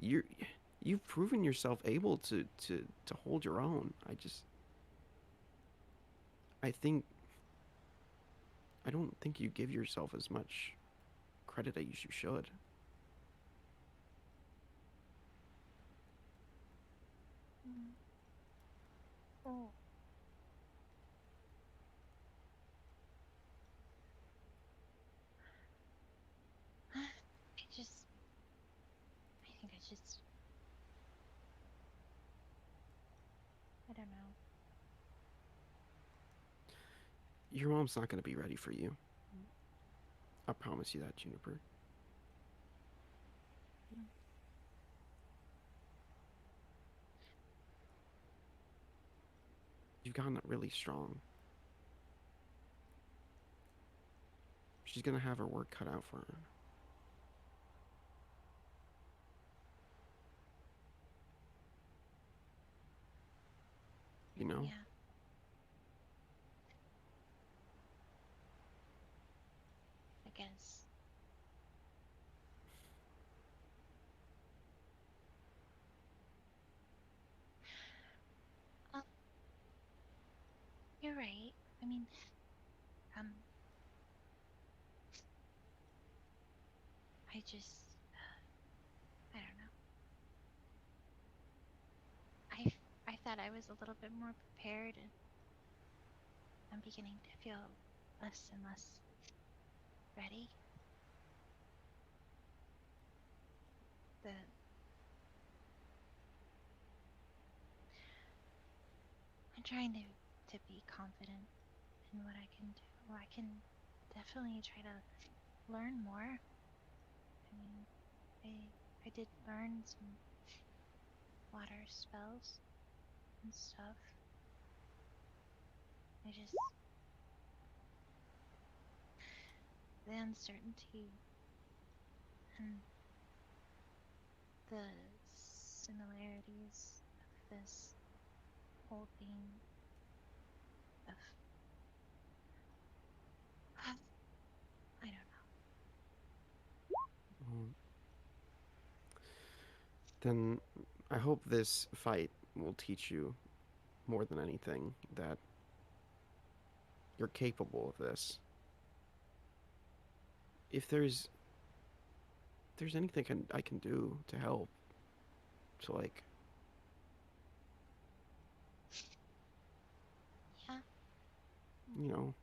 you've proven yourself able to hold your own. I don't think you give yourself as much credit as you should. Oh. I think I just, I don't know. Your mom's not gonna be ready for you. I promise you that, Juniper. You've gotten really strong. She's gonna have her work cut out for her. You know? Yeah. I guess. Um, you're right. I mean, um, I just, I don't know. I thought I was a little bit more prepared, and I'm beginning to feel less and less ready. The I'm trying to be confident in what I can do. I can definitely try to learn more. I mean, I did learn some water spells and stuff. I just the uncertainty and the similarities of this whole thing of I don't know. Um, Then I hope this fight will teach you more than anything that you're capable of this. If there's anything I can do to help, to like, Yeah, you know,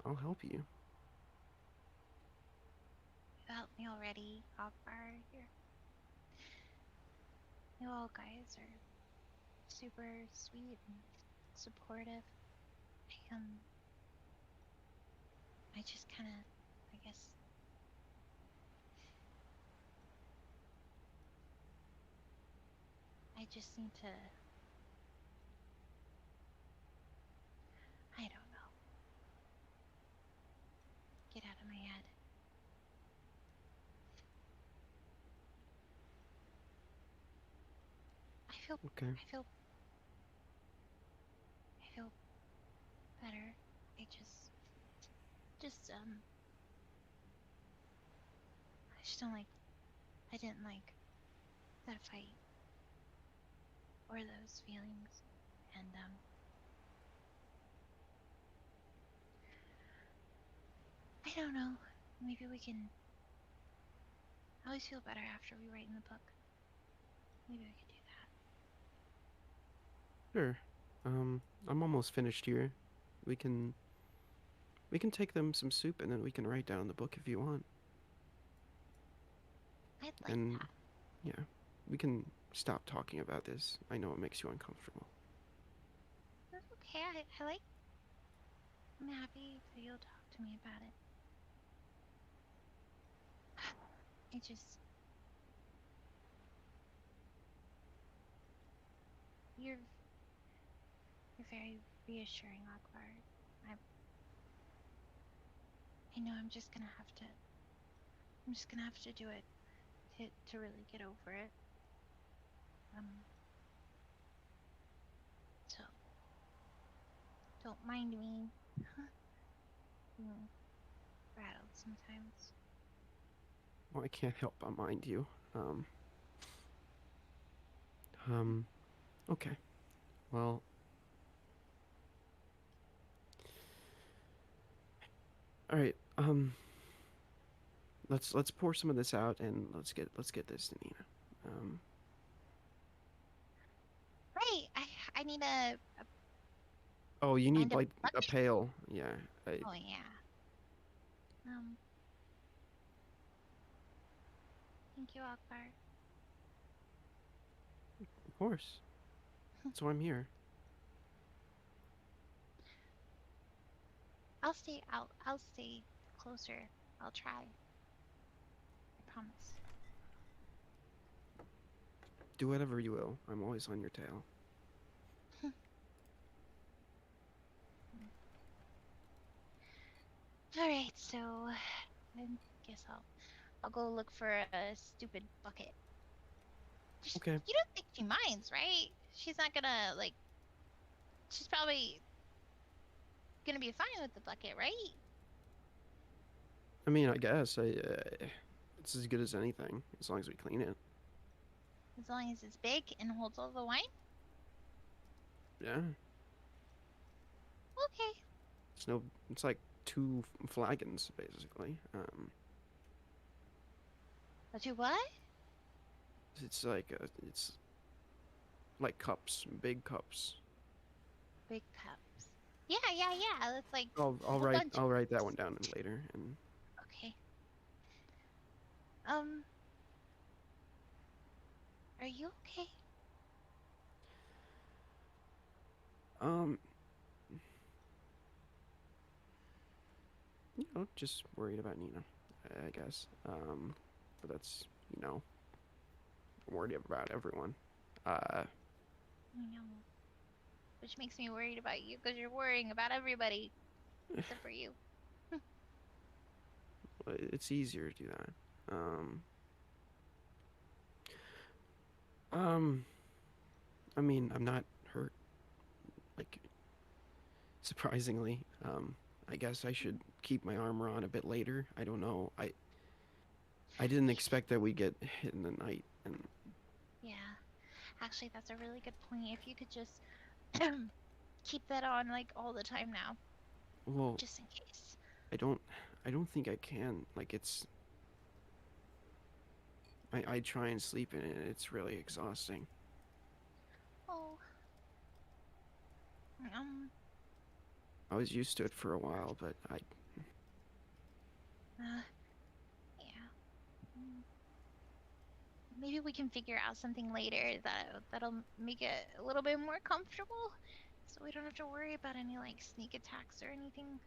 I'll help you. you helped me already, Akbar. You all guys are super sweet and supportive. I just kind of, I guess, I just need to, I don't know, get out of my head. Okay. I feel better. I I just don't like, I didn't like that fight or those feelings. And, I don't know. Maybe we can, I always feel better after we write in the book. Maybe we could do that. Sure. I'm almost finished here. We can take them some soup and then we can write down the book if you want. I'd like And that. yeah, we can stop talking about this. I know it makes you uncomfortable. That's okay. I'm happy that you'll talk to me about it. I just, you're very reassuring, Akbar. I know I'm just gonna have to do it to really get over it. So don't mind me being rattled sometimes. Well, I can't help but mind you. Um, okay. Well, all right. Let's pour some of this out and let's get this to Nina. Right. I need a Oh, you need Find a like a bucket? pail. Yeah. oh yeah. Thank you, Akbar. Of course. That's why I'm here. I'll stay closer. I'll try. I promise. Do whatever you will. I'm always on your tail. Alright, so I guess I'll go look for a stupid bucket. Okay. You don't think she minds, right? She's not gonna like she's probably gonna be fine with the bucket, right? I mean, I guess it's as good as anything as long as we clean it. As long as it's big and holds all the wine? Yeah. Okay. It's like 2 flagons basically. But you what? It's like cups, big cups. Big cups. Yeah. That's like I'll whole write bunch. that one down later. And Okay. Are you okay? just worried about Nina, I guess. But that's I'm worried about everyone. I know. Which makes me worried about you because you're worrying about everybody except for you. It's easier to do that. I mean, I'm not hurt. Like, surprisingly, I guess I should keep my armor on a bit later. I don't know. I didn't expect that we'd get hit in the night, and Yeah. Actually, that's a really good point. If you could just keep that on like all the time now, well, just in case. I don't think I can. Like, it's. I try and sleep in it, and it's really exhausting. Oh. I was used to it for a while, but Yeah. Maybe we can figure out something later that'll make it a little bit more comfortable, so we don't have to worry about any like sneak attacks or anything.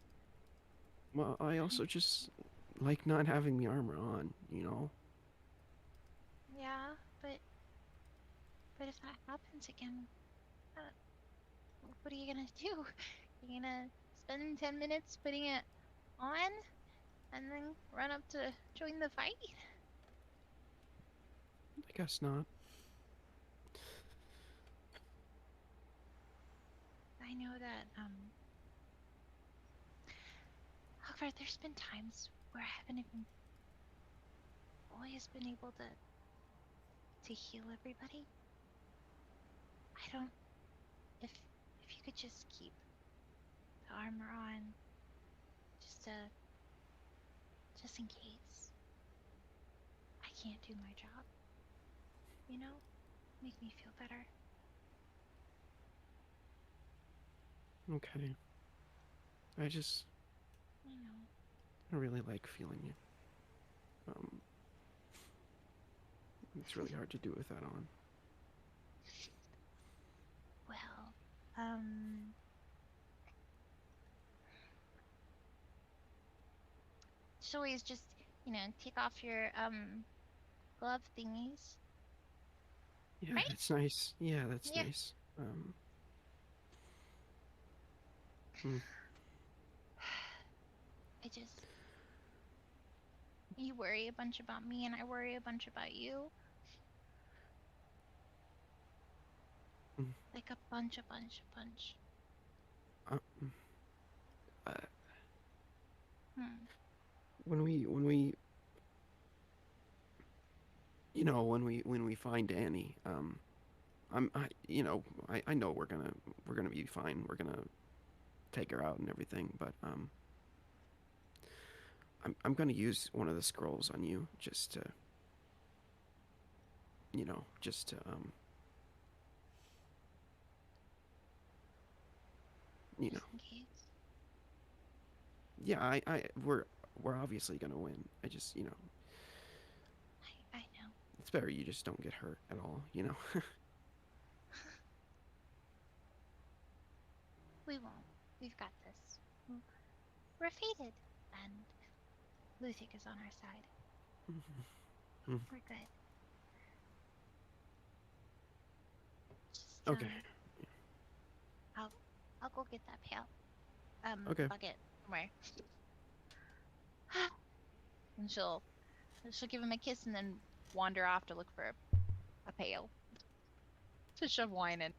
Well, I also just like not having the armor on, Yeah, but if that happens again, uh, what are you gonna do? You gonna spend 10 minutes putting it on, and then run up to join the fight? I guess not. I know that, however, there's been times where I haven't even always been able to heal everybody. I don't. If you could just keep the armor on, just in case I can't do my job, make me feel better. Okay. I know. I really like feeling it. It's really hard to do with that on. Well, just always just, take off your glove thingies. Yeah, Right? that's nice. Yeah, that's Yeah. nice. You worry a bunch about me and I worry a bunch about you. Like a bunch. Uh, Hmm. when we when we find Danny, I know we're gonna be fine. We're gonna take her out and everything, but I'm gonna use one of the scrolls on you just to you Just know, in case. yeah, we're obviously gonna win. I just, you know, I know. it's better you just don't get hurt at all, you know. We won't. We've got this. We're fated, and Luthik is on our side. Mm. We're good. Just, Okay. I'll go get that pail. Okay. Bucket somewhere. And she'll give him a kiss and then wander off to look for a pail to shove wine in.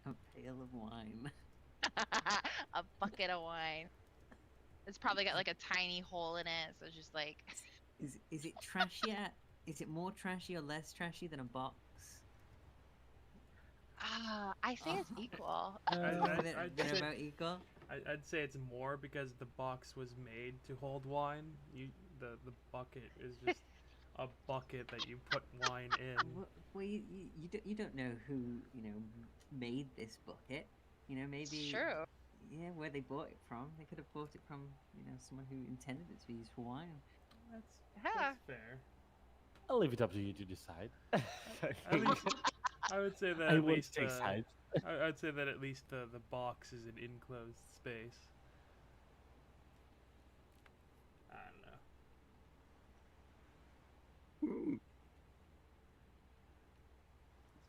A pail of wine. A bucket of wine. It's probably got like a tiny hole in it, so it's just like. Is it trashier? Is it more trashy or less trashy than a box? I think it's equal. They're about equal. I'd say it's more because the box was made to hold wine. The bucket is just a bucket that you put wine in. Well, you don't know who made this bucket. Maybe It's true. Yeah, where they bought it from. They could have bought it from someone who intended it to be used for wine. That's fair. I'll leave it up to you to decide. I would say that I at won't least take sides. I'd say that at least the box is an enclosed space. I don't know. Mm.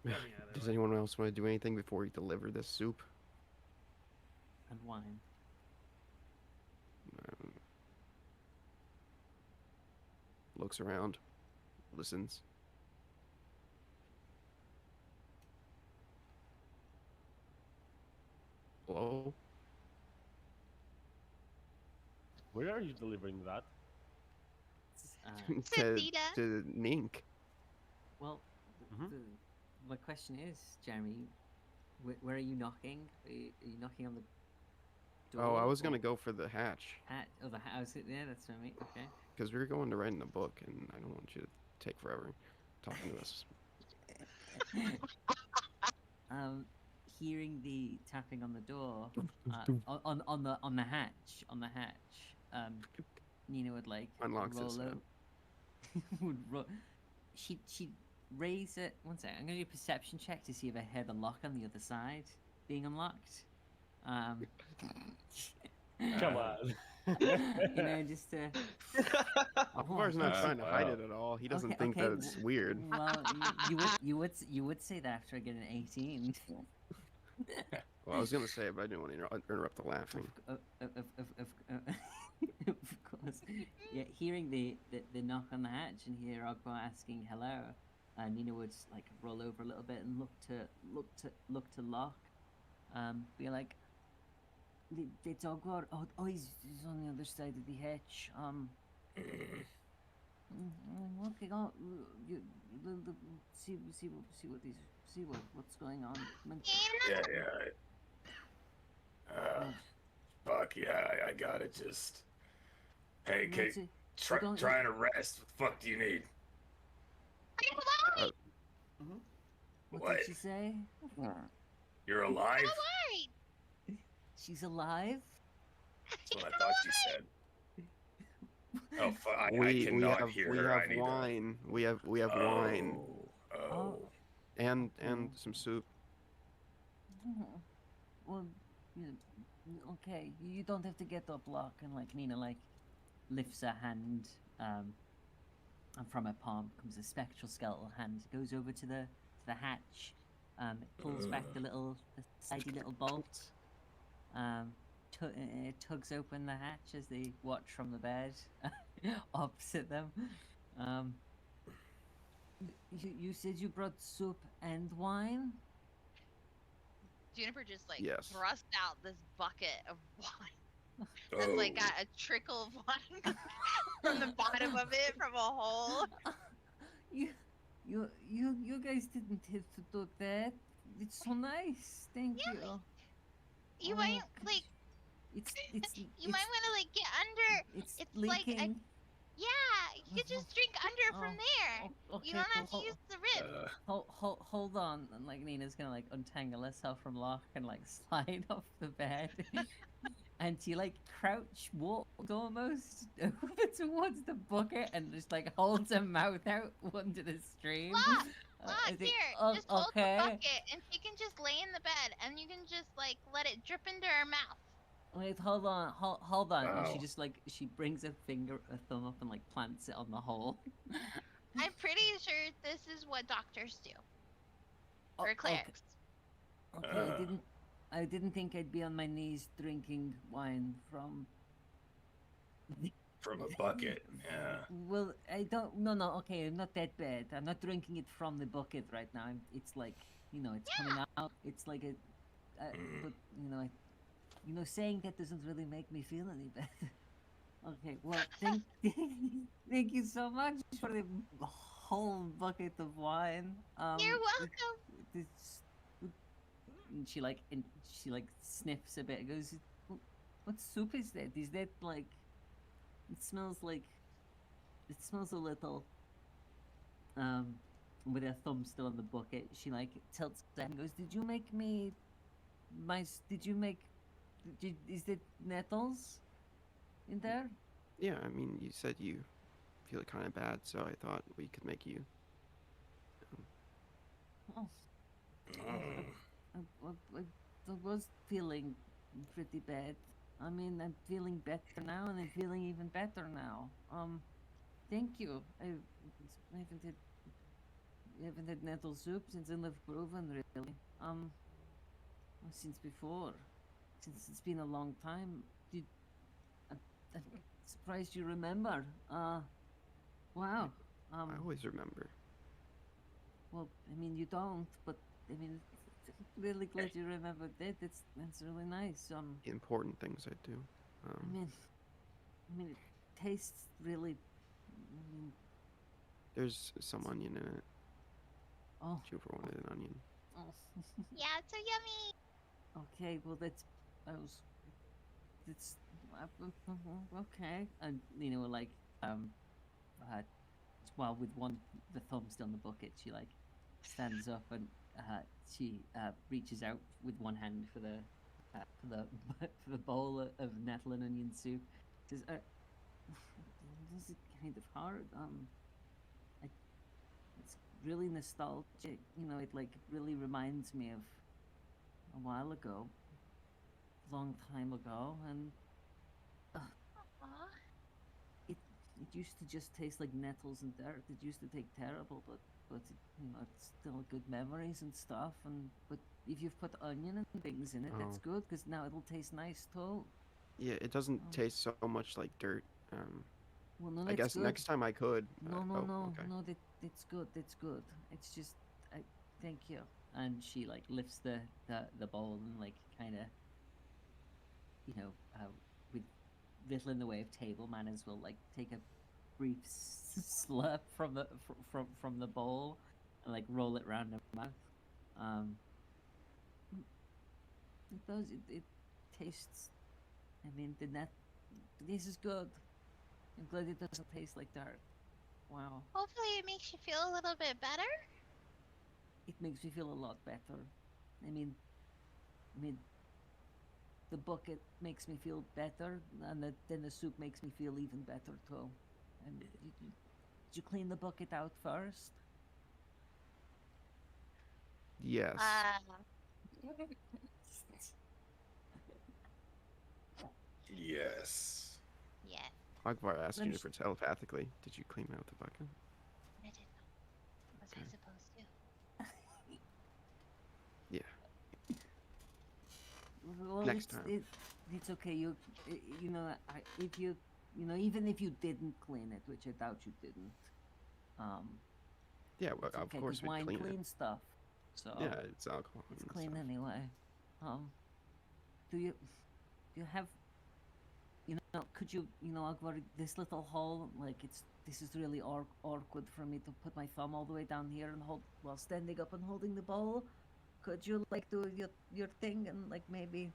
Yummy either Does way. anyone else want to do anything before we deliver this soup? And wine. Looks around, listens. Hello? Where are you delivering that? to, Vita. to Nink. Well, Mhm. my question is, Jeremy, where are you knocking? Are you knocking on the door? Oh, I was or gonna go for the hatch the house. Yeah, that's what I mean. Okay. because we were going to write in a book, and I don't want you to take forever talking to us. Hearing the tapping on the door, on the hatch, Nina would like Unlocks roll his head. She'd raise it. One second, I'm gonna do a perception check to see if I heard the lock on the other side being unlocked. Come on. Just to. Akbar's not trying to hide wow. it at all. He doesn't Okay, think okay, that it's weird. Well, you would say that after I get an 18. Well, I was gonna say it, but I didn't want to interrupt the laughing. Of course. Yeah, hearing the knock on the hatch and hear Ogbar asking hello, Nina would like roll over a little bit and look to lock. Be like, it's Ogbar. Oh, he's on the other side of the hatch. Okay, see what's going on. Yeah. Fuck yeah, I got it. Just hey, Kate, trying to rest. What the fuck do you need? What did she say? You're alive? She's alive? That's what I thought you said. Oh fuck! I We cannot have hear her. I have need wine. We have wine Oh. and some soup. Well, okay. You don't have to get up, Locke. And like Nina, like lifts her hand, and from her palm comes a spectral skeletal hand. Goes over to the hatch. It pulls back the sidey little bolt. Tugs open the hatch as they watch from the bed opposite them. You said you brought soup and wine? Juniper just like Yes. thrust out this bucket of wine. That's like got a trickle of wine from the bottom of it from a hole. You guys didn't have to do that. It's so nice. Thank you. You Oh, might gosh. like. It's You might want to like get under. it's it's like leaking. yeah, You could just drink under from there. Okay, You don't have to well, use the rib. hold on. And like Nina's gonna like untangle herself from Locke and like slide off the bed. And she like crouch walked almost over towards the bucket and just like holds her mouth out under the stream. Look, I look, think- here, oh, just hold okay. the bucket and she can just lay in the bed and you can just like let it drip into her mouth. Wait, hold on, hold on. And she Wow. just like she brings a thumb up and like plants it on the hole. I'm pretty sure this is what doctors do. Oh, Or okay. clerics. Okay, I didn't think I'd be on my knees drinking wine from. From a bucket. Yeah. Well, I don't. No. Okay, not that bad. I'm not drinking it from the bucket right now. It's like it's coming out. It's like a, but saying that doesn't really make me feel any better. Okay, well, thank you so much for the whole bucket of wine. You're welcome. And she like sniffs a bit and goes, what soup is that? Is that like it smells a little with her thumb still on the bucket. She like tilts down and goes, is that nettles in there? Yeah, I mean, you said you feel kind of bad, so I thought we could make you. Oh, I was feeling pretty bad. I mean, I'm feeling better now, and I'm feeling even better now. Thank you. I haven't had nettle soup since I left Groven, really. Since before. Since it's been a long time. I'm surprised you remember. Wow. I always remember. Well, I mean, you don't, but I mean, really glad you remembered that. That's really nice. The important things I do. I mean, it tastes really. I mean, There's some onion in it. oh, If you ever wanted an onion. oh. Yeah, it's so yummy. Okay, well that's okay. And like well, with the thumb still in the bucket, she like stands up and she reaches out with one hand for the bowl of nettle and onion soup. Says, this is kind of hard. It's really nostalgic. It like really reminds me of a while ago, long time ago, and Aw. it used to just taste like nettles and dirt. It used to taste terrible, but it's still good memories and stuff. But if you've put onion and things in it, that's Oh. good because now it'll taste nice too. Yeah, it doesn't Oh. taste so much like dirt. Well, no, I that's guess good. next time I could. No, okay. that's good. That's good. It's just, thank you. And she like lifts the bowl and like kind of, with little in the way of table manners, will like take a brief slurp from the bowl and like roll it around her mouth. It does. It tastes. I mean, this is good. I'm glad it doesn't taste like dirt. Wow. Hopefully it makes you feel a little bit better. It makes me feel a lot better. I mean, the bucket makes me feel better, and then the soup makes me feel even better too. And did you clean the bucket out first? Yes. Yes. Yeah, Akbar asked Let me Juniper telepathically, did you clean out the bucket? I didn't know. Was I Okay. supposed to? Yeah. Well, Next time. It's okay. If you even if you didn't clean it, which I doubt you didn't, Yeah, well, it's of okay, course 'cause we wine clean it. cleans stuff. So Yeah, it's alcohol. it's and clean stuff. anyway. Do you have could you Akbar, this little hole, like this is really awkward for me to put my thumb all the way down here and hold while standing up and holding the bowl. Could you like do your thing and like maybe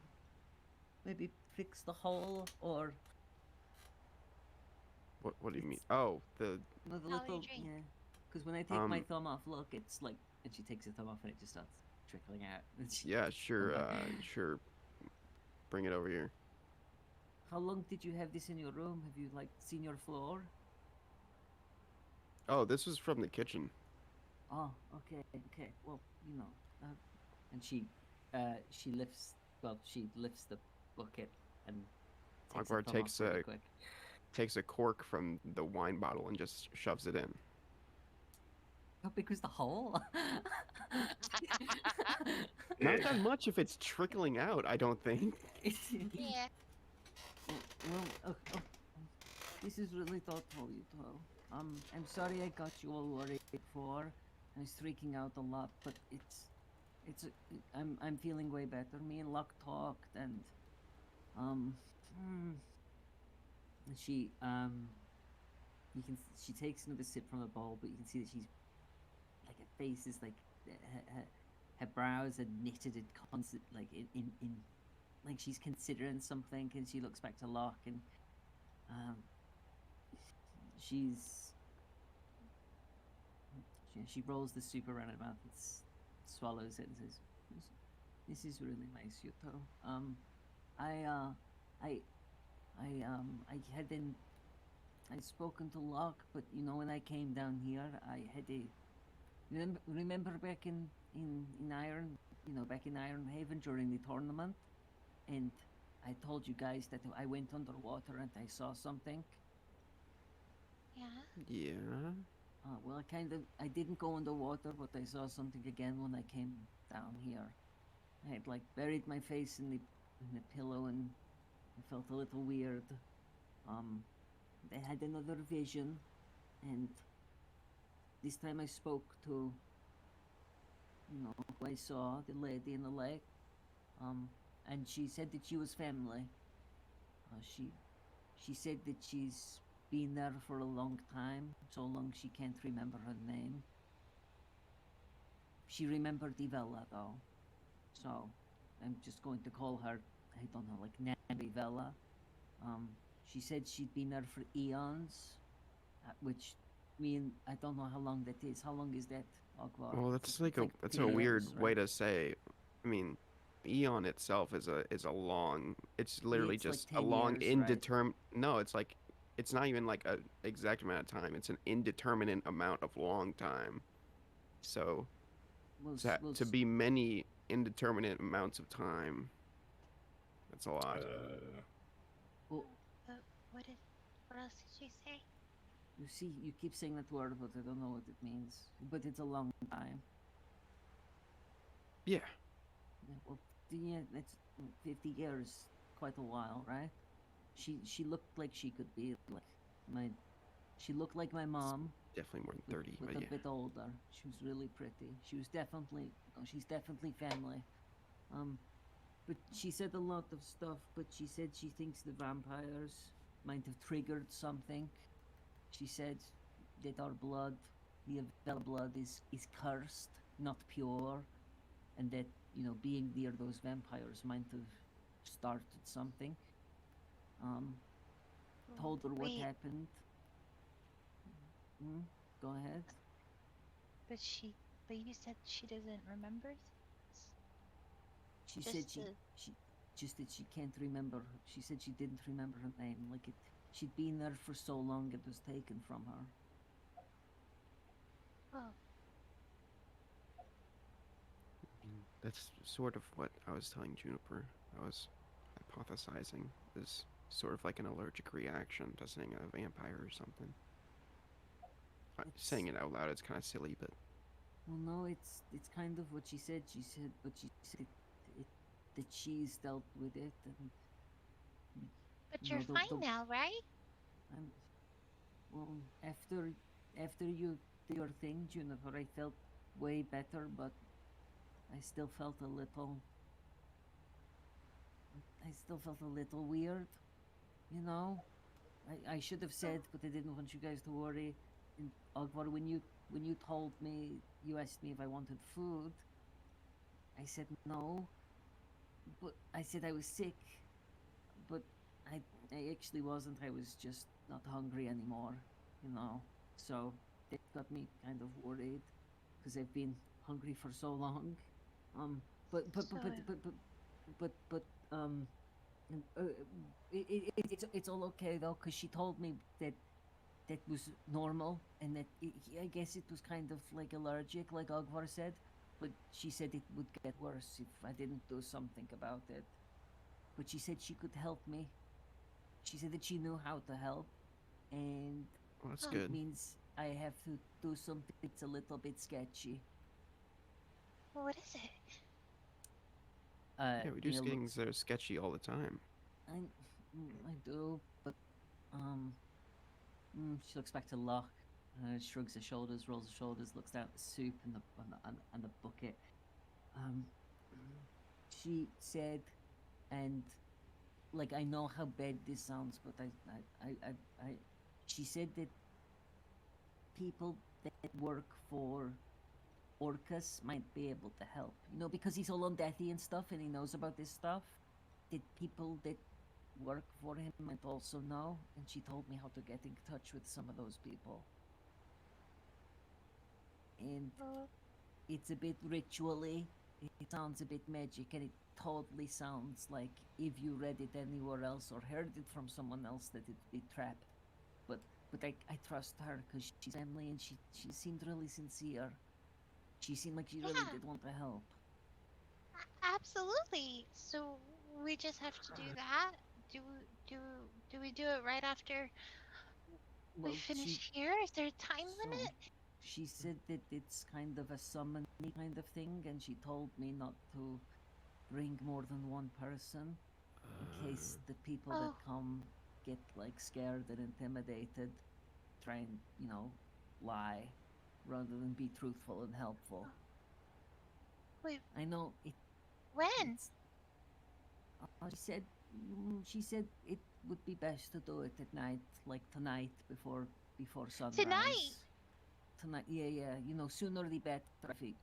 fix the hole, or What do you mean? It's- Oh, the No, the How you little drink? yeah. Because when I take my Um, thumb off, look, it's like, and she takes her thumb off and it just starts trickling out. And she- yeah, sure, Okay. sure. Bring it over here. How long did you have this in your room? Have you like seen your floor? Oh, this was from the kitchen. Oh, okay, okay. Well, you know, and she lifts. Well, she lifts the bucket and takes her Akbar thumb takes off really a quick. takes a cork from the wine bottle and just shoves it in. How big was the hole? Not that much if it's trickling out, I don't think. Yeah. Well, this is really thoughtful, you know. I'm sorry I got you all worried before. I was freaking out a lot, but I'm feeling way better. Me and Luck talked, and she she takes another sip from the bowl, but you can see that she's like her face is like her brows are knitted and constant, like in like she's considering something, and she looks back to Locke, and she rolls the soup around her mouth and swallows it and says, "This is really nice, Yuto. I hadn't I'd spoken to Locke, but you know when I came down here, I had a remember back in Iron, you know, back in Iron Haven during the tournament, and I told you guys that I went underwater and I saw something. Yeah. Yeah. Well, I didn't go underwater, but I saw something again when I came down here. I had like buried my face in the pillow, and I felt a little weird. I had another vision, and this time I spoke to, you know, who I saw, the lady in the lake. And she said that she was family. She said that she's been there for a long time, so long she can't remember her name. She remembered Ivella though, so I'm just going to call her, I don't know, like Nan Ivella. She said she'd been there for eons, which mean I don't know how long that is. How long is that, Akbar? Well, It's that's like a that's a 3 weird years, way right? to say. I mean, eon itself is a long. It's Yeah, literally it's like just a 10 long years, right? indeterminate. No, it's like it's not even like a exact amount of time. It's an indeterminate amount of long time. So to be many indeterminate amounts of time, that's a lot. well, What else did she say? you see, you keep saying that word, but I don't know what it means. But it's a long time. Yeah. Yeah, well, yeah, that's 50 years, quite a while, right? She looked like she could be like my. She looked like my mom, Definitely more than but, 30, but but a yeah. bit older. She was really pretty. She was definitely. Oh, she's definitely family. But she said a lot of stuff. But she said she thinks the vampires might have triggered something. She said that our blood, the Avella blood, is cursed, not pure, and that, you know, being near those vampires might have started something. Told her what Wait, happened. Go ahead. but you said she doesn't remember things? She Just said the- she just that she can't remember. She said she didn't remember her name. Like she'd been there for so long it was taken from her. Oh, That's sort of what I was telling Juniper. I was hypothesizing is sort of like an allergic reaction to seeing a vampire or something. Saying it out loud is kind of silly, but Well, no, it's kind of what she said. She said, but she said that she's dealt with it, and but you you're know, fine now, right? um, well, after you did your thing, Juniper, I felt way better, but I still felt a little. I still felt a little weird, you know. I should have said, but I didn't want you guys to worry. And Ogvar, when you told me, you asked me if I wanted food. I said no, but I said I was sick, but I actually wasn't. I was just not hungry anymore, you know. So that got me kind of worried because I've been hungry for so long. But and, it's all okay though, because she told me that that was normal and that I guess it was kind of like allergic, like Ogvar said. But she said it would get worse if I didn't do something about it. But she said she could help me. She said that she knew how to help, and Well, that's Oh. it good. means I have to do something that's a little bit sketchy. What is it? Yeah, we do Neil things looks. that are sketchy all the time. I do, but um, she looks back to Locke, shrugs her shoulders, rolls her shoulders, looks down at the soup and the bucket. Um, she said, and like I know how bad this sounds, but she said that people that work for Orcus might be able to help. You know, because he's all on Deathy and stuff, and he knows about this stuff. That people that work for him might also know, and she told me how to get in touch with some of those people. And Oh, it's a bit ritually. It sounds a bit magic, and it totally sounds like if you read it anywhere else or heard it from someone else that it'd be trapped. But I trust her because she's family and she seemed really sincere. She seemed like she really Yeah. did want to help. absolutely. So we just have to do that. Do do do we do it right after we Well, finish here? Is there a time so limit? she said that it's kind of a summon kind of thing, and she told me not to bring more than one person in case the people that Oh. come get like scared and intimidated, try and lie rather than be truthful and helpful. Wait, I know it. when? It's, she said it would be best to do it at night, like tonight before sunrise. Tonight, yeah. Sooner the better. If it,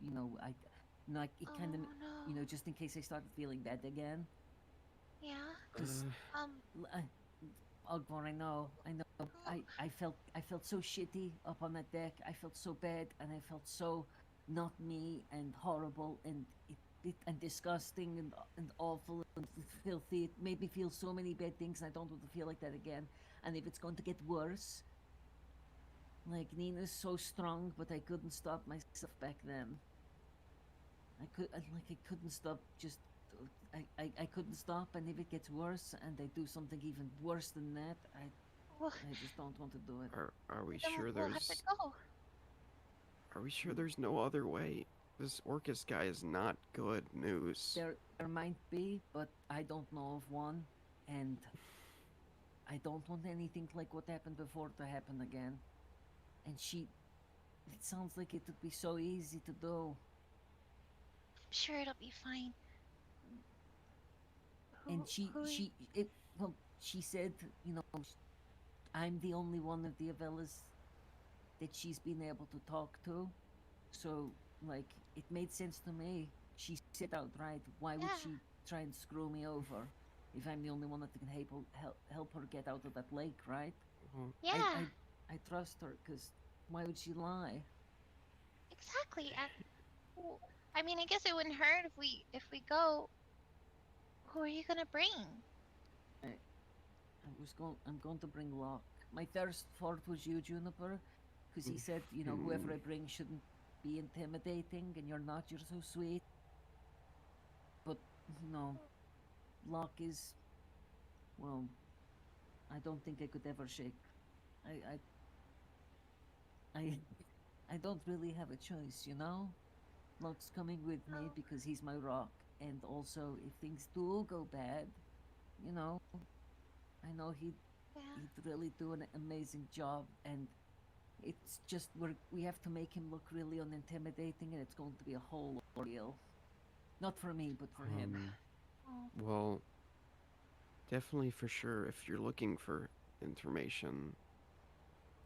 like it Oh kind of, no. just in case I started feeling bad again. Yeah. Because Um. Ogmore, I know. I felt so shitty up on that deck. I felt so bad, and I felt so not me and horrible and and disgusting and awful and filthy. It made me feel so many bad things, and I don't want to feel like that again. And if it's going to get worse, like Nina's so strong, but I couldn't stop myself back then. I couldn't stop. Just I couldn't stop, and if it gets worse, and they do something even worse than that, Well, I just don't want to do it. Are we then sure we'll have to there's go. Are we sure there's no other way? This Orcus guy is not good news. There might be, but I don't know of one, and I don't want anything like what happened before to happen again. And it sounds like it would be so easy to do. I'm sure it'll be fine. And she said, I'm the only one of the Avellas that she's been able to talk to. So, like, it made sense to me. She said outright, why would Yeah. she try and screw me over if I'm the only one that can help her get out of that lake, right? Well, Yeah. I trust her, because why would she lie? Exactly. I mean, I guess it wouldn't hurt if we go. Who are you gonna bring? I'm going to bring Locke. My first thought was you, Juniper, because he said, whoever I bring shouldn't be intimidating, and you're not. You're so sweet. But no, Locke is. Well, I don't think I could ever shake. I don't really have a choice, Locke's coming with me Oh. because he's my rock, and also if things do go bad, I know he'd really do an amazing job, and it's just we have to make him look really unintimidating, and it's going to be a whole ordeal. Not for me, but for him. Oh. well, definitely for sure. If you're looking for information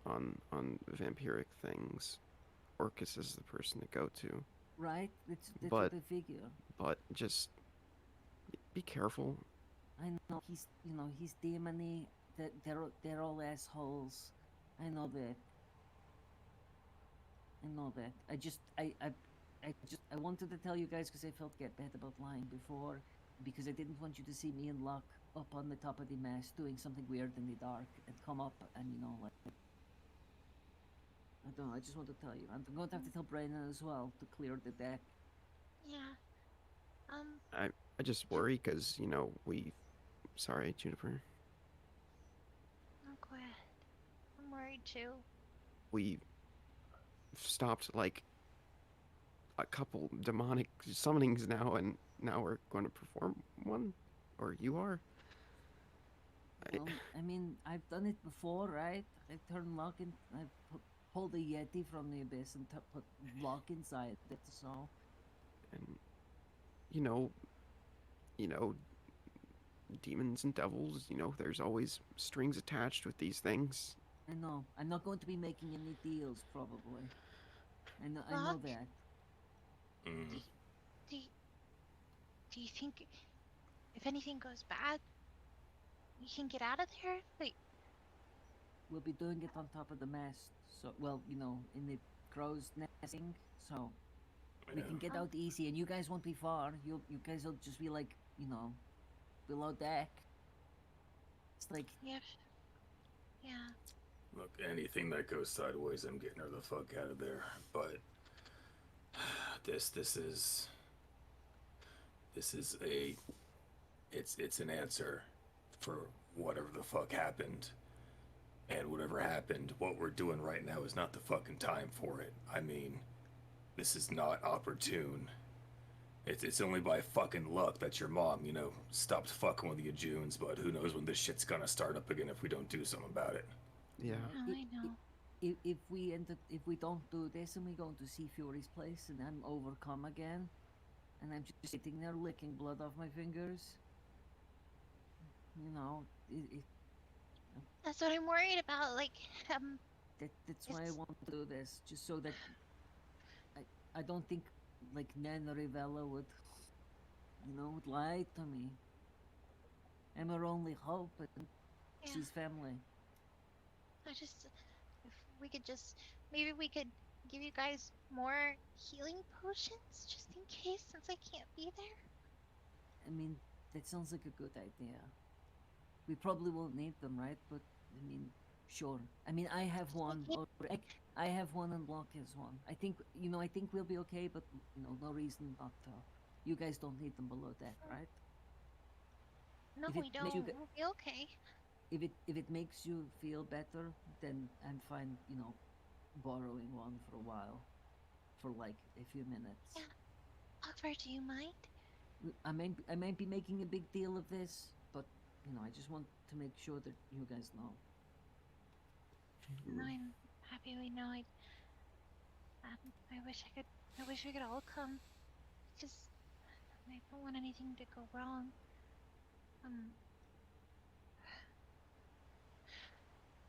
on vampiric things, Orcus is the person to go to. Right? That's But- what I figure. But just be careful. I know he's, you know, he's demony. They're all assholes. I know that. I know that. I wanted to tell you guys because I felt get bad about lying before, because I didn't want you to see me and Locke up on the top of the mast doing something weird in the dark and come up and, you know, like. I don't know. I just want to tell you. I'm going to have to tell Brandon as well to clear the deck. Yeah. I just worry because, you know, sorry, Juniper. Oh, go ahead. I'm worried too. We stopped like a couple demonic summonings now, and now we're going to perform one, or you are. Well, I mean, I've done it before, right? I turned Locke in. I pulled a Yeti from the abyss and put Locke inside it. So. And you know, demons and devils. You know, there's always strings attached with these things. I know. I'm not going to be making any deals, probably. I know Locke? that. Mm. Do you think if anything goes bad, we can get out of there? Like, We'll be doing it on top of the mast. So, well, you know, in the crow's nesting. So, we can get out easy, and you guys won't be far. You guys will just be like, you know, below deck. It's like. yeah. Yeah. Look, anything that goes sideways, I'm getting her the fuck out of there. But this is it's an answer for whatever the fuck happened. And whatever happened, what we're doing right now is not the fucking time for it. I mean, this is not opportune. It's only by fucking luck that your mom, you know, stopped fucking with you Junes, but who knows when this shit's gonna start up again if we don't do something about it. Yeah. Oh, I know. If we don't do this, and we go to see Fury's place, and I'm overcome again, and I'm just sitting there licking blood off my fingers. You know, That's what I'm worried about. Like, that's why I want to do this, just so that I don't think like Nana Rivella would, you know, would lie to me. I'm her only hope, and yeah. she's family. If we could maybe we could give you guys more healing potions, just in case, since I can't be there. I mean, that sounds like a good idea. We probably won't need them, right? But I mean, sure. I mean, I have one. I have one, and Block has one. I think, you know, I think we'll be okay. But you know, no reason not to. You guys don't need them below deck, right? No, we don't. We'll be okay. If it makes you feel better, then I'm fine. You know, borrowing one for a while, for like a few minutes. Yeah. Oliver, do you mind? I might be making a big deal of this, but you know, I just want to make sure that you guys know. No, I'm happy we know. I wish we could all come. Just, I don't want anything to go wrong.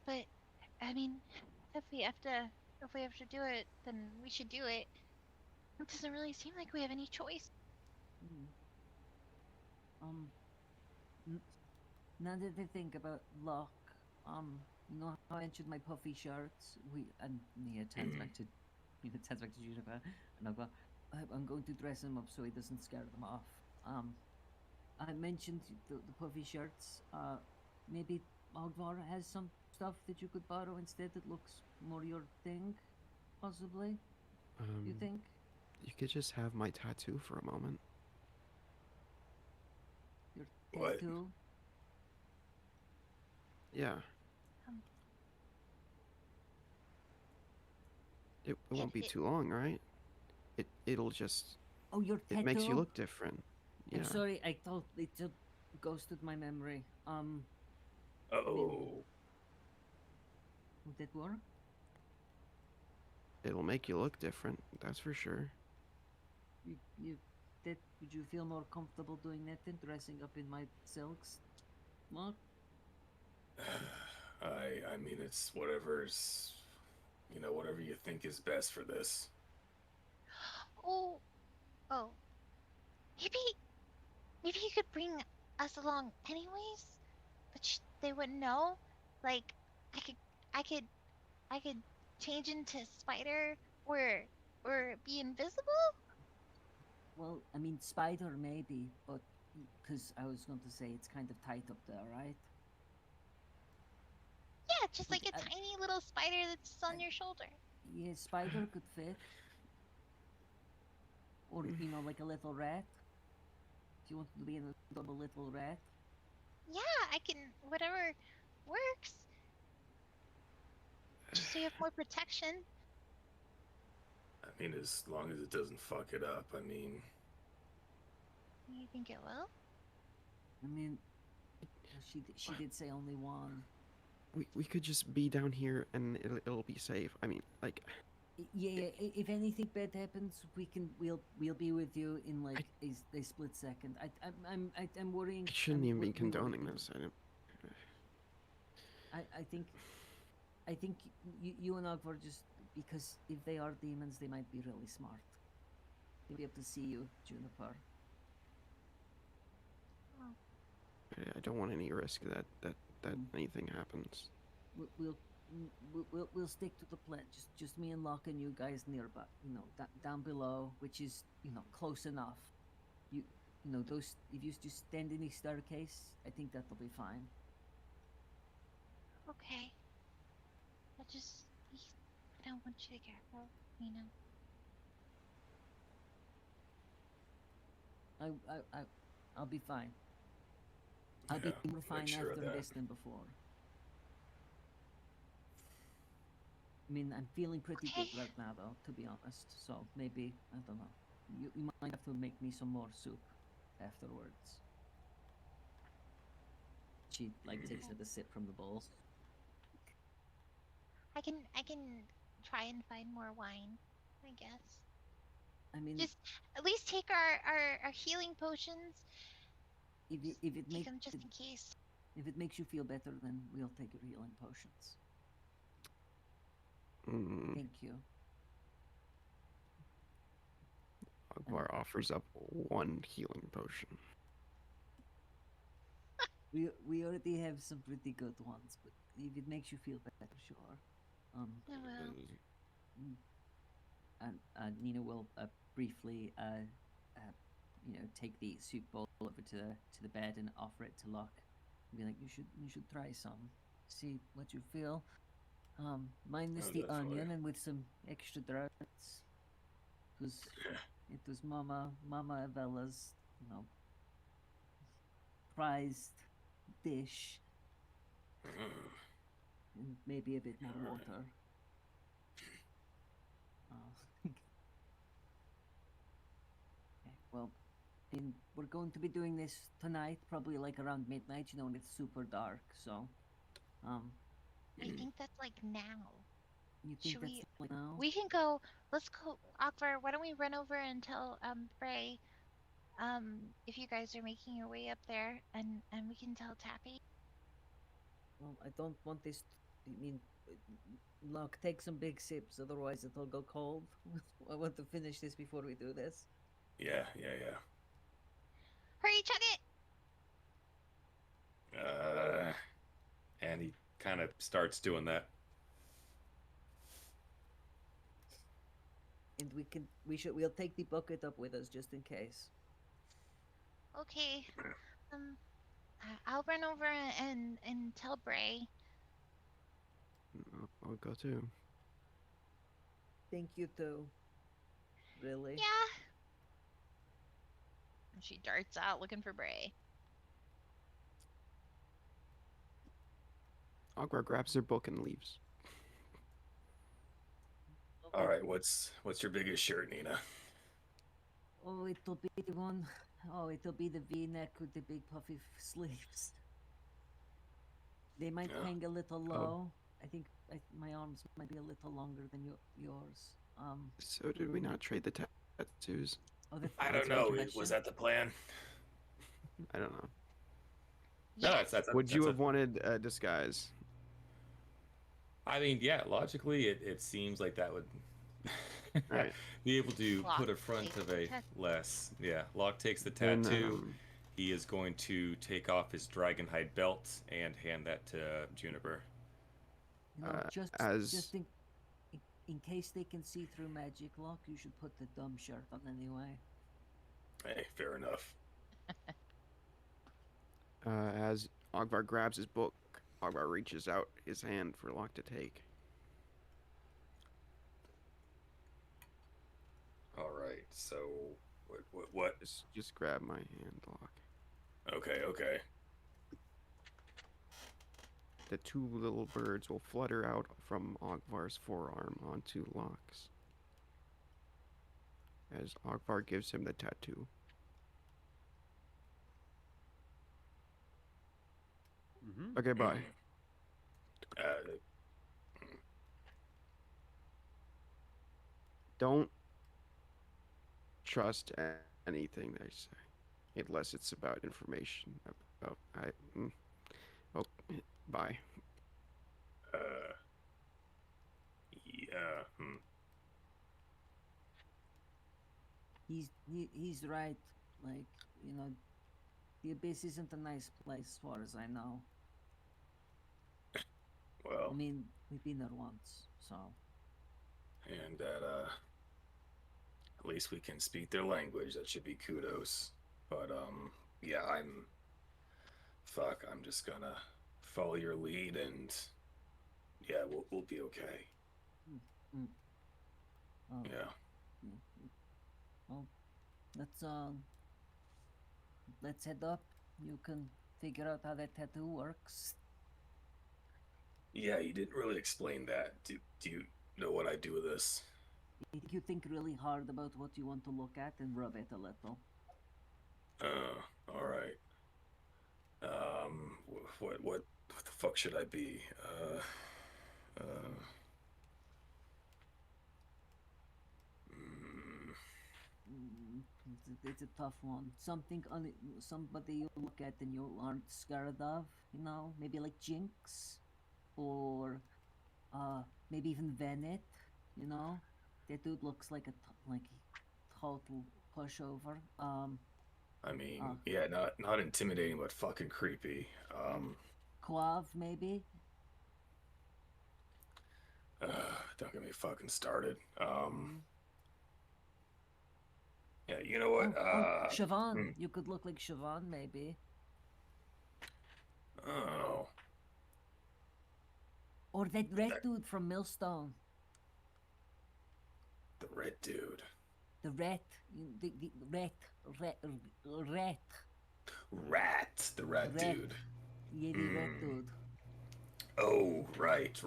But I mean, if we have to do it, then we should do it. It doesn't really seem like we have any choice. Now that I think about Locke, you know how I mentioned my puffy shirts? And Nia turns back to Juniper, and I'm going to dress him up so he doesn't scare them off. I mentioned the puffy shirts. Maybe Ogvar has some stuff that you could borrow instead that looks more your thing, possibly. You think? You could just have my tattoo for a moment. Your What? tattoo? Yeah. It won't be too long, right? It'll just. Oh, your tattoo? It makes you look different. Yeah. I'm sorry, I thought it just ghosted my memory. Oh. Would that work? It'll make you look different. That's for sure. Would you feel more comfortable doing that than dressing up in my silks? Mark? I mean, it's whatever's, you know, whatever you think is best for this. Oh. Maybe you could bring us along anyways, but they wouldn't know. Like, I could, I could, I could change into spider or be invisible. Well, I mean, spider maybe, but because I was going to say it's kind of tight up there, right? Yeah, just like But a tiny little spider that's on your shoulder. Yeah, spider could fit. Or, you know, like a little rat. If you want to be a double little rat. Yeah, I can. Whatever works. Just so you have more protection. I mean, as long as it doesn't fuck it up. I mean, You think it will? I mean, she did say only one. We could just be down here and it'll be safe. I mean, like, Yeah, if anything bad happens, we'll be with you in like a split second. I'm worrying. I shouldn't I'm even be worried condoning about- this. I don't. I think you and Ogvar just because if they are demons, they might be really smart. They'll be able to see you, Juniper. I don't want any risk that Mm. anything happens. We'll stick to the plan. Just me and Locke and you guys nearby. You know, down below, which is close enough. You know those. If you just stand in the staircase, I think that'll be fine. Okay. I don't want you to get hurt, Nina. I'll be fine. I'll be Yeah, more make fine sure of after that. this than before. I mean, I'm feeling pretty good Okay. right now, though, to be honest. So maybe, I don't know. You might have to make me some more soup afterwards. She takes a sip from the bowl. I can try and find more wine, I guess. I mean, Just at least take our healing potions. if it Take makes them just in case. if it makes you feel better, then we'll take your healing potions. Mm, Thank you. Ogvar offers up one healing potion. We already have some pretty good ones, but if it makes you feel better, sure. I will. And Nina will briefly take the soup bowl over to the bed and offer it to Locke. Be like, you should try some, see what you feel. Minus Oh, the definitely. onion and with some extra drugs. It was Mama Avella's, prized dish, and maybe a bit more Alright. water. Okay, well, we're going to be doing this tonight, probably like around midnight, when it's super dark, so, I think that's like now. you think Should that's we- like now? We can go. Let's go, Akbar. Why don't we run over and tell Bray, if you guys are making your way up there, and we can tell Tappy. Well, I don't want this, Locke, take some big sips, otherwise it'll go cold. I want to finish this before we do this. yeah. Hurry, chug it. And he kind of starts doing that. And we'll take the bucket up with us just in case. Okay. I'll run over and tell Bray. I'll go too. Thank you too. Really? Yeah. And she darts out looking for Bray. Ogvar grabs their book and leaves. All right, what's your biggest shirt, Nina? Oh, it'll be the one. Oh, it'll be the V-neck with the big puffy sleeves. They might Yeah. hang a little low. I think my arms might be a little longer than yours. So did we not trade the tattoos? Oh, I don't that's a know. good Was question. that the plan? I don't know. No, Yes. that's Would you that's have wanted a disguise? I mean, yeah, logically, it seems like that would Right. be able to Locke put a front takes of the a tat- less. Yeah, Locke takes the Then, tattoo. he is going to take off his dragonhide belt and hand that to Juniper. You know, just as- in case they can see through magic lock, you should put the dumb shirt on anyway. Hey, fair enough. As Ogvar grabs his book, Ogvar reaches out his hand for Locke to take. All right. So, what? Just grab my hand, Locke. Okay. The two little birds will flutter out from Ogvar's forearm onto Locke's. As Ogvar gives him the tattoo. Mm-hmm. Okay, bye. Don't trust anything they say, unless it's about information about Oh, bye. Yeah. He's right. Like, you know, the abyss isn't a nice place as far as I know. Well, I mean, we've been there once, so. and that at least we can speak their language. That should be kudos. But yeah, I'm just gonna follow your lead, and yeah, we'll be okay. Oh, Yeah. well, let's head up. You can figure out how that tattoo works. Yeah, you didn't really explain that. Do you know what I do with this? You think really hard about what you want to look at and rub it a little. All right. What the fuck should I be? It's a tough one. Somebody you look at and you aren't scared of, you know, maybe like Jinx, or maybe even Venet, you know. That dude looks like a total pushover. I mean, yeah, not intimidating, but fucking creepy. Quav maybe. Don't get me fucking started. Yeah, you know what? Siobhan. You could look like Siobhan maybe. Oh, Or that red dude from Millstone. the red dude. The rat. The rat. Rat, the rat Rat. dude. Yeah, the rat dude. Oh, right.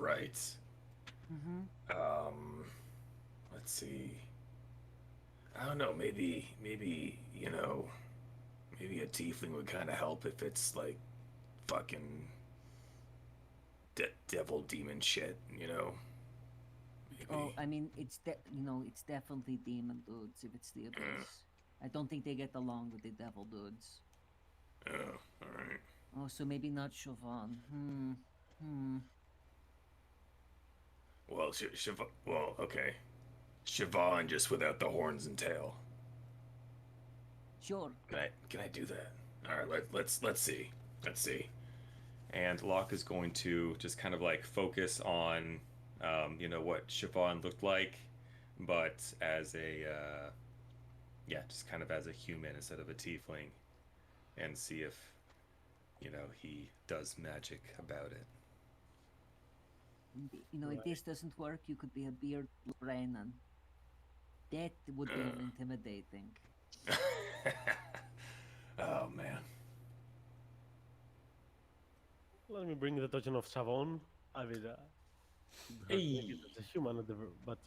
Mm-hmm. Let's see. I don't know. Maybe you know, maybe a tiefling would kind of help if it's like fucking devil demon shit. You know. Maybe. Oh, I mean, it's definitely demon dudes if it's the abyss. I don't think they get along with the devil dudes. Oh, all right. Oh, so maybe not Siobhan. Well, well, okay. Siobhan just without the horns and tail. Sure. Can I do that? All right, let's see. Let's see. And Locke is going to just kind of like focus on, you know, what Siobhan looked like, but as a, just kind of as a human instead of a tiefling, and see if, you know, he does magic about it. You know, if this doesn't work, you could be a beard Brennan. That would be intimidating. Oh man. Let me bring the token of Savon. I mean, Hey. it's a human, but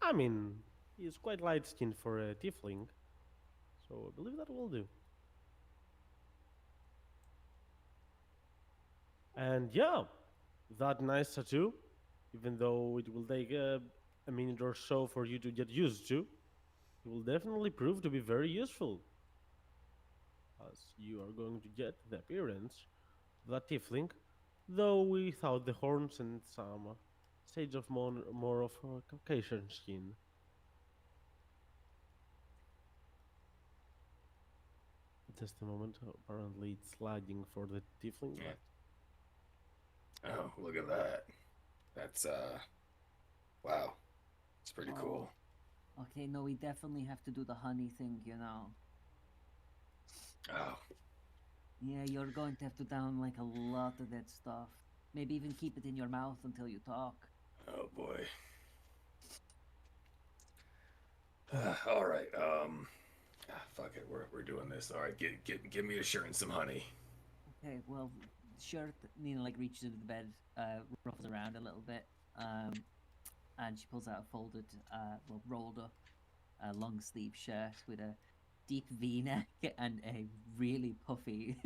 I mean, he's quite light-skinned for a tiefling, so I believe that will do. And yeah, that nice tattoo, even though it will take a minute or so for you to get used to, it will definitely prove to be very useful, as you are going to get the appearance of that tiefling, though without the horns and some shades of more of a Caucasian skin. Just a moment. Apparently, it's lagging for the tiefling. Yeah. but Oh, look at that. That's wow. It's pretty cool. Okay, no, we definitely have to do the honey thing, you know. Oh, Yeah, you're going to have to down like a lot of that stuff. Maybe even keep it in your mouth until you talk. oh boy. All right. Fuck it. We're doing this. All right. Give me a shirt and some honey. Okay, well, shirt. Nina like reaches into the bed, ruffles around a little bit, and she pulls out a folded, rolled up, long sleeve shirt with a deep V-neck and a really puffy,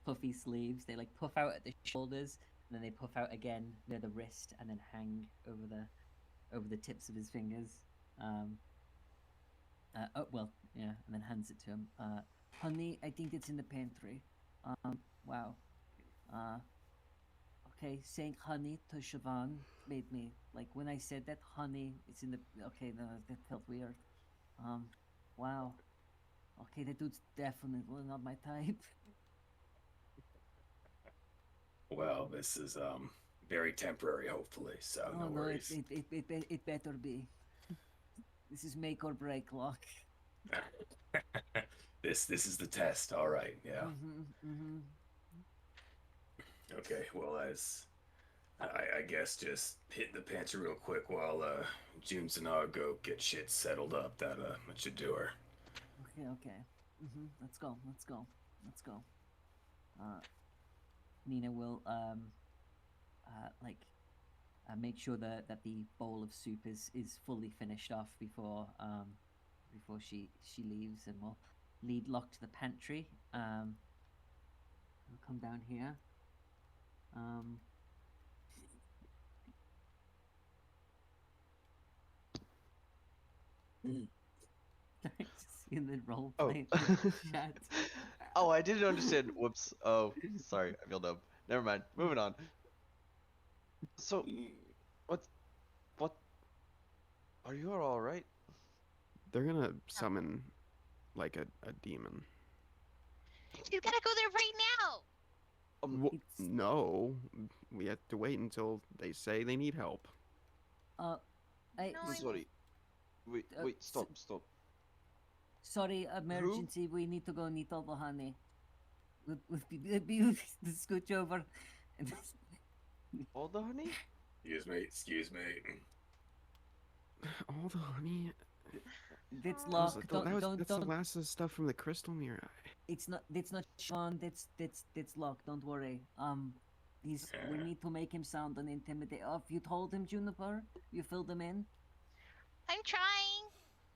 puffy sleeves. They like puff out at the shoulders, and then they puff out again near the wrist, and then hang over the tips of his fingers. And then hands it to him. Honey, I think it's in the pantry. Wow. Okay, saying honey to Siobhan made me like when I said that honey, it's in the okay. No, that felt weird. Wow. Okay, that dude's definitely not my type. Well, this is very temporary, hopefully. So Oh no no, worries. it better be. This is make or break lock. This is the test. All right. Yeah. Mm-hmm. Okay. Well, as I guess just hit the pantry real quick while Junes and I go get shit settled up. That should do her. Okay. Let's go. Nina will make sure that the bowl of soup is fully finished off before she leaves, and we'll lead Locke to the pantry. We'll come down here. Just seeing the role Oh. play chat. Oh, I didn't understand. Whoops. Oh, sorry. I feel dumb. Never mind. Moving on. So, what? Are you all right? They're gonna summon like a demon. She's gotta go there right now. Wha- It's- no, we have to wait until they say they need help. No, I- Sorry. Wait. Stop. Sorry, emergency. We need to go need all the honey. Would be to scooch over. All the honey? Excuse me. All the honey. That's Oh. Locke. That's Don't. the last of the stuff from the crystal mirror. It's not Sean. That's Locke. Don't worry. We need to make him sound and intimidate. Oh, you told him, Juniper. You filled him in. I'm trying.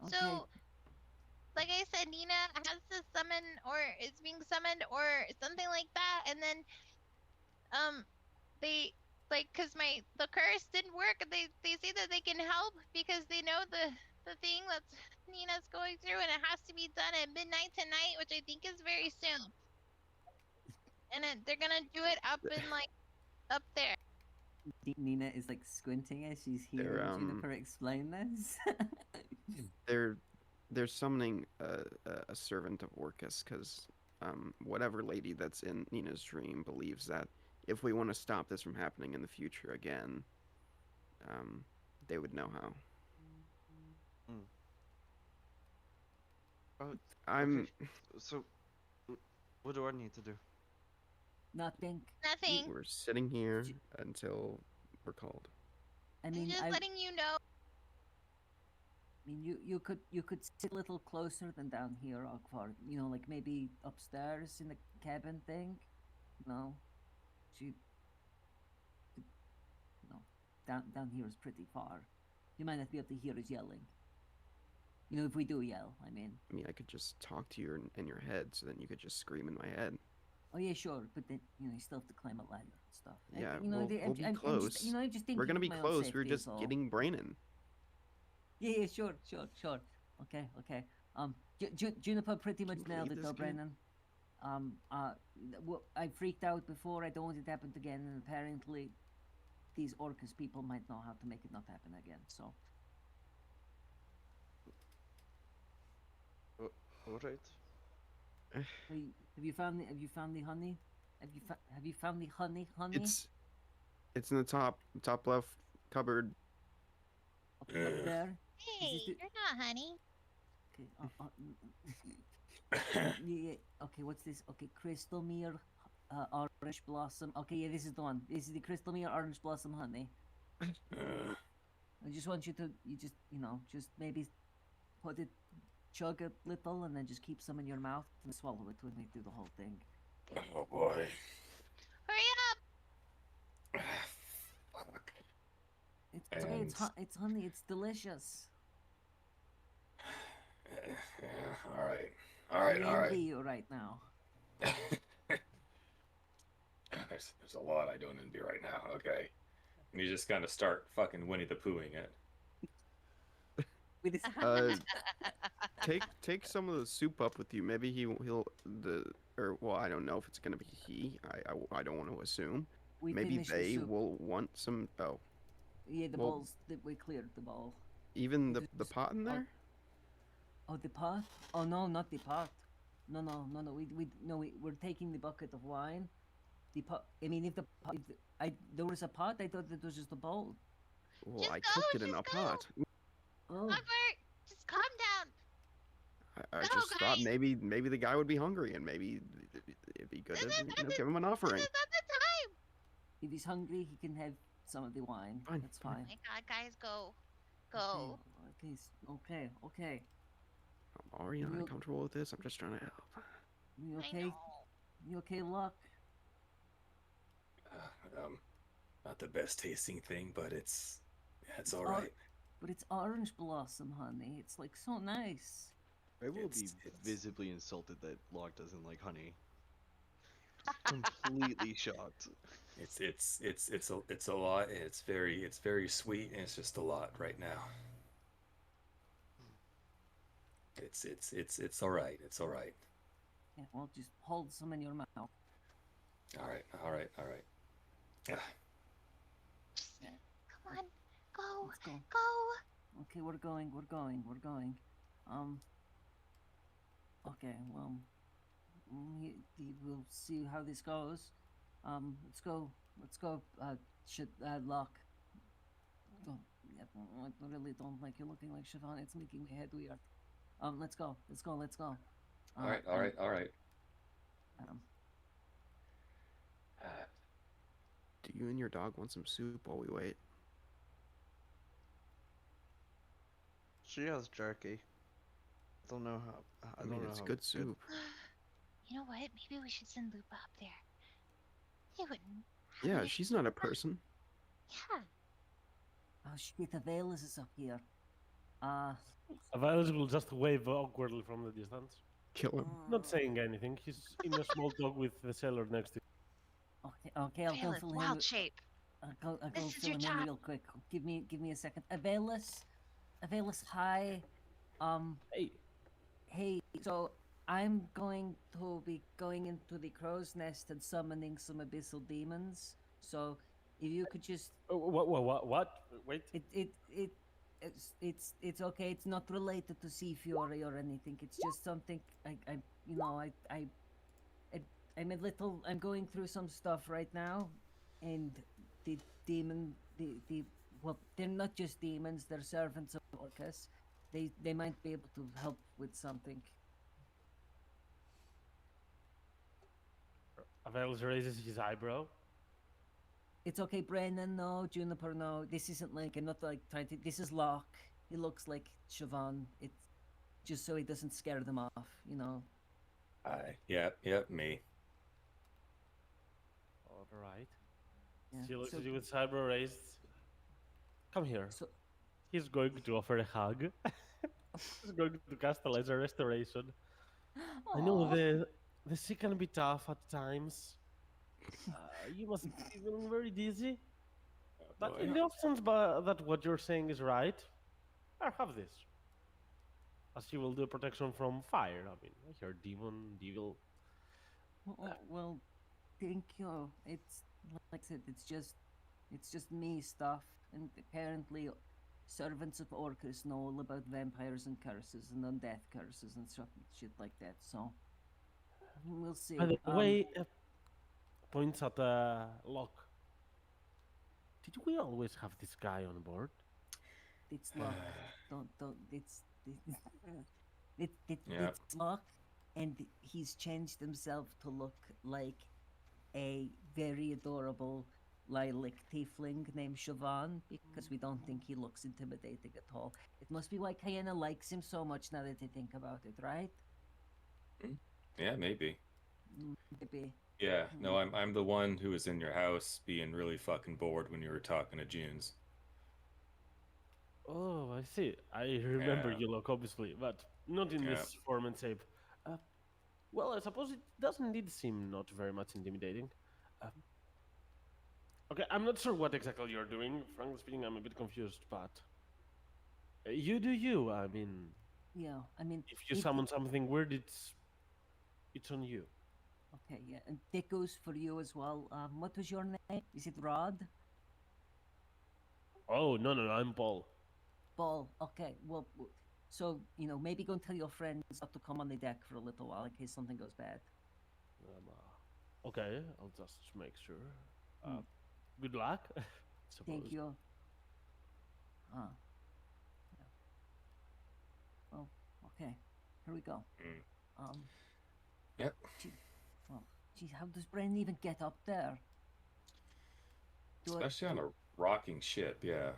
Okay. So, like I said, Nina has to summon, or is being summoned, or something like that, and then, they cause the curse didn't work. They say that they can help because they know the thing that's Nina's going through, and it has to be done at midnight tonight, which I think is very soon. And they're gonna do it up up there. Nina is like squinting as she's hearing Juniper explain this. They're summoning a servant of Orcus because whatever lady that's in Nina's dream believes that if we want to stop this from happening in the future again, they would know how. Oh, I'm okay. So, what do I need to do? Nothing. Nothing. we're sitting here until we're called. I I'm mean, just letting you know. you could sit a little closer than down here, Akvar. You know, like maybe upstairs in the cabin thing. No, down here is pretty far. You might not be able to hear us yelling. You know, if we do yell, I mean. I mean, I could just talk to you in your head, so then you could just scream in my head. Oh yeah, sure, but then you still have to climb a ladder and stuff. Yeah, we'll be close. I'm just thinking We're gonna of be my own close. safety We're is just all. getting Braynon. Yeah, sure. Okay. Juniper pretty much Can you nailed believe it, though, this game? Brennan. I freaked out before. I don't want it to happen again, and apparently, these Orcus people might know how to make it not happen again. So, All right. Have you found the honey? Have you found the honey? It's in the top left cupboard. Up there. Hey, the- you're not honey. Okay. Yeah. Okay. What's this? Okay. Crystal Mere, orange blossom. Okay. Yeah. This is the one. This is the Crystal Mere orange blossom honey. I just want you to, just maybe put it, chug a little, and then just keep some in your mouth and swallow it when we do the whole thing. Oh boy. Hurry up! Fuck. It's okay. And- It's honey. It's delicious. Yeah, all right. All I right. All envy right. you right now. There's a lot I don't envy right now. Okay. And you just kind of start fucking Winnie the Poohing it. With this, Take some of the soup up with you. Maybe I don't know if it's gonna be he. I don't want to assume. we Maybe finished the they soup. will want some. Oh, Yeah, the well- bowls. We cleared the bowl. even the Just- pot in there. Oh, the pot? Oh no, not the pot. No. We're taking the bucket of wine. The pot. I mean, if the pot, there was a pot. I thought it was just a bowl. Well, Just I go, cooked it in just a go. pot. Oh, Albert, just calm down. I Go, just thought guys. maybe the guy would be hungry and maybe it'd be good to give him an offering. This is not the time. if he's hungry, he can have some of the wine. Fine, That's fine. fine. My God, guys, go. Okay. I'm already not We'll- comfortable with this. I'm just trying to help. You I okay? know. You okay, Luck? Not the best tasting thing, but it's all or- right. But it's orange blossom honey. It's like so nice. I will be It's- visibly insulted that Locke doesn't like honey. Completely shocked. It's a lot. And it's very sweet, and it's just a lot right now. It's all right. It's all right. Yeah, well, just hold some in your mouth. All right. Yeah. Come on, go, Let's go. go. Okay, we're going. Okay, well, we'll see how this goes. Let's go. Lock. Oh, yeah, I really don't like you looking like Siobhan. It's making my head weird. Let's go. All right. Um, Do you and your dog want some soup while we wait? She has jerky. Don't know how. I I don't mean, know it's how good soup. You know what? Maybe we should send Lupa up there. He wouldn't. have Yeah, any- she's not a person. Yeah. oh shit, the veil is up here. Avails will just wave awkwardly from the distance. Kill him. Not saying anything. He's in a small dog with the sailor next to him. Okay, I'll go Violet, fill him. wild shape. I'll go This is fill your him job. in real quick. Give me a second. Avelus, hi. Hey, Hey. So I'm going to be going into the crow's nest and summoning some abyssal demons. So if you could just, what? Wait. it's okay. It's not related to Sea Fury or anything. It's just something I'm going through some stuff right now, and the demon, well, they're not just demons. They're servants of Orcus. They might be able to help with something. Avails raises his eyebrow. It's okay, Brennan. No, Juniper. No, this isn't like I'm not like trying to. This is Locke. He looks like Siobhan. It's just so he doesn't scare them off. Yep, me. All right. Yeah, She looks so- at you with eyebrow raised. Come here. So He's going to offer a hug. He's going to cast a laser restoration. I know Aw. the sea can be tough at times. You must be feeling very dizzy. But in the off chance that what you're saying is right, I have this. As you will do protection from fire. I mean, I hear demon, devil. Well, thank you. It's like I said, it's just me stuff, and apparently, servants of Orcus know all about vampires and curses and undeath curses and stuff, shit like that. So, We'll see. By the way, points at the lock. Did we always have this guy on board? It's luck. Don't. Yeah. It's luck, and he's changed himself to look like a very adorable lilac tiefling named Siobhan because we don't think he looks intimidating at all. It must be why Kayana likes him so much now that I think about it, right? Yeah, maybe. Maybe. Yeah, no, I'm the one who was in your house being really fucking bored when you were talking to Junes. Oh, I see. I remember Yeah. you look, obviously, but not in Yeah. this form and shape. Well, I suppose it does indeed seem not very much intimidating. Okay, I'm not sure what exactly you're doing. Frankly speaking, I'm a bit confused, but you do you. I mean, Yeah, I mean, if you it- summon something weird, it's on you. okay, yeah, and that goes for you as well. What was your name? Is it Rod? Oh no, I'm Paul. Ball. Okay, well, so maybe go and tell your friends not to come on the deck for a little while in case something goes bad. Okay, I'll just make sure. Hmm. Good luck. suppose. Thank you. Yeah. Well, okay, here we go. Yep. Well, geez, how does Bren even get up there? Especially on a rocking ship, yeah.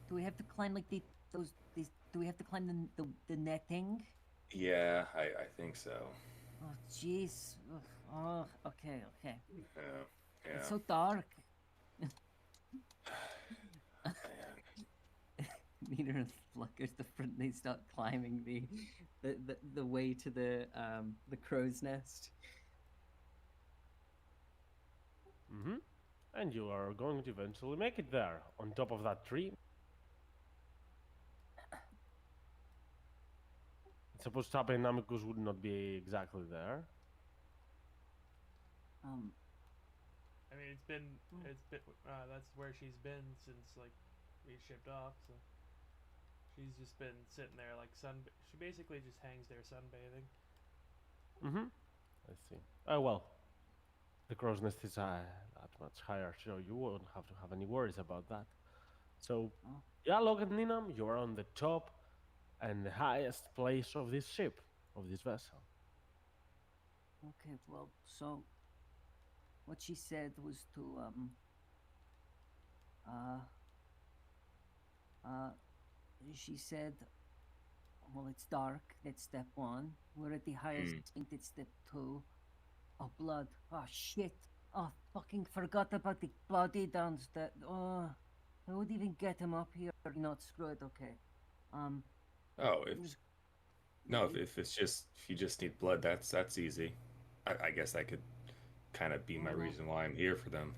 Do we have to climb like these? Do we have to climb the netting? Yeah, I think so. Oh, jeez. Ugh. Oh, okay. Yeah. It's so dark. Nina and Fluck are the front. They start climbing the way to the crow's nest. Mm-hmm. And you are going to eventually make it there, on top of that tree. I suppose Tape and Amicus would not be exactly there. I mean, it's been that's where she's been since like we shipped off. So she's just been sitting there like She basically just hangs there sunbathing. Mm-hmm. I see. Oh well, the crow's nest is that much higher, so you won't have to have any worries about that. So, yeah, look at Ninam. You are on the top and the highest place of this ship, of this vessel. Okay, well, so what she said was to she said, well, it's dark, that's step one. We're at the highest point, it's step two. Oh, blood. Oh, shit. Oh, fucking forgot about the body downstairs. Oh, I would even get him up here. Not screwed, okay. Oh, if you just need blood, that's easy. I guess that could kind of be my reason why I'm here for them.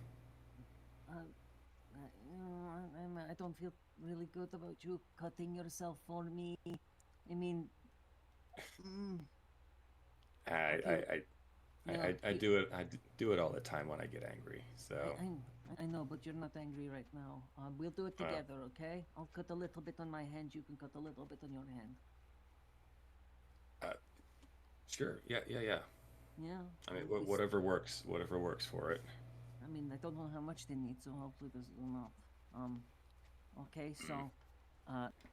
I don't feel really good about you cutting yourself for me. I mean, I do it all the time when I get angry. So I know, but you're not angry right now. We'll do it together, okay? I'll cut a little bit on my hand. You can cut a little bit on your hand. Sure. Yeah. Yeah. I mean, whatever works for it. I mean, I don't know how much they need, so hopefully there's enough. Okay, so,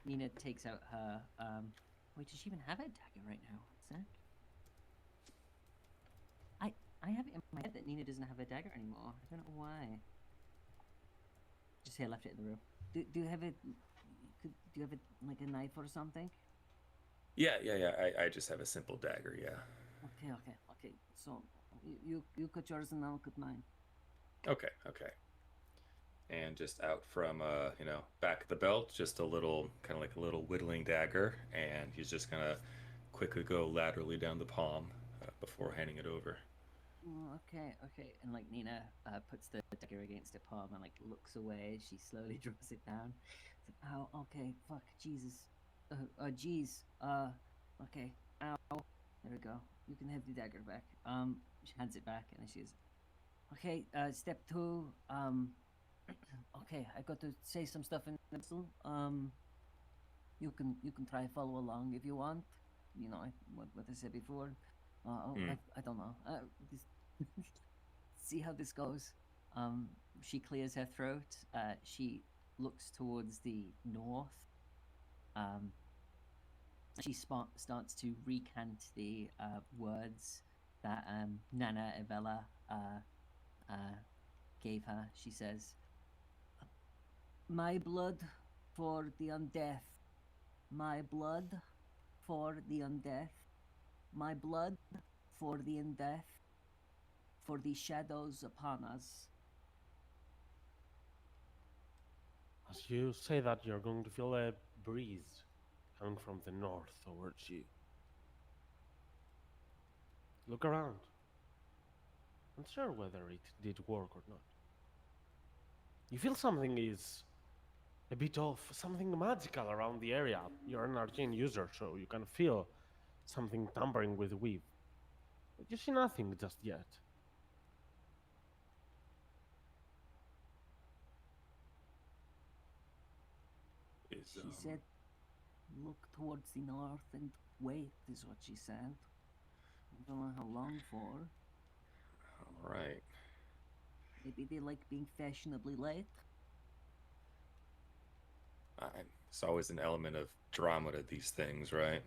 Nina takes out her, wait, does she even have a dagger right now? Is that? I have it in my head that Nina doesn't have a dagger anymore. I don't know why. Just say I left it in the room. Do you have like a knife or something? Yeah. I just have a simple dagger. Yeah. Okay. So you cut yours and I'll cut mine. Okay. And just out from back of the belt, just a little kind of like a little whittling dagger, and he's just gonna quickly go laterally down the palm before handing it over. Okay. And like Nina puts the dagger against her palm and like looks away. She slowly draws it down. It's like, ow. Okay. Fuck. Jesus. Jeez. Okay. Ow. There we go. You can have the dagger back. She hands it back and she's, okay. Step two. Okay. I got to say some stuff in the middle. You can try follow along if you want. You know what I said before. I don't know. See how this goes. She clears her throat. She looks towards the north. She starts to recant the words that Nana Evella gave her. She says, "My blood for the undeath. My blood for the undeath. My blood for the undeath. For the shadows upon us." As you say that, you're going to feel a breeze coming from the north towards you. Look around. Unsure whether it did work or not. You feel something is a bit off, something magical around the area. You're an arcane user, so you can feel something tampering with the weave. But you see nothing just yet. She said, "Look towards the north and wait," is what she said. I don't know how long for. All right. Maybe they like being fashionably late. It's always an element of drama to these things, right?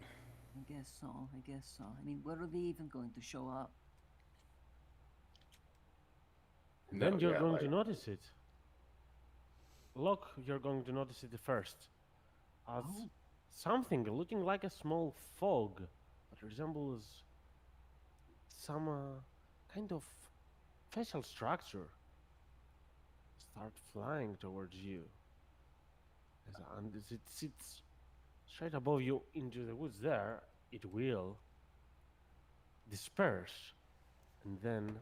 I guess so. I guess so. I mean, where are they even going to show up? Then No, you're yeah, going like- to notice it. Look, you're going to notice it first. As Oh. something looking like a small fog that resembles some kind of facial structure start flying towards you. And as it sits straight above you into the woods there, it will disperse. And then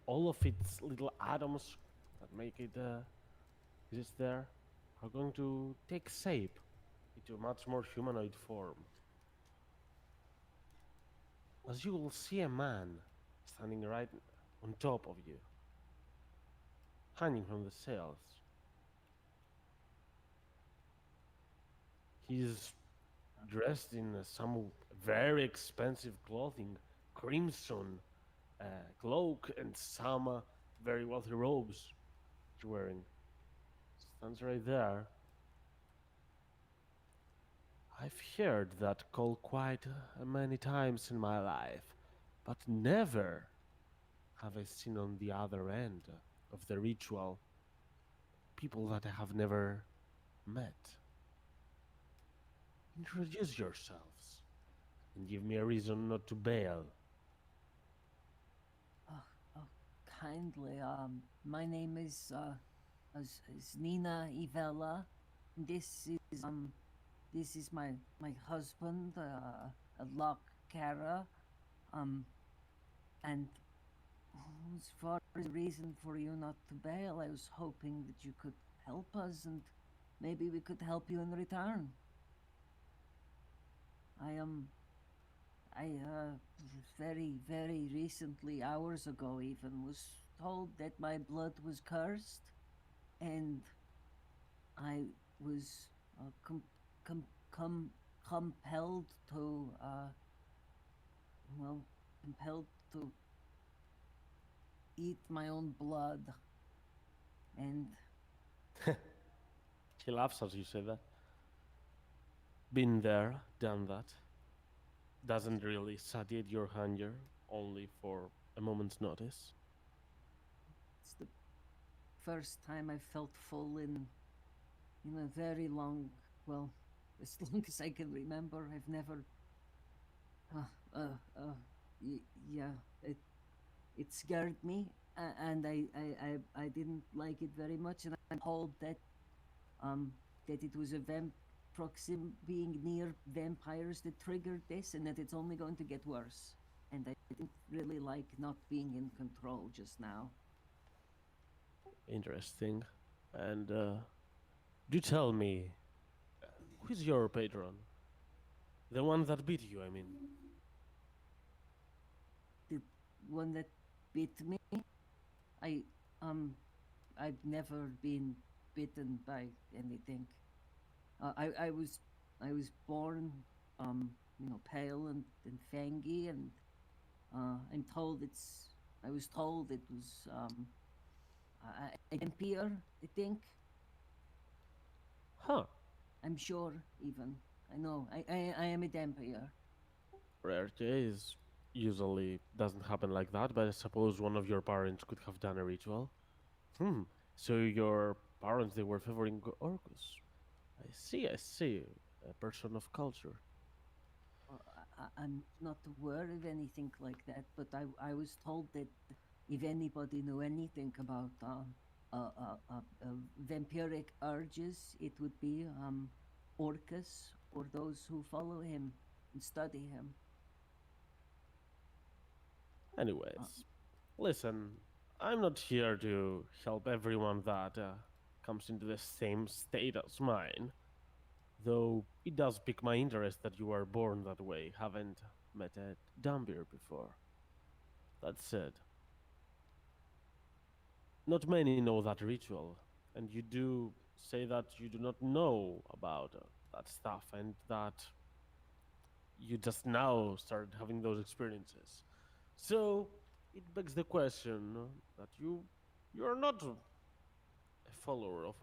all of its little atoms that make it exist there are going to take shape into a much more humanoid form. As you will see a man standing right on top of you, hanging from the sails. He's dressed in some very expensive clothing, crimson cloak, and some very wealthy robes he's wearing. Stands right there. I've heard that call quite many times in my life, but never have I seen on the other end of the ritual people that I have never met. Introduce yourselves and give me a reason not to bail. Kindly. My name is Nina Ivella. This is my husband, Locke Cara. And as far as the reason for you not to bail, I was hoping that you could help us, and maybe we could help you in return. I very, very recently, hours ago even, was told that my blood was cursed, and I was compelled to, compelled to eat my own blood, and He laughs as you say that. Been there, done that. Doesn't really satiate your hunger, only for a moment's notice. it's the first time I felt full in a very long, well, as long as I can remember. I've never. Yeah, it scared me, and I didn't like it very much, and I'm told that that it was a being near vampires that triggered this, and that it's only going to get worse. And I didn't really like not being in control just now. Interesting. And do tell me, who's your patron? The one that beat you, I mean. The one that bit me, I've never been bitten by anything. I was born, pale and fangy, and I'm told it's. I was told it was a vampire. I think. Huh. I'm sure. Even. I know. I am a vampire. Rare case. Usually doesn't happen like that, but I suppose one of your parents could have done a ritual. Hmm. So your parents, they were favoring Orcus. I see, I see. A person of culture. I'm not aware of anything like that, but I was told that if anybody knew anything about vampiric urges, it would be Orcus or those who follow him and study him. Anyways, listen, I'm not here to help everyone that comes into the same state as mine. Though it does pique my interest that you are born that way, haven't met a Dumbir before. That said, not many know that ritual, and you do say that you do not know about that stuff and that you just now started having those experiences. So it begs the question that you are not a follower of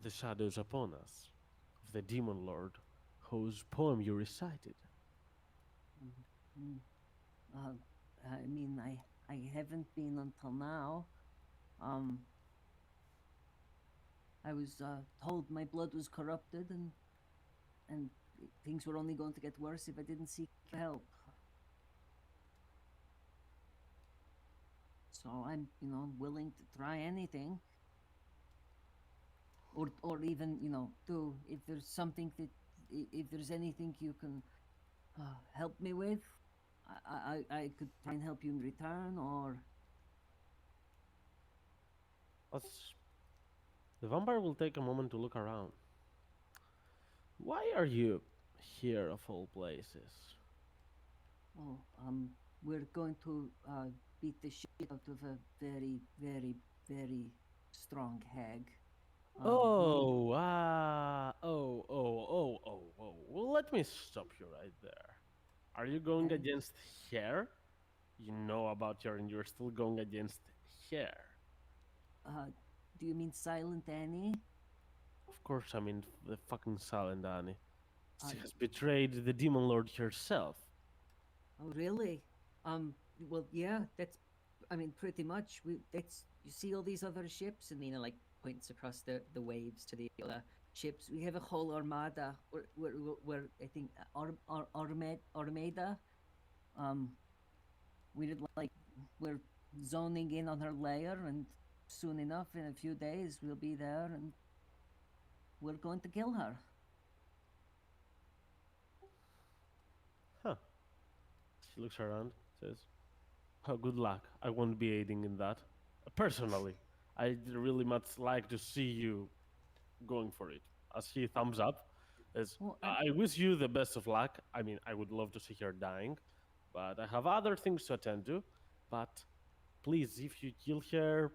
the shadows upon us, of the demon lord whose poem you recited. Mm. I mean, I haven't been until now. I was told my blood was corrupted and things were only going to get worse if I didn't seek help. So I'm, willing to try anything. Or even, do if there's something that, if there's anything you can help me with, I could try and help you in return, or Let's, the vampire will take a moment to look around. Why are you here of all places? oh, we're going to beat the shit out of a very, very, very strong hag. Oh, Well, let me stop you right there. Are you going Okay. against hair? You know about her and you're still going against hair. Do you mean Silent Annie? Of course, I mean the fucking Silent Annie. She Uh, has betrayed the Demon Lord herself. Oh, really? Well, yeah, I mean, pretty much. You see all these other ships, and Nina like points across the waves to the other ships. We have a whole armada. We're I think Armada. Um, we did like we're zoning in on her lair, and soon enough, in a few days, we'll be there, and we're going to kill her. Huh. She looks around, says, oh, good luck. I won't be aiding in that. Personally, I'd really much like to see you going for it. As he thumbs up, as Well, I wish you the best of luck. I mean, I would love to see her dying, but I have other things to attend to. But please, if you kill her,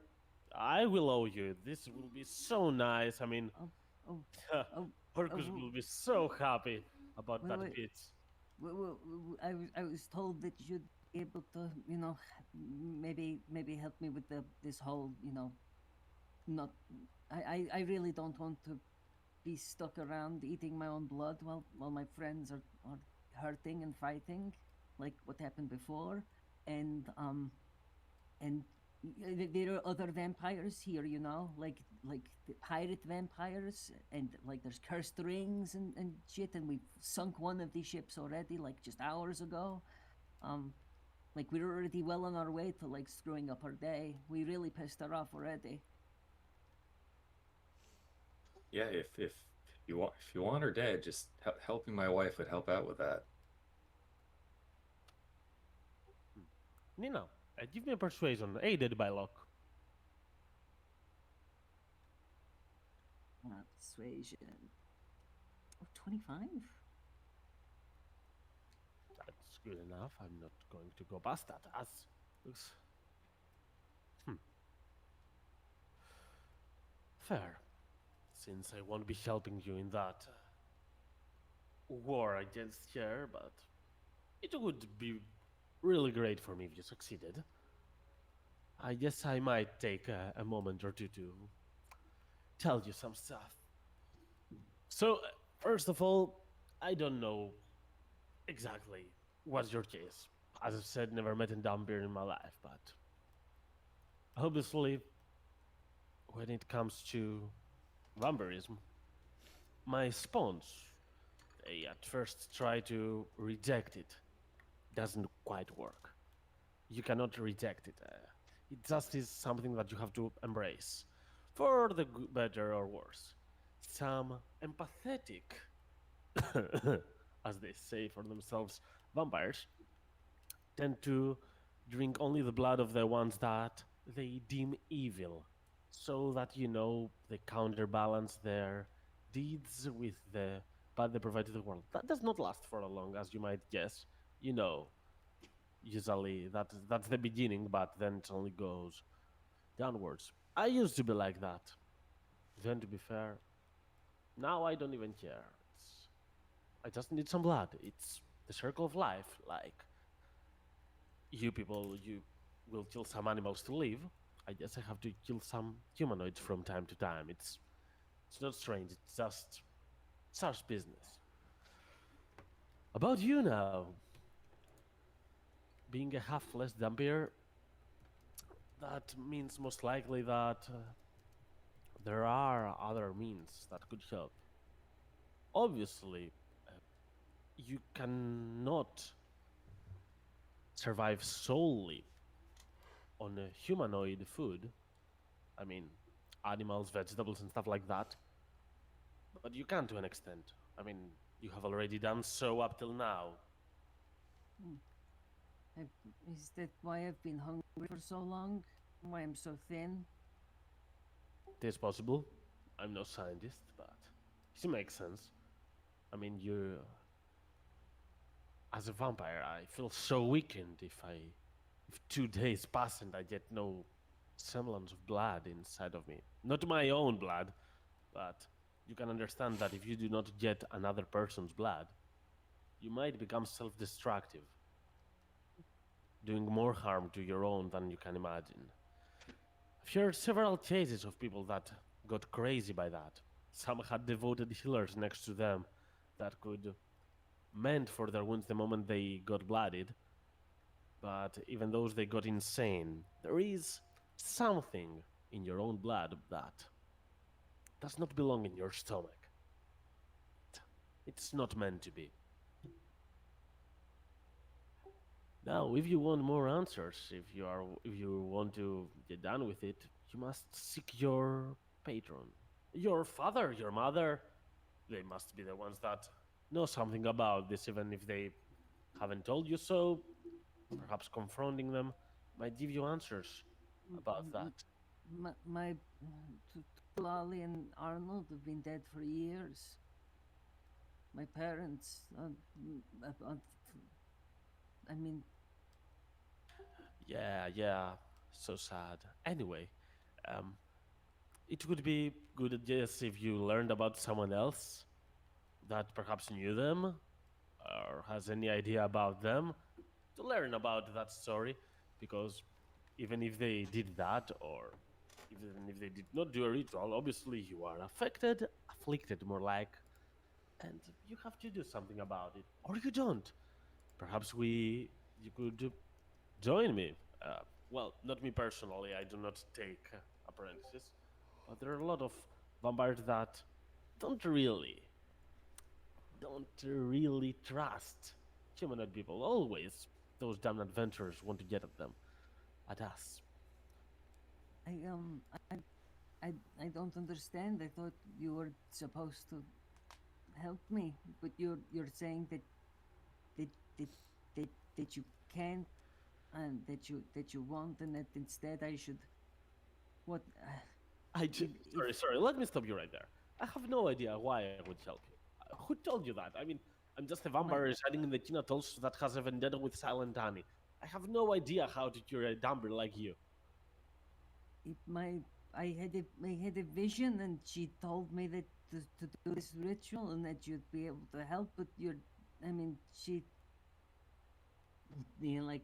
I will owe you. This will be so nice. I mean, oh, oh, Orcus oh, will be so happy about wait, that wait. bit. I was told that you'd be able to, maybe help me with this whole, not. I really don't want to be stuck around eating my own blood while my friends are hurting and fighting, like what happened before, and there are other vampires here, like the pirate vampires, and like there's cursed rings and shit, and we've sunk one of these ships already, like just hours ago. Like we're already well on our way to like screwing up our day. We really pissed her off already. Yeah, if you want her dead, just helping my wife would help out with that. Nina, give me a persuasion, aided by luck. Persuasion. Oh, 25? That's good enough. I'm not going to go past that. As looks fair, since I won't be helping you in that war against her, but it would be really great for me if you succeeded. I guess I might take a moment or two to tell you some stuff. So, first of all, I don't know exactly what's your case. As I've said, never met a Dumbbear in my life, but obviously, when it comes to vampirism, my spawns, they at first try to reject it. Doesn't quite work. You cannot reject it. It just is something that you have to embrace, for the better or worse. Some empathetic, as they say for themselves, vampires tend to drink only the blood of the ones that they deem evil, so that they counterbalance their deeds with the bad they provide to the world. That does not last for long, as you might guess. You know, usually that's the beginning, but then it only goes downwards. I used to be like that. Then, to be fair, now I don't even care. I just need some blood. It's the circle of life. Like, you people, you will kill some animals to live. I guess I have to kill some humanoids from time to time. It's not strange. It's just such business. About you now, being a half-flesh vampire, that means most likely that there are other means that could help. Obviously, you cannot survive solely on a humanoid food. I mean, animals, vegetables, and stuff like that. But you can to an extent. I mean, you have already done so up till now. Is that why I've been hungry for so long? Why I'm so thin? It is possible. I'm no scientist, but it makes sense. I mean, as a vampire, I feel so weakened if 2 days pass and I get no semblance of blood inside of me. Not my own blood, but you can understand that if you do not get another person's blood, you might become self-destructive, doing more harm to your own than you can imagine. I've heard several cases of people that got crazy by that. Some had devoted healers next to them that could mend for their wounds the moment they got blooded. But even those, they got insane. There is something in your own blood that does not belong in your stomach. It's not meant to be. Now, if you want more answers, if you want to get done with it, you must seek your patron. Your father, your mother, they must be the ones that know something about this, even if they haven't told you so. Perhaps confronting them might give you answers about that. My Lolly and Arnold have been dead for years. My parents, I mean, Yeah, so sad. Anyway, it would be good, yes, if you learned about someone else that perhaps knew them or has any idea about them, to learn about that story, because even if they did that, or even if they did not do a ritual, obviously you are afflicted more like, and you have to do something about it, or you don't. Perhaps you could join me. Well, not me personally, I do not take apprentices, but there are a lot of vampires that don't really, don't really trust humanoid people. Always, those damn adventurers want to get at them, at us. I I don't understand. I thought you were supposed to help me, but you're saying that that that you can't, and that you won't, and that instead I should. What? Sorry. Let me stop you right there. I have no idea why I would help you. Who told you that? I mean, I'm just a vampire residing in the King Atolls that has a vendetta with Silent Annie. I have no idea how to cure a dumper like you. I had a vision, and she told me that to do this ritual and that you'd be able to help. But I mean, like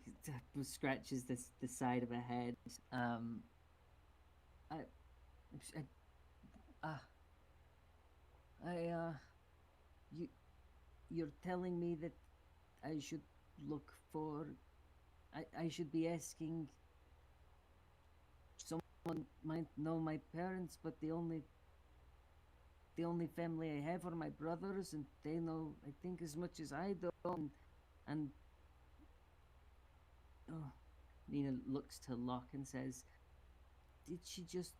scratches the side of her head. I, I, you, you're telling me that I should look for. I should be asking. Someone might know my parents, but the only family I have are my brothers, and they know, I think, as much as I do. And oh, Nina looks to Locke and says, "Did she just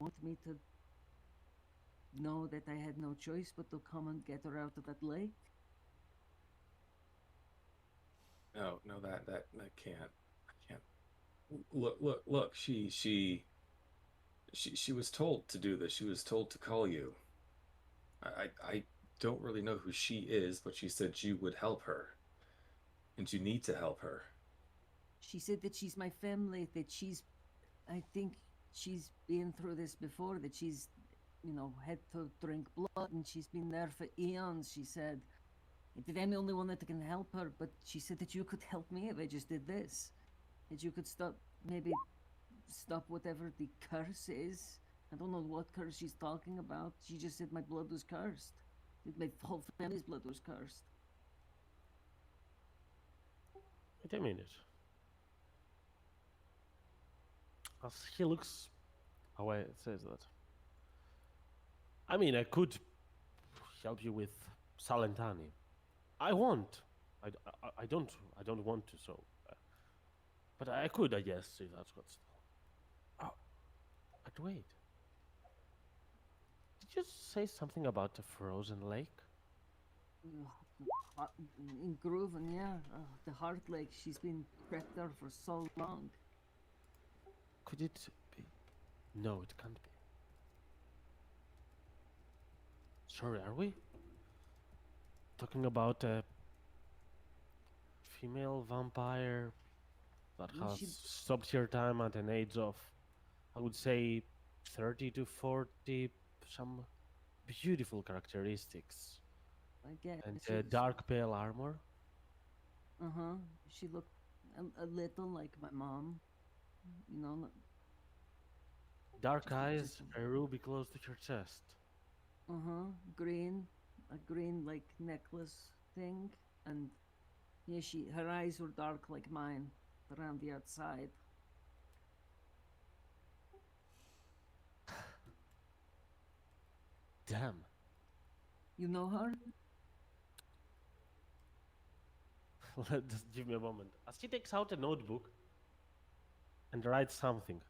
want me to know that I had no choice but to come and get her out of that lake?" No, no, that can't. I can't. Look. She was told to do this. She was told to call you. I don't really know who she is, but she said you would help her, and you need to help her. She said that she's my family, that I think she's been through this before, that she's, had to drink blood, and she's been there for eons, she said. That I'm the only one that can help her, but she said that you could help me if I just did this. That you could maybe stop whatever the curse is. I don't know what curse she's talking about. She just said my blood was cursed. That my whole family's blood was cursed. Wait a minute. As he looks away, it says that. I mean, I could help you with Salentani. I won't. I don't want to. So, but I could, I guess, if that's what's. Oh, but wait. Did you say something about the frozen lake? In Grooven, yeah. The Heart Lake, she's been trapped there for so long. Could it be? No, it can't be. Sorry, are we talking about a female vampire that No, has stopped her time at an age of, I would say, 30 to 40, some beautiful characteristics, I guess. and dark pale armor? Uh-huh. She looked a little like my mom. Dark Just eyes, a ruby close to her chest. Uh-huh. Green. A green, like, necklace thing. And, yeah, her eyes were dark like mine, around the outside. Damn. You know her? Just give me a moment. As he takes out a notebook and writes something.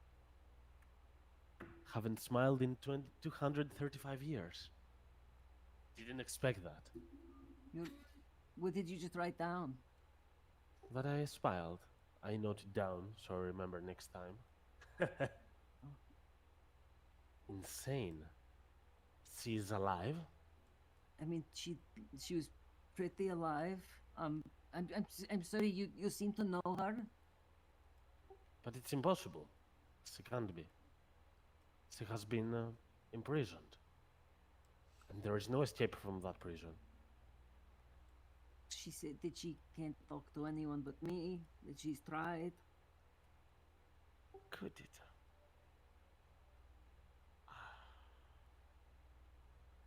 Haven't smiled in 235 years. Didn't expect that. What did you just write down? But I smiled. I noted down, so I remember next time. Insane. She's alive? I mean, she was pretty alive. I'm sorry. You seem to know her. But it's impossible. She can't be. She has been imprisoned. And there is no escape from that prison. She said that she can't talk to anyone but me. That she's tried. Could it?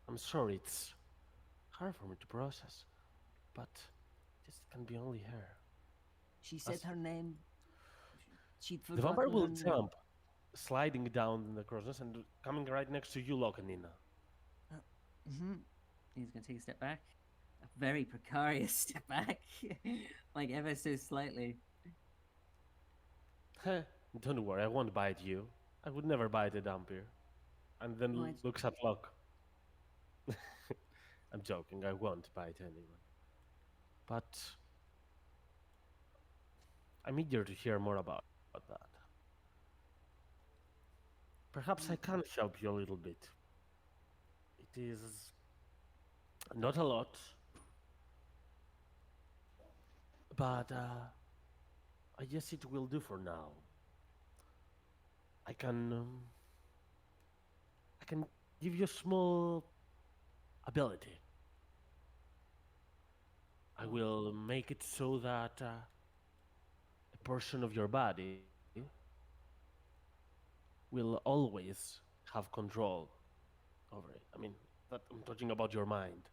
I'm sorry, it's hard for me to process. But this can be only her. She said her name. She'd The vampire forgotten will her name. jump, sliding down in the crossness and coming right next to you, Locke and Nina. He's gonna take a step back. A very precarious step back. Like ever so slightly. Don't worry, I won't bite you. I would never bite a Dhampir. And then No, looks at Locke. I'm joking, I won't bite anyone. But I'm eager to hear more about that. Perhaps I can help you a little bit. It is not a lot, but I guess it will do for now. I can give you a small ability. I will make it so that a portion of your body will always have control over it. I mean, that I'm talking about your mind.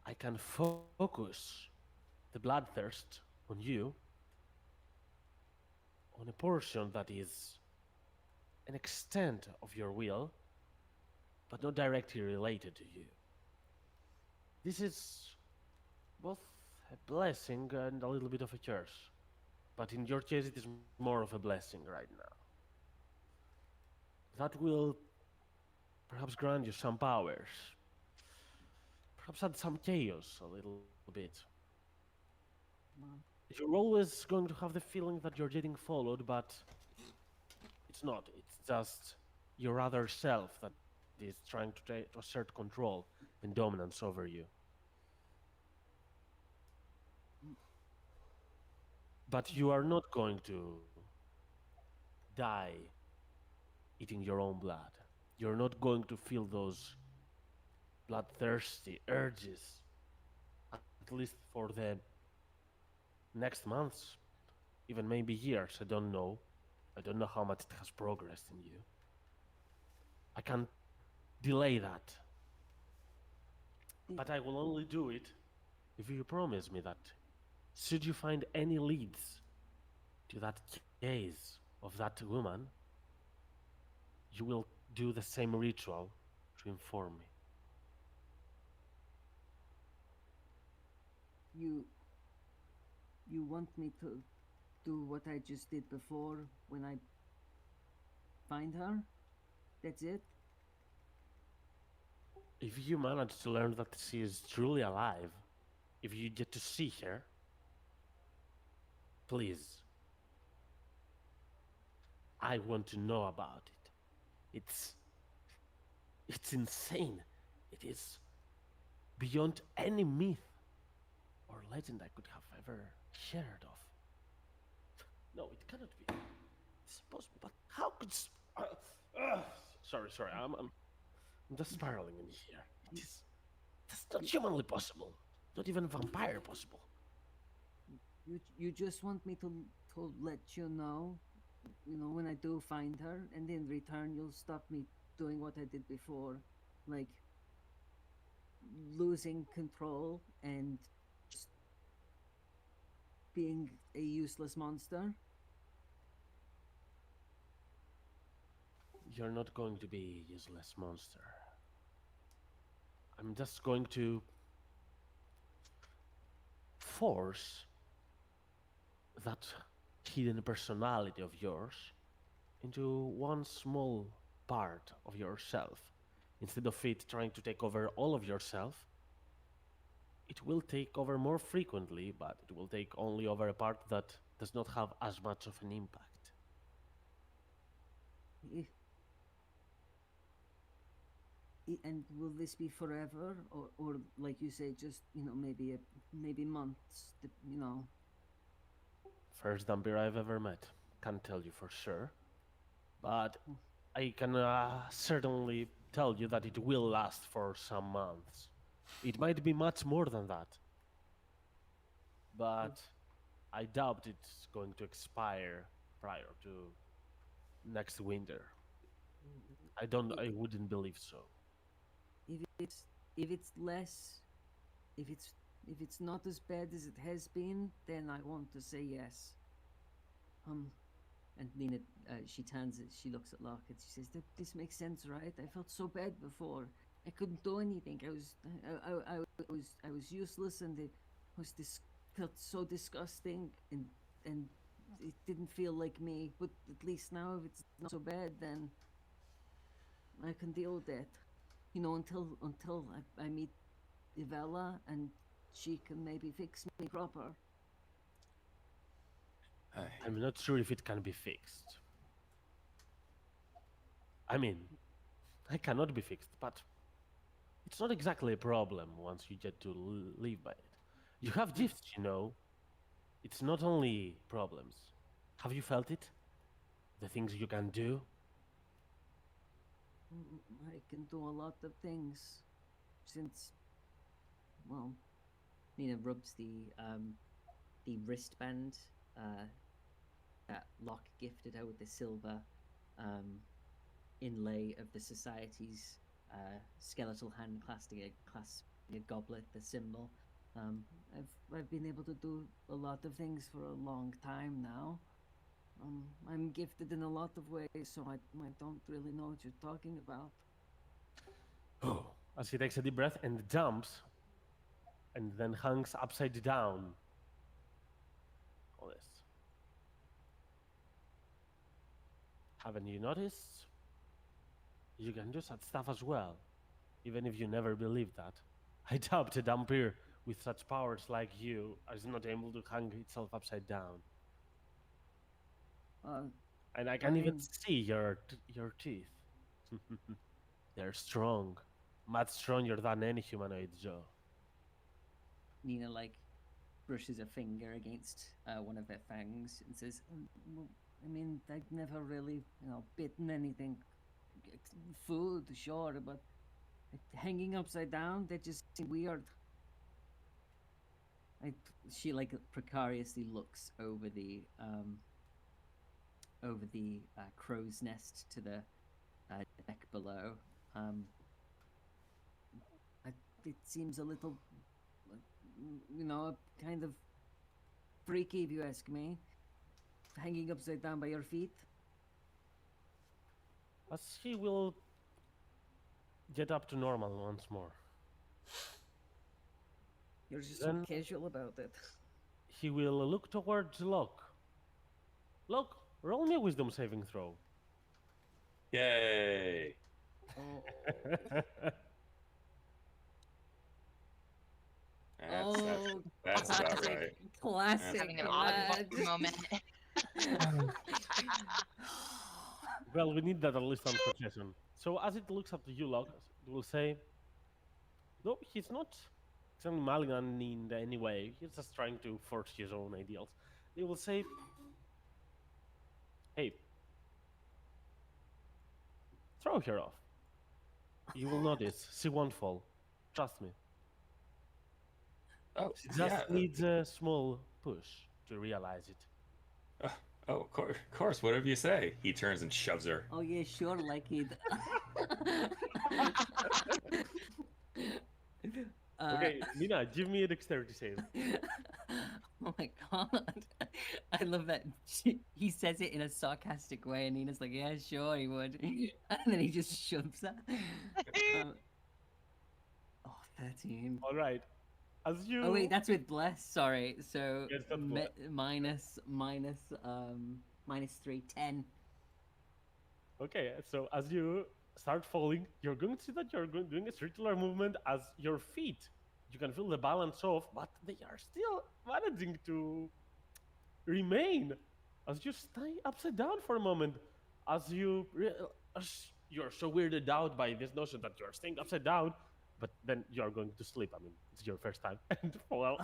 I can focus the bloodthirst on you, on a portion that is an extent of your will, but not directly related to you. This is both a blessing and a little bit of a curse. But in your case, it is more of a blessing right now. That will perhaps grant you some powers. Perhaps add some chaos a little bit. Well, You're always going to have the feeling that you're getting followed, but it's not. It's just your other self that is trying to assert control and dominance over you. But you are not going to die eating your own blood. You're not going to feel those bloodthirsty urges, at least for the next months, even maybe years. I don't know. I don't know how much it has progressed in you. I can delay that. But I will only do it if you promise me that should you find any leads to that case of that woman, you will do the same ritual to inform me. You want me to do what I just did before when I find her? That's it? If you manage to learn that she is truly alive, if you get to see her, please, I want to know about it. It's insane. It is beyond any myth or legend I could have ever shared of. No, it cannot be. It's possible, but how could? Sorry, I'm just spiraling in here. That's not humanly possible. Not even vampire possible. You just want me to let you know when I do find her, and in return you'll stop me doing what I did before, like losing control and just being a useless monster. You're not going to be a useless monster. I'm just going to force that hidden personality of yours into one small part of yourself. Instead of it trying to take over all of yourself, it will take over more frequently, but it will take only over a part that does not have as much of an impact. And will this be forever, or like you say, just maybe months? First vampire I've ever met. Can't tell you for sure, but I can certainly tell you that it will last for some months. It might be much more than that, but I doubt it's going to expire prior to next winter. I wouldn't believe so. If it's less, if it's not as bad as it has been, then I want to say yes. And Nina, she turns it. She looks at Locke and she says, "This makes sense, right? I felt so bad before. I couldn't do anything. I was useless, and it felt so disgusting, and it didn't feel like me. But at least now, if it's not so bad, then I can deal with that. Until I meet Ivella and she can maybe fix me proper." I'm not sure if it can be fixed. I mean, I cannot be fixed, but it's not exactly a problem once you get to live by it. You have gifts, It's not only problems. Have you felt it? The things you can do? I can do a lot of things since, well, Nina rubs the wristband that Locke gifted her with the silver inlay of the society's skeletal hand clasping a goblet, the symbol. I've been able to do a lot of things for a long time now. I'm gifted in a lot of ways, so I don't really know what you're talking about. Oh. As he takes a deep breath and jumps, and then hangs upside down. All this. Haven't you noticed? You can do such stuff as well, even if you never believed that. I doubt a vampire with such powers like you is not able to hang itself upside down. And I can even mean- see your teeth. They're strong, much stronger than any humanoid jaw. Nina brushes a finger against one of her fangs and says, well, I mean, I've never really, bitten anything. Food, sure, but hanging upside down, that just seems weird. She precariously looks over the crow's nest to the deck below. It seems a little, kind of freaky, if you ask me. Hanging upside down by your feet. As he will get up to normal once more, You're just Then- so casual about it. he will look towards Locke. Locke, roll me a wisdom saving throw. Yay! That's about classic, right. classic. Having an lad. awkward moment. Well, we need that at least on succession. So as it looks up to you, Locke, it will say, no, he's not exactly malignant in any way. He's just trying to force his own ideals. It will say, hey, throw her off. You will notice. She won't fall. Trust me. Oh, She just yeah. needs a small push to realize it. Oh, of course, whatever you say. He turns and shoves her. Oh yeah, sure, like it. Okay, Nina, give me a dexterity save. Oh my god. I love that he says it in a sarcastic way and Nina's like, yeah, sure he would. And then he just shoves her. 13. All right. As you... Oh wait, that's with bless, sorry. So Yes, that's bless. minus 3, 10. Okay, so as you start falling, you're going to see that you're doing a circular movement as your feet. You can feel the balance off, but they are still managing to remain as you stay upside down for a moment. As you're so weirded out by this notion that you're staying upside down, but then you're going to sleep. I mean, it's your first time. And well,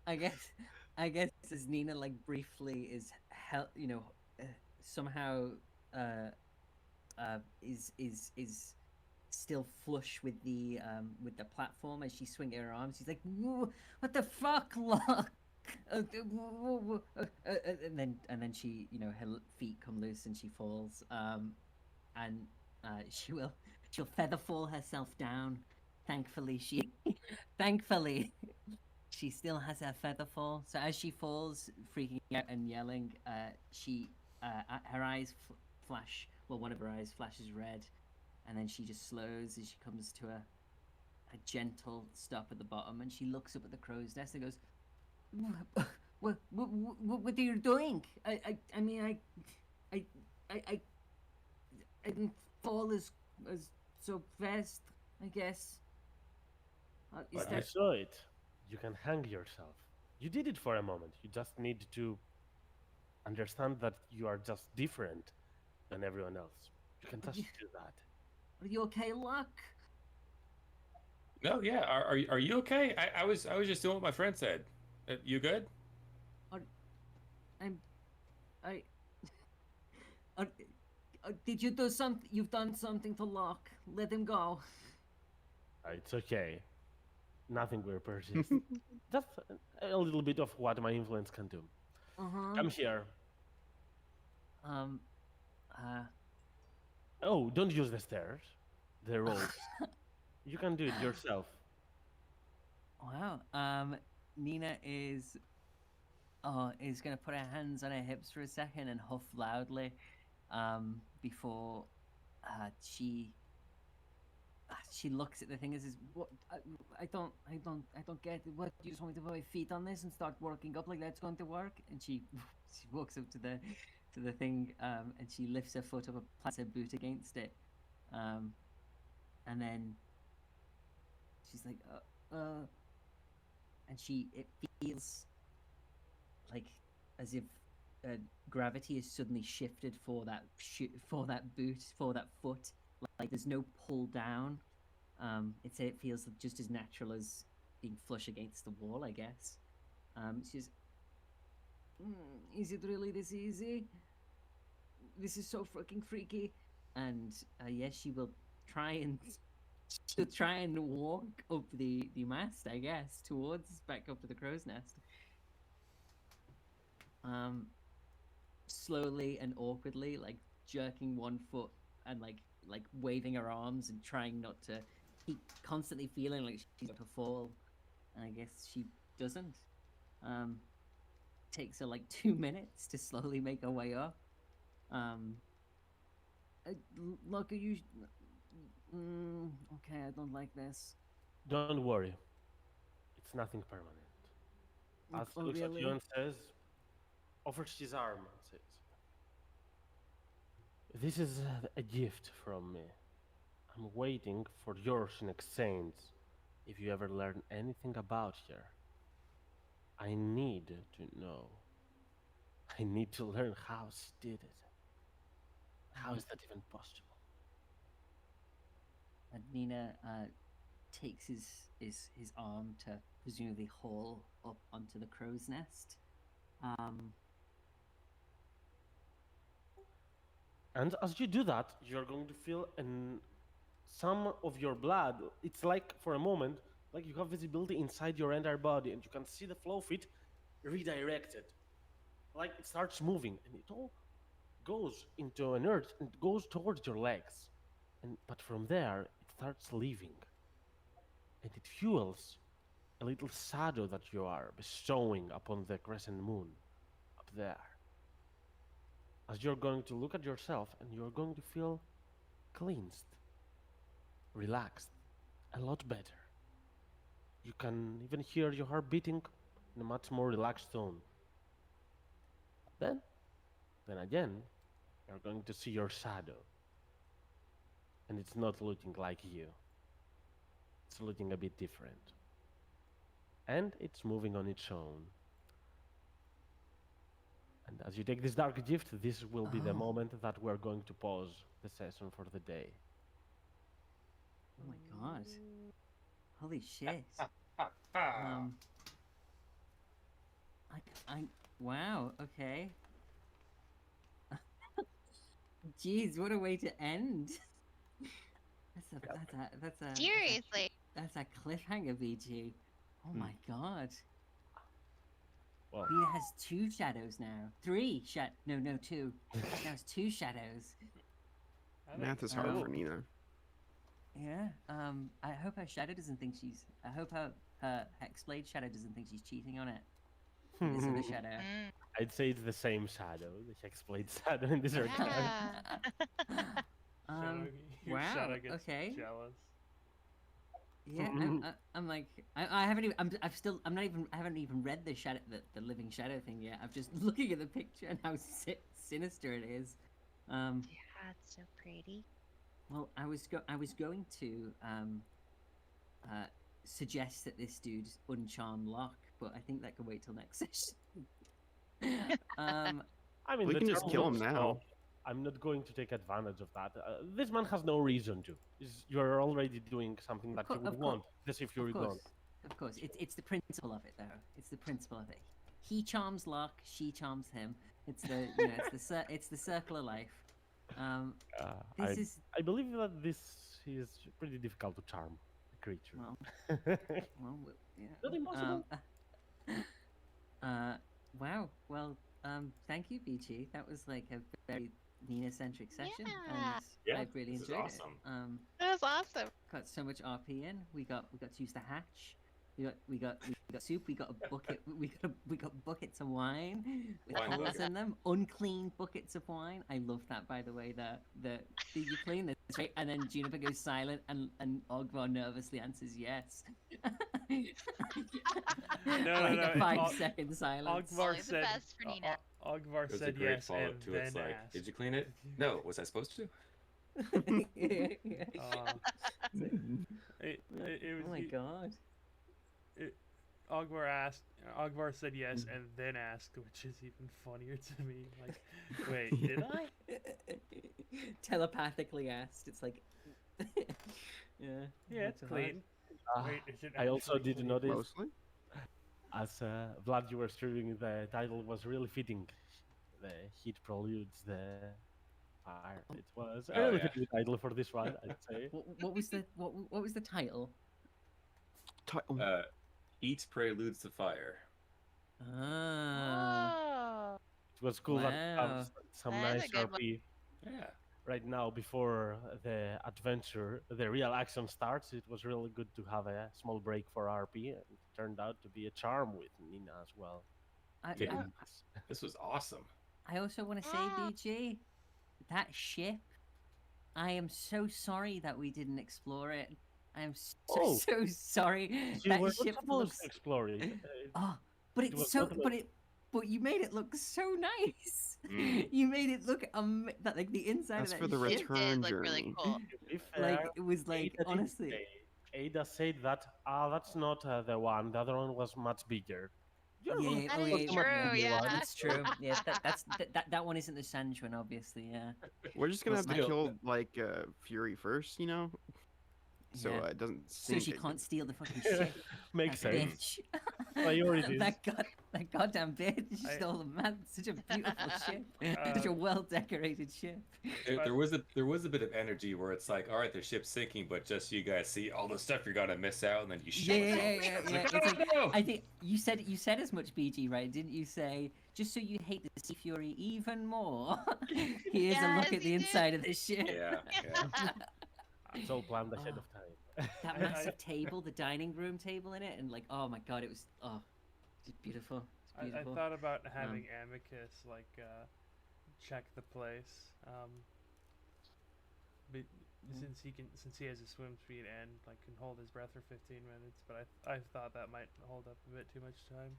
I guess as Nina briefly is somehow is still flush with the platform as she swings her arms. She's like, "Whoa, what the fuck, Locke?" And then she, her feet come loose and she falls. And she'll feather fall herself down. Thankfully, she still has her feather fall. So as she falls, freaking out and yelling, her eyes flash. Well, one of her eyes flashes red, and then she just slows as she comes to a gentle stop at the bottom, and she looks up at the crow's nest and goes, "What are you doing? I didn't fall as so fast, I guess." Is but I that saw it. You can hang yourself. You did it for a moment. You just need to understand that you are just different than everyone else. You can just do that. Are you okay, Locke? No, yeah. Are you okay? I was just doing what my friend said. You good? Did you do something? You've done something to Locke. Let him go. It's okay. Nothing will persist. Just a little bit of what my influence can do. Come here. Um. Oh, don't use the stairs. The rope. You can do it yourself. Wow. Nina is gonna put her hands on her hips for a second and huff loudly, before she looks at the thing and says, "What? I don't get it. What? You just want me to put my feet on this and start working up like that's going to work?" And she walks up to the thing, and she lifts her foot up and plants her boot against it, and then she's like, and it feels like as if gravity has suddenly shifted for that boot, for that foot. Like there's no pull down. It feels just as natural as being flush against the wall, I guess. She's, is it really this easy? This is so fucking freaky. And yes, she'll try and walk up the mast, I guess, back up to the crow's nest. Slowly and awkwardly, like jerking one foot and like waving her arms and trying not to keep constantly feeling like she's about to fall. And I guess she doesn't. Takes her like 2 minutes to slowly make her way up. Look, are you? Okay, I don't like this. Don't worry. It's nothing permanent. As Oh, looks at you really? and says, offers his arm and says, "This is a gift from me. I'm waiting for yours in exchange. If you ever learn anything about her, I need to know. I need to learn how she did it. How is that even possible?" And Nina takes his arm to presumably haul up onto the crow's nest. And as you do that, you're going to feel some of your blood. It's like, for a moment, like you have visibility inside your entire body, and you can see the flow of it redirected. Like it starts moving, and it all goes into an earth and goes towards your legs. But from there, it starts leaving. And it fuels a little shadow that you are bestowing upon the crescent moon up there. As you're going to look at yourself and you're going to feel cleansed, relaxed, a lot better. You can even hear your heart beating in a much more relaxed tone. Then again, you're going to see your shadow. And it's not looking like you. It's looking a bit different. And it's moving on its own. And as you take this dark gift, this will be the moment that we're going to pause the session for the day. Oh my god! Holy shit! Wow. Okay. Jeez, what a way to end. That's a Seriously. That's a cliffhanger, BG. Oh my god. Well, Nina has 2 shadows now. 3 no, 2. Now has 2 shadows. Math is hard for Nina. Yeah. I hope her shadow doesn't think she's. I hope her Hexblade shadow doesn't think she's cheating on it. This other shadow. I'd say it's the same shadow, the Hexblade shadow in this regard. Yeah. Your Wow. shadow gets Okay. jealous. Yeah, I'm like, I haven't even, I haven't even read the shadow, the living shadow thing yet. I'm just looking at the picture and how sinister it is. Yeah, it's so pretty. Well, I was going to suggest that this dude's uncharmed lock, but I think that can wait till next session. I mean, We the can just term kill him looks now. off. I'm not going to take advantage of that. This man has no reason to. You're already doing something that you would want, as if you're gone. Of course, it's the principle of it, though. It's the principle of it. He charms Locke, she charms him. It's the it's the circle of life. I believe that this is pretty difficult to charm. creature. Well, yeah. Nothing possible. Wow. Well, thank you, BG. That was like a very Nina-centric session, Yeah. and Yeah, I've really this is enjoyed awesome. it. That was awesome. Got so much RP in. We got to use the hatch. We got soup. We got a bucket. We got buckets of wine with Wine holes bucket. in them. Unclean buckets of wine. I love that, by the way. You clean this, right? And then Juniper goes silent, and Ogvar nervously answers yes. No, like a no, 5-second silence. Ogvar Only the said. best for Nina. Ogvar It was a said great yes follow and up to then it's like, asked. did you clean it? No. Was I supposed to? It Oh my was. god. Ogvar said yes and then asked, which is even funnier to me. Like, wait, did I? Telepathically asked. It's like, yeah. Yeah, it's not too hard. clean. Wait, is it I also actually did clean? notice, Mostly. as Vlad, you were streaming, the title was really fitting. The heat preludes the fire. It was a Oh, really yeah. fitting title for this one, I'd say. What was the title? Eats preludes to fire. Ah. Oh. It was cool that Wow. some That is nice a good one. RP Yeah. right now before the adventure, the real action starts. It was really good to have a small break for RP, and it turned out to be a charm with Nina as well. Yeah. This was awesome. I also want to say, Ah. BG, that ship. I am so sorry that we didn't explore it. I am Oh. so sorry. You That were not ship supposed looks. to explore it. Oh, but It it's was so. not But you made it look so nice. Mm. You made it look that like the inside That's of for that the ship. It return did look really journey. cool. To be Like fair, it was like Ada did honestly. say- Ada said that that's not the one. The other one was much bigger. You're Yeah, right, That oh, it is was yeah, a much true, bigger yeah. one. That's true. Yeah, that one isn't the Sand one, obviously. Yeah. We're just gonna Well, have to still- kill like Fury first, you know, so Yeah. it doesn't. So Sink she it. can't steal the fucking ship. Makes that sense. bitch. Priorities. that goddamn bitch I- stole the man. Such a beautiful ship. Such a well decorated ship. There was a bit of energy where it's like, all right, the ship's sinking, but just so you guys see all the stuff you're gonna miss out, and then you show Yeah, it. yeah, It's yeah. like, It's "Oh, like, no!" I think you said as much, BG, right? Didn't you say just so you hate the Sea Fury even more? Here's a look Yes, at the you did. inside of the ship. Yeah, yeah. It's all planned ahead Oh. of time. That I- massive table, the dining room table in it, and like, oh my god, it was just beautiful. It's I beautiful. thought about having Amicus like check the place. But since he has a swim speed and like can hold his breath for 15 minutes, but I thought that might hold up a bit too much time.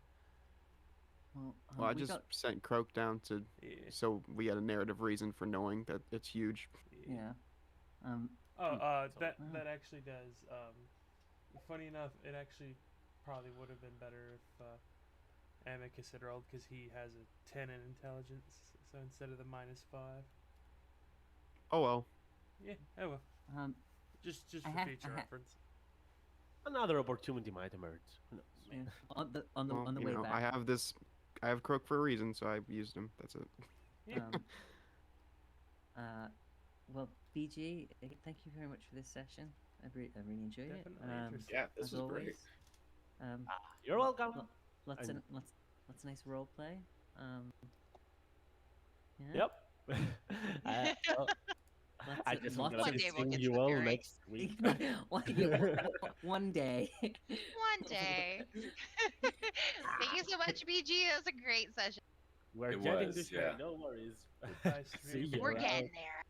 Well, I we just got- sent Croak down to, Yeah. so we had a narrative reason for knowing that it's huge. yeah. Um, That actually does. Funny enough, it actually probably would have been better if Amicus had rolled because he has a 10 in intelligence, so instead of the -5. Oh well. Yeah. Oh well. Just I for ha- future I ha- reference. Another opportunity might emerge. Who knows? yeah. On the Well, on the you way know, back. I have Croak for a reason, so I used him. That's it. Yeah. Well, BG, thank you very much for this session. I really enjoyed Definitely it. interesting. Yeah, this as was always. great. You're welcome. Lots And- of nice role play. Yeah. Yep. Well, Lots I of- guess I'm lots gonna One be day we'll seeing get to you the all Fury. next week. One day. One day. Thank you so much, BG. That was a great session. We're It getting was, this yeah. way, no worries. Nice See stream. you We're around. getting there.